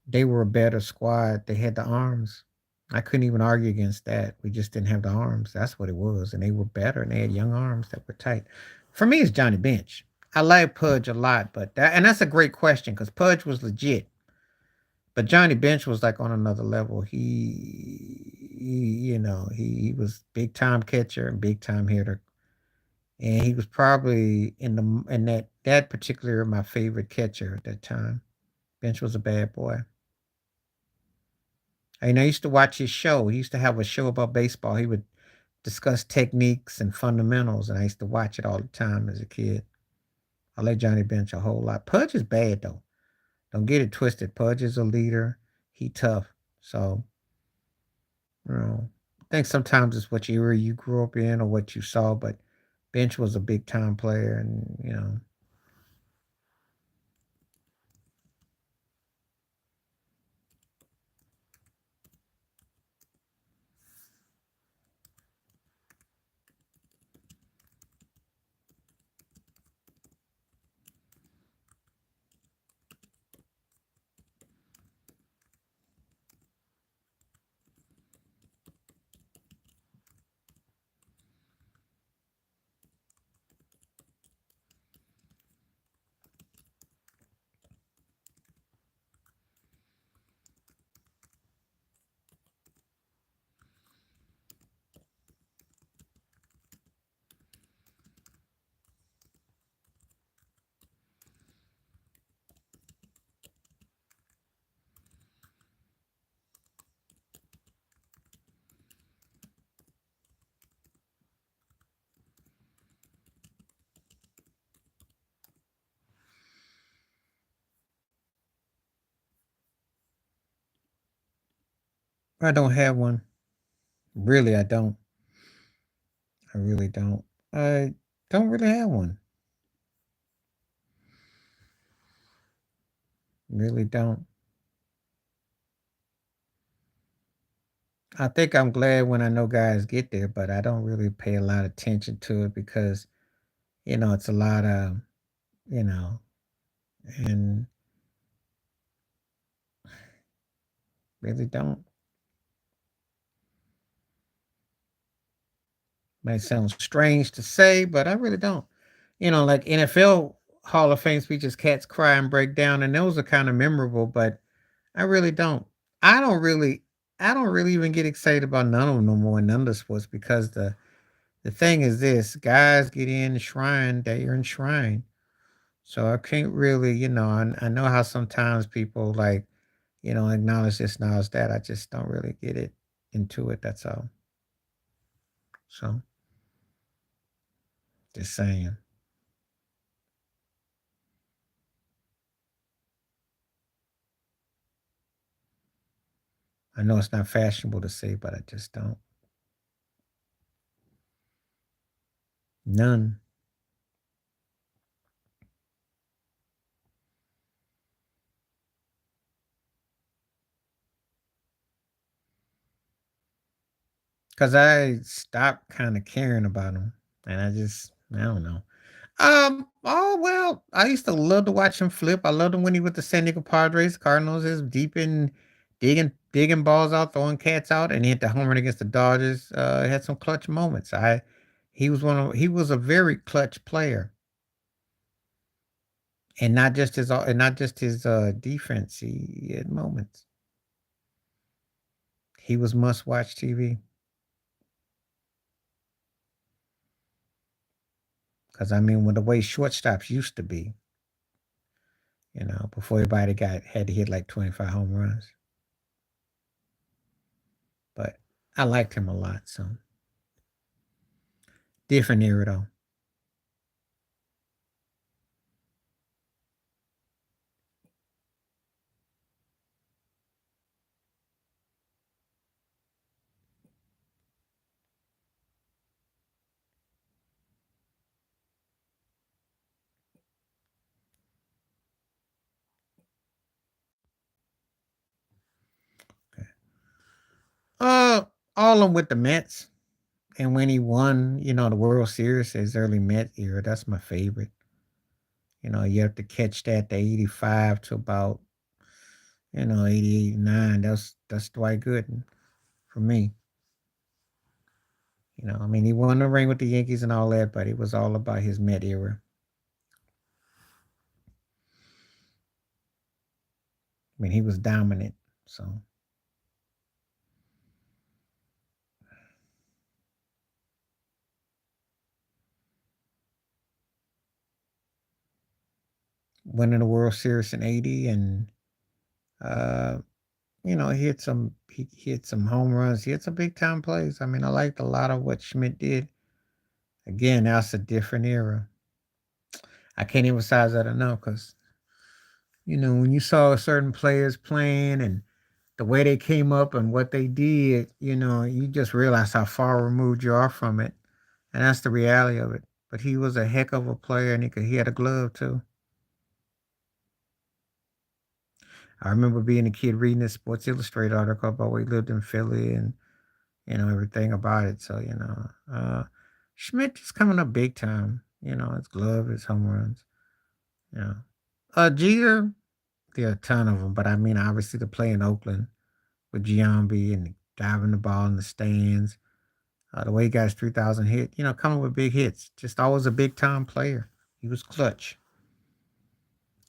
they were a better squad. They had the arms. I couldn't even argue against that. We just didn't have the arms. That's what it was. And they were better and they had young arms that were tight. For me, it's Johnny Bench. I like Pudge a lot, and that's a great question because Pudge was legit. But Johnny Bench was like on another level. He was big time catcher and big time hitter. And he was probably in that particular my favorite catcher at that time. Bench was a bad boy. I used to watch his show. He used to have a show about baseball. He would discuss techniques and fundamentals, and I used to watch it all the time as a kid. I like Johnny Bench a whole lot. Pudge is bad though. Don't get it twisted. Pudge is a leader. He tough. So, I think sometimes it's what era you grew up in or what you saw, but Bench was a big time player and. I don't have one. Really, I don't. I really don't. I don't really have one. Really don't. I think I'm glad when I know guys get there, but I don't really pay a lot of attention to it because, it's a lot of, you know, and really don't. Might sound strange to say, but I really don't. Like NFL Hall of Fame speeches, cats cry and break down, and those are kind of memorable, but I really don't. I don't really, I don't really even get excited about none of them no more, none of the sports because the thing is this: guys get enshrined, they're enshrined. So I can't really, I know how sometimes people like, acknowledge this, acknowledge that. I just don't really get it into it. That's all. So just saying. I know it's not fashionable to say, but I just don't. None. Because I stopped kind of caring about him. And I don't know. Oh well, I used to love to watch him flip. I loved him when he with the San Diego Padres. Cardinals is deep in digging balls out, throwing cats out, and he hit the home run against the Dodgers. Had some clutch moments. He was a very clutch player, and not just his defense. He had moments. He was must watch TV because I mean, when the way shortstops used to be, before everybody got had to hit like 25 home runs. But I liked him a lot. So different era though. Okay. Uh, all of them with the Mets, and when he won, the World Series, his early Met era, that's my favorite. You have to catch that the 85 to about 88, 9. That's Dwight Gooden for me. I mean, he won the ring with the Yankees and all that, but it was all about his Met era. I mean, he was dominant. So winning the World Series in '80, and uh, he hit some home runs. He had some big time plays. I mean, I liked a lot of what Schmidt did. Again, that's a different era. I can't emphasize that enough because when you saw certain players playing and the way they came up and what they did, you just realize how far removed you are from it, and that's the reality of it. But he was a heck of a player, and he had a glove too. I remember being a kid reading this Sports Illustrated article about where he lived in Philly and everything about it. So Schmidt is coming up big time. His glove, his home runs. Yeah. Jeter, there are a ton of them, but I mean, obviously, the play in Oakland with Giambi and diving the ball in the stands, the way he got his 3,000 hit, coming with big hits. Just always a big time player. He was clutch.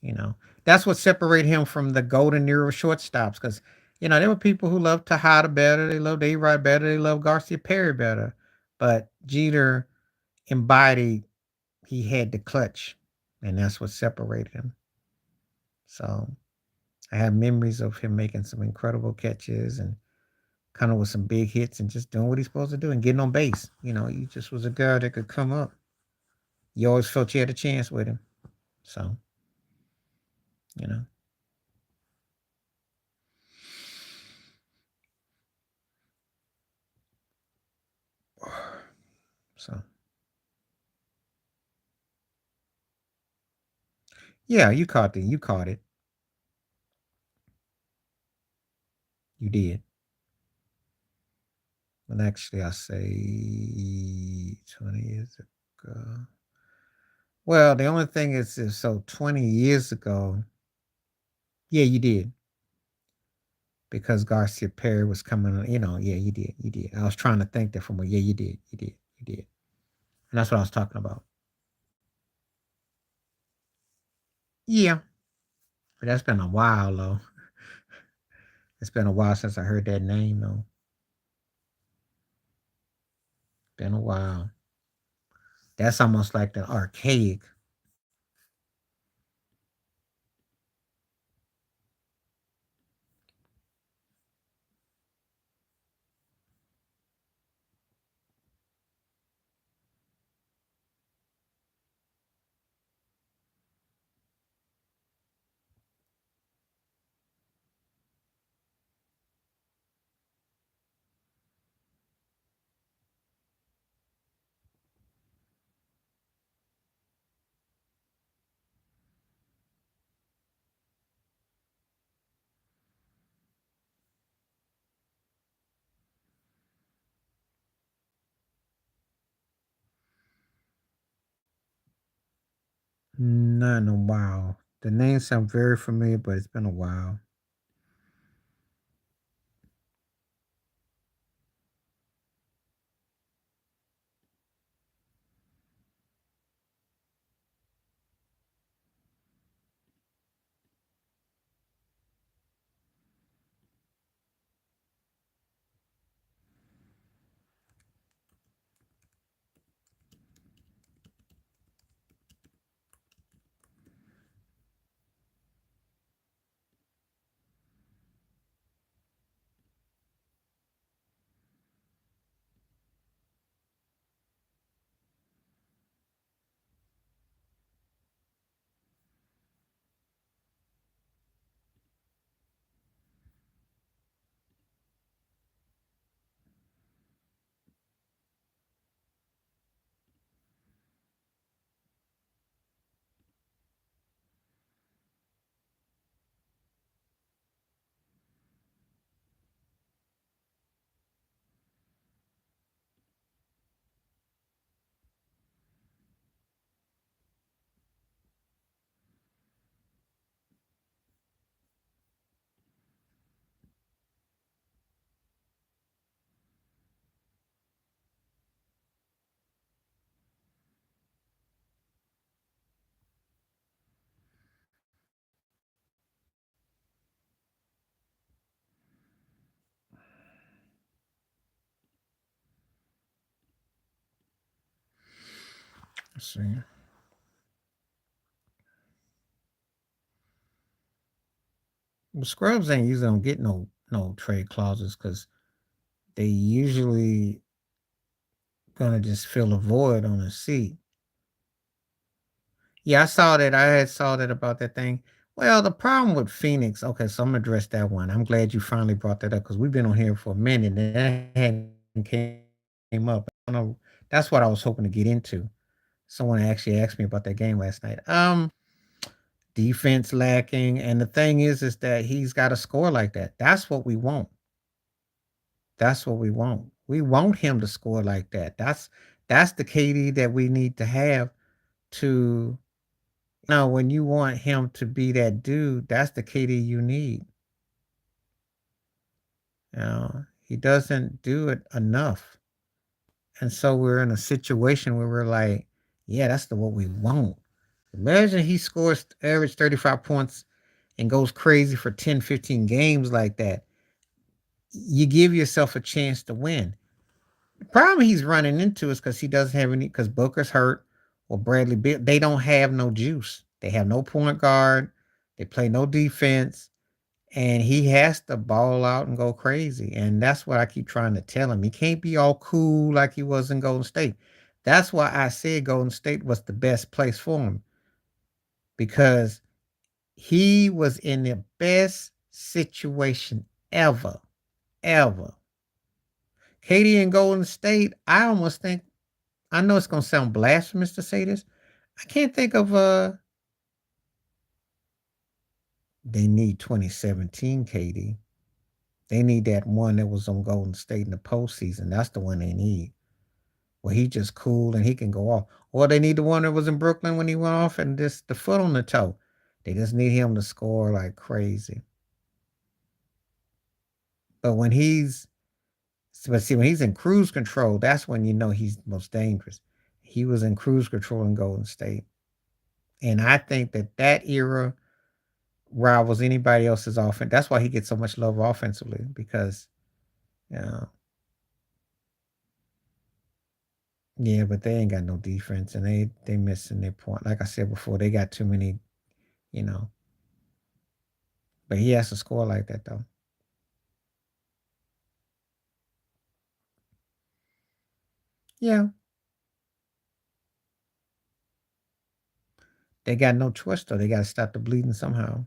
You know, that's what separated him from the golden era of shortstops. Because there were people who loved Tejada better, they loved A-Rod better, they loved Garcia Perry better, but Jeter embodied he had the clutch, and that's what separated him. So I have memories of him making some incredible catches and kind of with some big hits and just doing what he's supposed to do and getting on base. He just was a guy that could come up. You always felt you had a chance with him. So, you know. So yeah, you caught it. You did. Well, actually, I say 20 years ago. Well, the only thing is so 20 years ago, yeah, you did. Because Garcia Perry was coming on, yeah, you did. You did. I was trying to think that from where, yeah, you did. You did. You did. And that's what I was talking about. Yeah. But that's been a while, though. It's been a while since I heard that name, though. Been a while. That's almost like the archaic. Not in a while. The name sounds very familiar, but it's been a while. Let's see. Well, Scrubs ain't usually don't get no trade clauses because they usually gonna just fill a void on a seat. Yeah, I saw that. I had saw that about that thing. Well, the problem with Phoenix. Okay, so I'm gonna address that one. I'm glad you finally brought that up because we've been on here for a minute and that hadn't came up. I don't know. That's what I was hoping to get into. Someone actually asked me about that game last night. Defense lacking, and the thing is that he's got to score like that. That's what we want. That's what we want. We want him to score like that. That's the KD that we need to have to when you want him to be that dude, that's the KD you need. He doesn't do it enough. And so we're in a situation where we're like, yeah, that's the what we want. Imagine he scores average 35 points and goes crazy for 10, 15 games like that. You give yourself a chance to win. The problem he's running into is because he doesn't have any, because Booker's hurt or Bradley Bill. They don't have no juice. They have no point guard. They play no defense. And he has to ball out and go crazy. And that's what I keep trying to tell him. He can't be all cool like he was in Golden State. That's why I said Golden State was the best place for him because he was in the best situation ever, ever. Katie and Golden State, I almost think, I know it's going to sound blasphemous to say this. I can't think of they need 2017 KD. They need that one that was on Golden State in the postseason. That's the one they need. Where he just cool and he can go off. Or they need the one that was in Brooklyn when he went off and just the foot on the toe. They just need him to score like crazy. But when he's when he's in cruise control, that's when you know he's most dangerous. He was in cruise control in Golden State. And I think that era rivals anybody else's offense. That's why he gets so much love offensively because, you know, yeah, but they ain't got no defense and they missing their point. Like I said before, they got too many, you know. But he has to score like that though. Yeah, they got no choice though. They got to stop the bleeding somehow.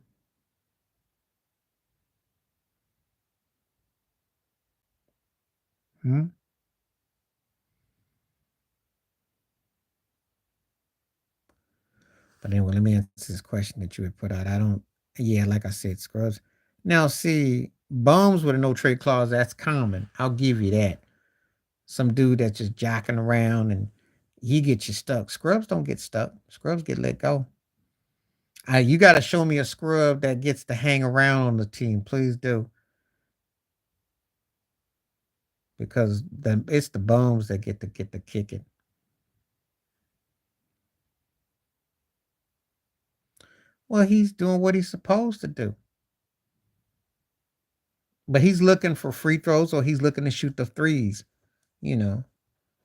Hmm? But anyway, let me answer this question that you had put out. I don't. Yeah, like I said, scrubs. Now, see, bums with a no trade clause. That's common. I'll give you that. Some dude that's just jocking around and he gets you stuck. Scrubs don't get stuck. Scrubs get let go. You got to show me a scrub that gets to hang around on the team. Please do, because it's the bums that get the kicking. Well, he's doing what he's supposed to do, but he's looking for free throws or he's looking to shoot the threes. You know,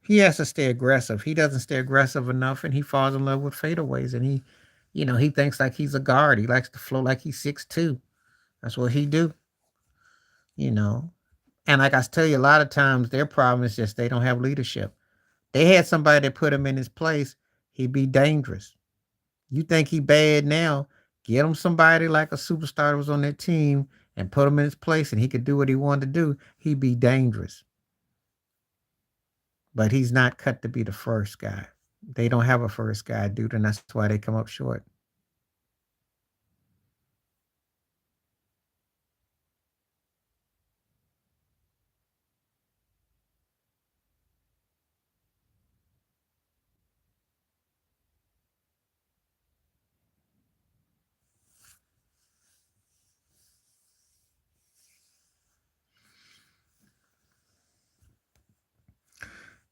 he has to stay aggressive. He doesn't stay aggressive enough, and he falls in love with fadeaways. And he thinks like he's a guard. He likes to flow like he's 6'2". That's what he do. You know, and like I tell you, a lot of times their problem is just they don't have leadership. They had somebody that put him in his place, he'd be dangerous. You think he bad now? Get him somebody like a superstar that was on their team and put him in his place, and he could do what he wanted to do. He'd be dangerous. But he's not cut to be the first guy. They don't have a first guy, dude, and that's why they come up short.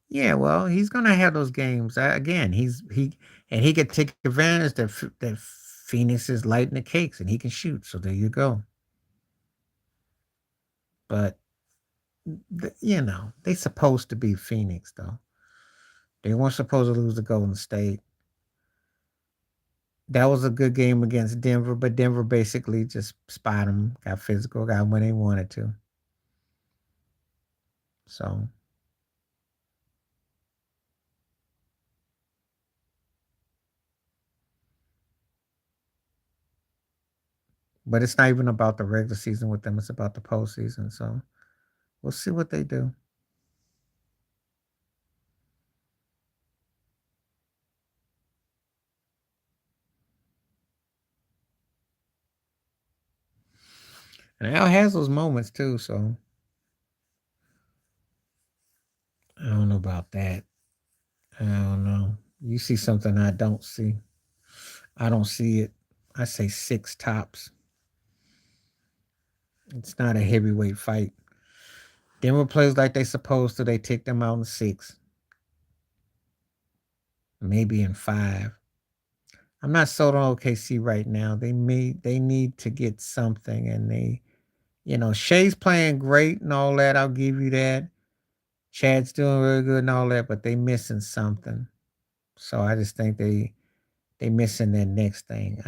Yeah, well, he's gonna have those games again. He could take advantage that Phoenix is lighting the cakes and he can shoot. So there you go. But they supposed to be Phoenix though. They weren't supposed to lose to Golden State. That was a good game against Denver, but Denver basically just spot them, got physical, got when they wanted to. So, but it's not even about the regular season with them; it's about the postseason. So we'll see what they do. And Al has those moments too. So I don't know about that. I don't know. You see something I don't see. I don't see it. I say six tops. It's not a heavyweight fight. Denver plays like they supposed to. They take them out in six, maybe in five. I'm not sold on OKC right now. They need to get something, and Shea's playing great and all that. I'll give you that. Chad's doing really good and all that, but they missing something. So I just think they missing that next thing.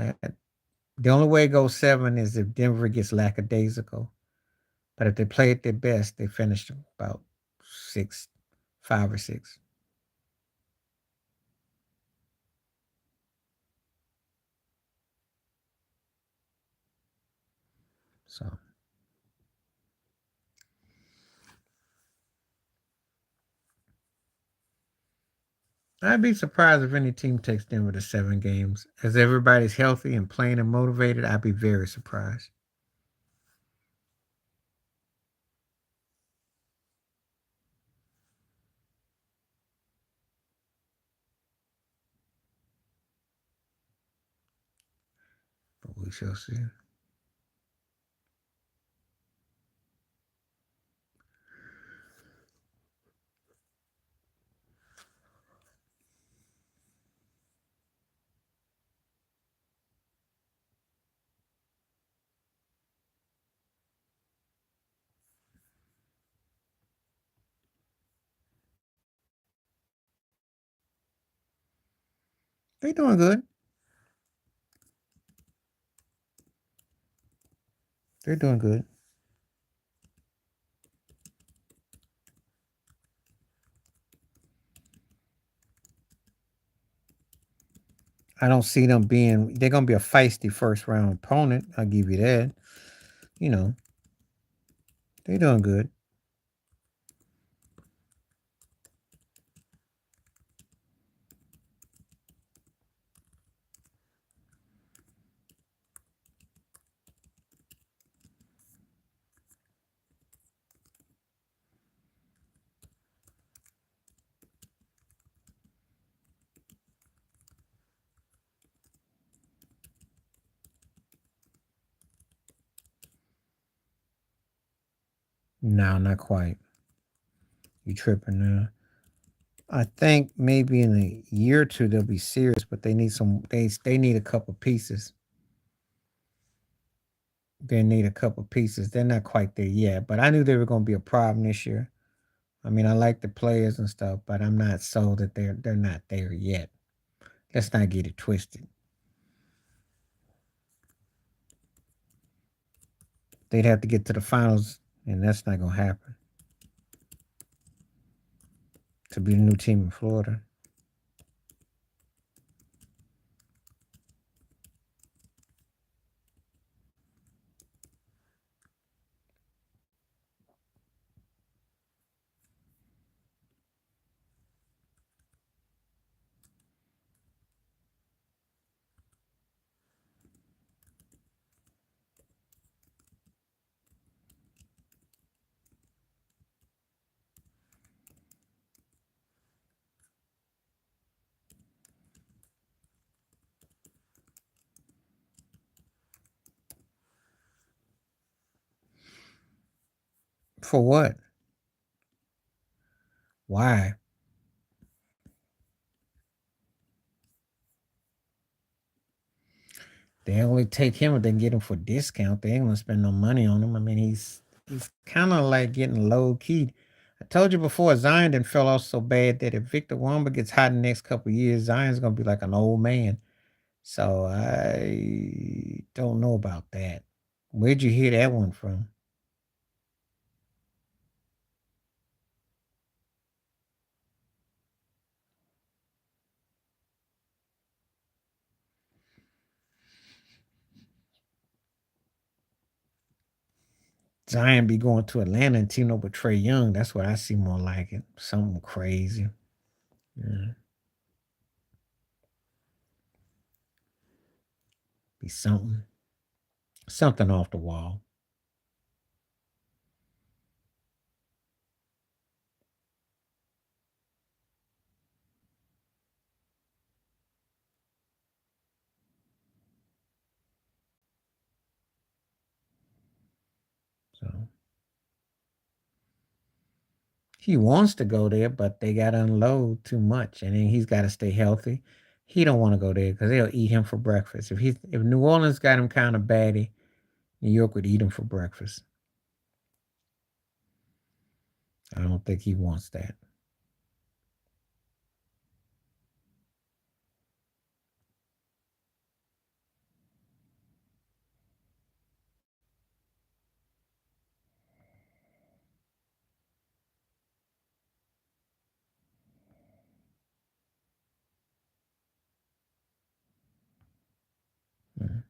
The only way it goes seven is if Denver gets lackadaisical. But if they play at their best, they finish about six, 5 or 6. So I'd be surprised if any team takes Denver to 7 games. As everybody's healthy and playing and motivated, I'd be very surprised. But we shall see. They're doing good. They're doing good. I don't see them being. They're gonna be a feisty first round opponent. I'll give you that. You know, they're doing good. No, not quite. You tripping now. I think maybe in a year or two they'll be serious, but they need some. They need a couple pieces. They need a couple pieces. They're not quite there yet, but I knew they were going to be a problem this year. I mean, I like the players and stuff, but I'm not sold that they're not there yet. Let's not get it twisted. They'd have to get to the finals, and that's not going to happen to be the new team in Florida. For what? Why? They only take him if they can get him for discount. They ain't gonna spend no money on him. I mean, he's kind of like getting low key. I told you before, Zion didn't fell off so bad that if Victor Wamba gets hot in the next couple of years, Zion's gonna be like an old man. So I don't know about that. Where'd you hear that one from? Zion be going to Atlanta and teaming up with Trey Young. That's what I see more like it. Something crazy. Yeah, be something off the wall. So he wants to go there, but they got to unload too much, and then he's got to stay healthy. He don't want to go there because they'll eat him for breakfast. If New Orleans got him kind of batty, New York would eat him for breakfast. I don't think he wants that. Mm.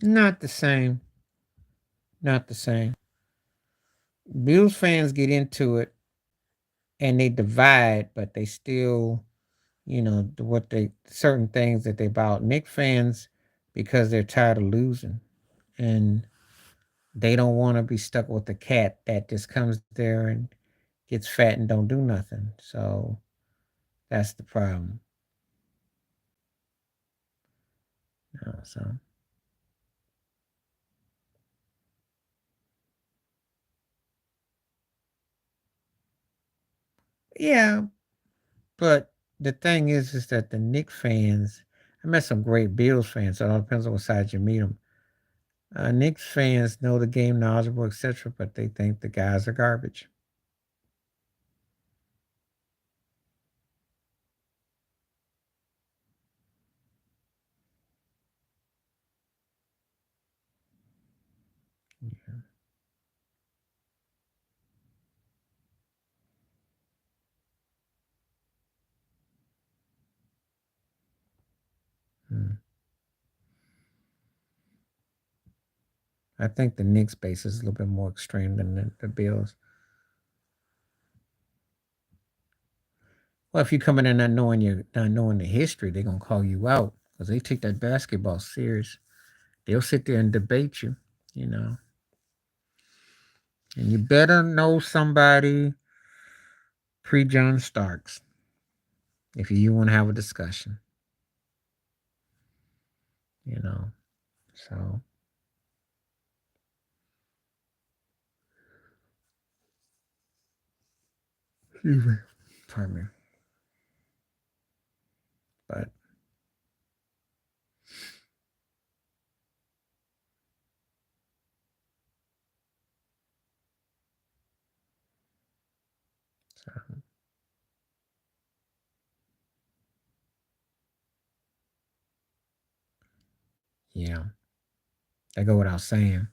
Not the same. Not the same. Bills fans get into it and they divide, but they still, what they certain things that they about. Nick fans, because they're tired of losing and they don't want to be stuck with the cat that just comes there and gets fat and don't do nothing. So that's the problem. So yeah, but the thing is that the Nick fans. I met some great Bills fans. So it all depends on what side you meet them. Knicks fans know the game, knowledgeable, etc., but they think the guys are garbage. Yeah. Hmm. I think the Knicks base is a little bit more extreme than the Bills. Well, if you come in there not knowing the history, they're gonna call you out because they take that basketball serious. They'll sit there and debate you, you know. And you better know somebody pre John Starks if you want to have a discussion, you know. So, excuse me. Pardon me. But so, yeah, that go without saying.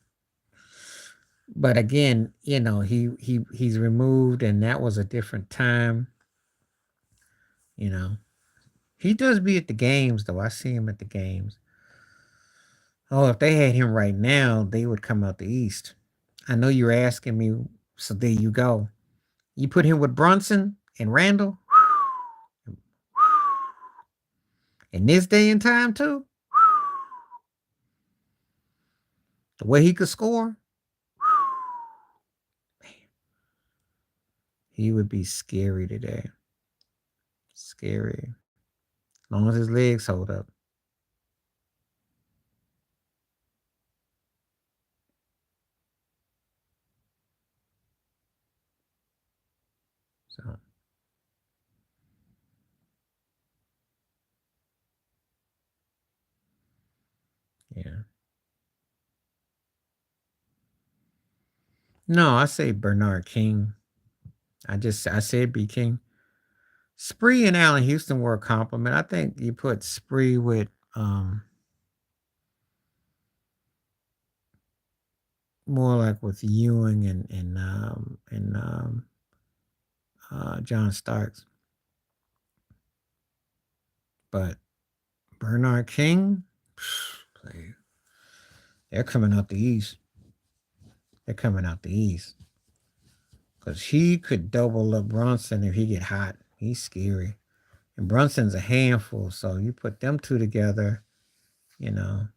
But again, he's removed, and that was a different time. You know, he does be at the games though. I see him at the games. Oh, if they had him right now, they would come out the East. I know you're asking me, so there you go. You put him with Brunson and Randall in this day and time too. The way he could score, he would be scary today. Scary. As long as his legs hold up. So yeah. No, I say Bernard King. I said B King. Spree and Allen Houston were a compliment. I think you put Spree with more like with Ewing and John Starks. But Bernard King, they're coming out the East. They're coming out the East. Because he could double up Brunson if he get hot. He's scary. And Brunson's a handful. So you put them two together, you know,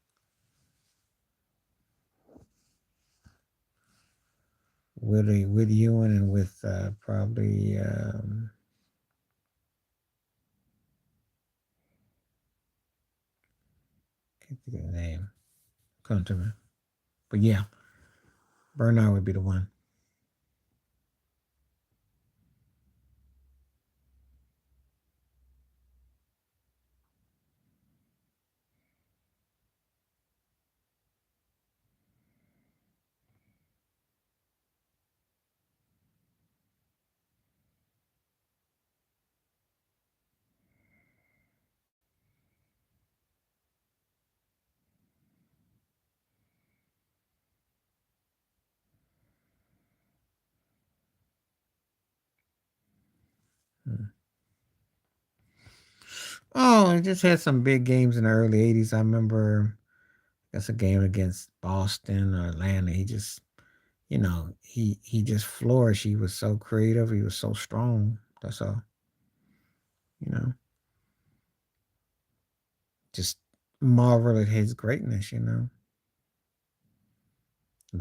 with Ewan and with probably can't think of the name. Come to me. But yeah, Bernard would be the one. Hmm. Oh, he just had some big games in the early '80s. I remember that's a game against Boston or Atlanta. He just, he just flourished. He was so creative. He was so strong. That's all. You know, just marvel at his greatness. His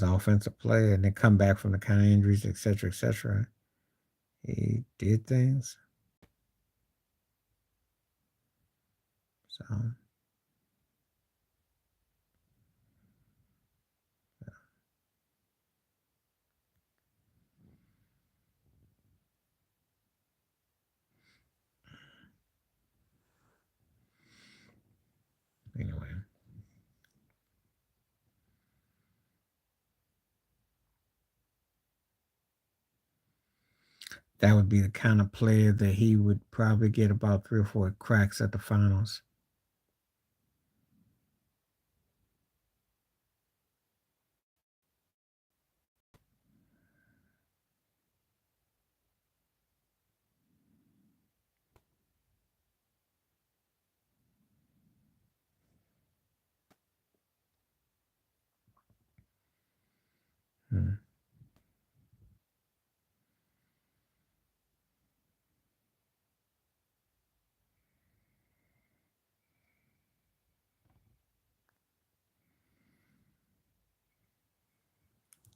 offensive player, and then come back from the kind of injuries, etc., etc. He did things. So anyway, that would be the kind of player that he would probably get about 3 or 4 cracks at the finals. Hmm.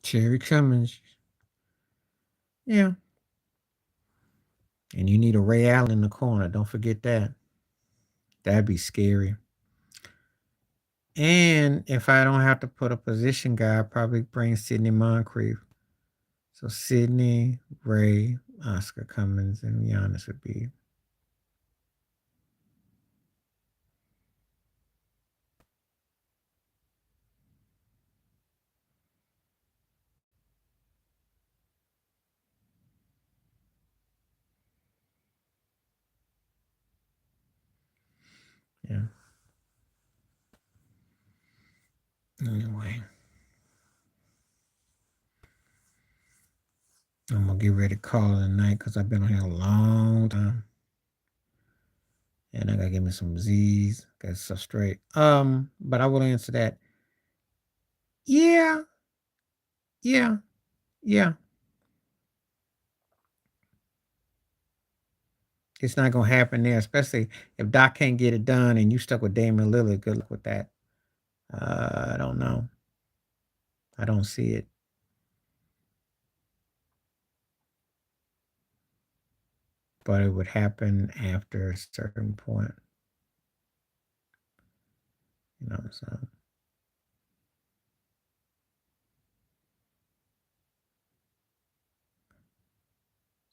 Cherry Cummings, yeah, and you need a Ray Allen in the corner. Don't forget that. That'd be scary. And if I don't have to put a position guy, I'd probably bring Sydney Moncrief. So Sydney, Ray, Oscar Cummins, and Giannis would be. Yeah. Anyway, I'm gonna get ready to call it a night because I've been on here a long time. And I gotta give me some Z's, get stuff straight. But I will answer that. Yeah, yeah, yeah. It's not gonna happen there, especially if Doc can't get it done and you stuck with Damian Lillard. Good luck with that. I don't know. I don't see it. But it would happen after a certain point. So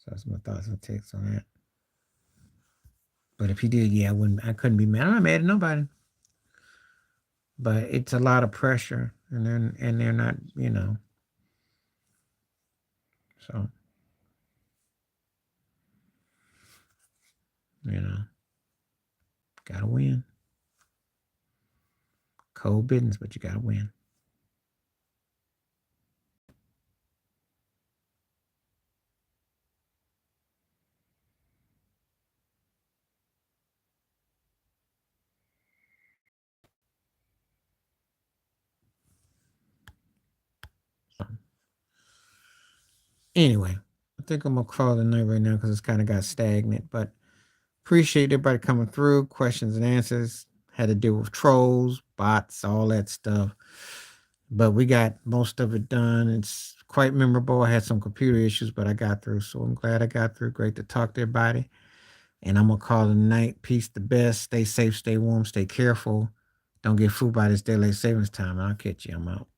that's my thoughts and takes on that. But if he did, yeah, I couldn't be mad. I'm not mad at nobody. But it's a lot of pressure and they're not, so you know, gotta win. Cold business, but you gotta win. So, anyway, I think I'm gonna call it a night right now because it's kind of got stagnant. But appreciate everybody coming through, questions and answers. Had to deal with trolls, bots, all that stuff. But we got most of it done. It's quite memorable. I had some computer issues, but I got through. So I'm glad I got through. Great to talk to everybody. And I'm gonna call it a night. Peace the best. Stay safe, stay warm, stay careful. Don't get fooled by this daylight savings time. I'll catch you. I'm out.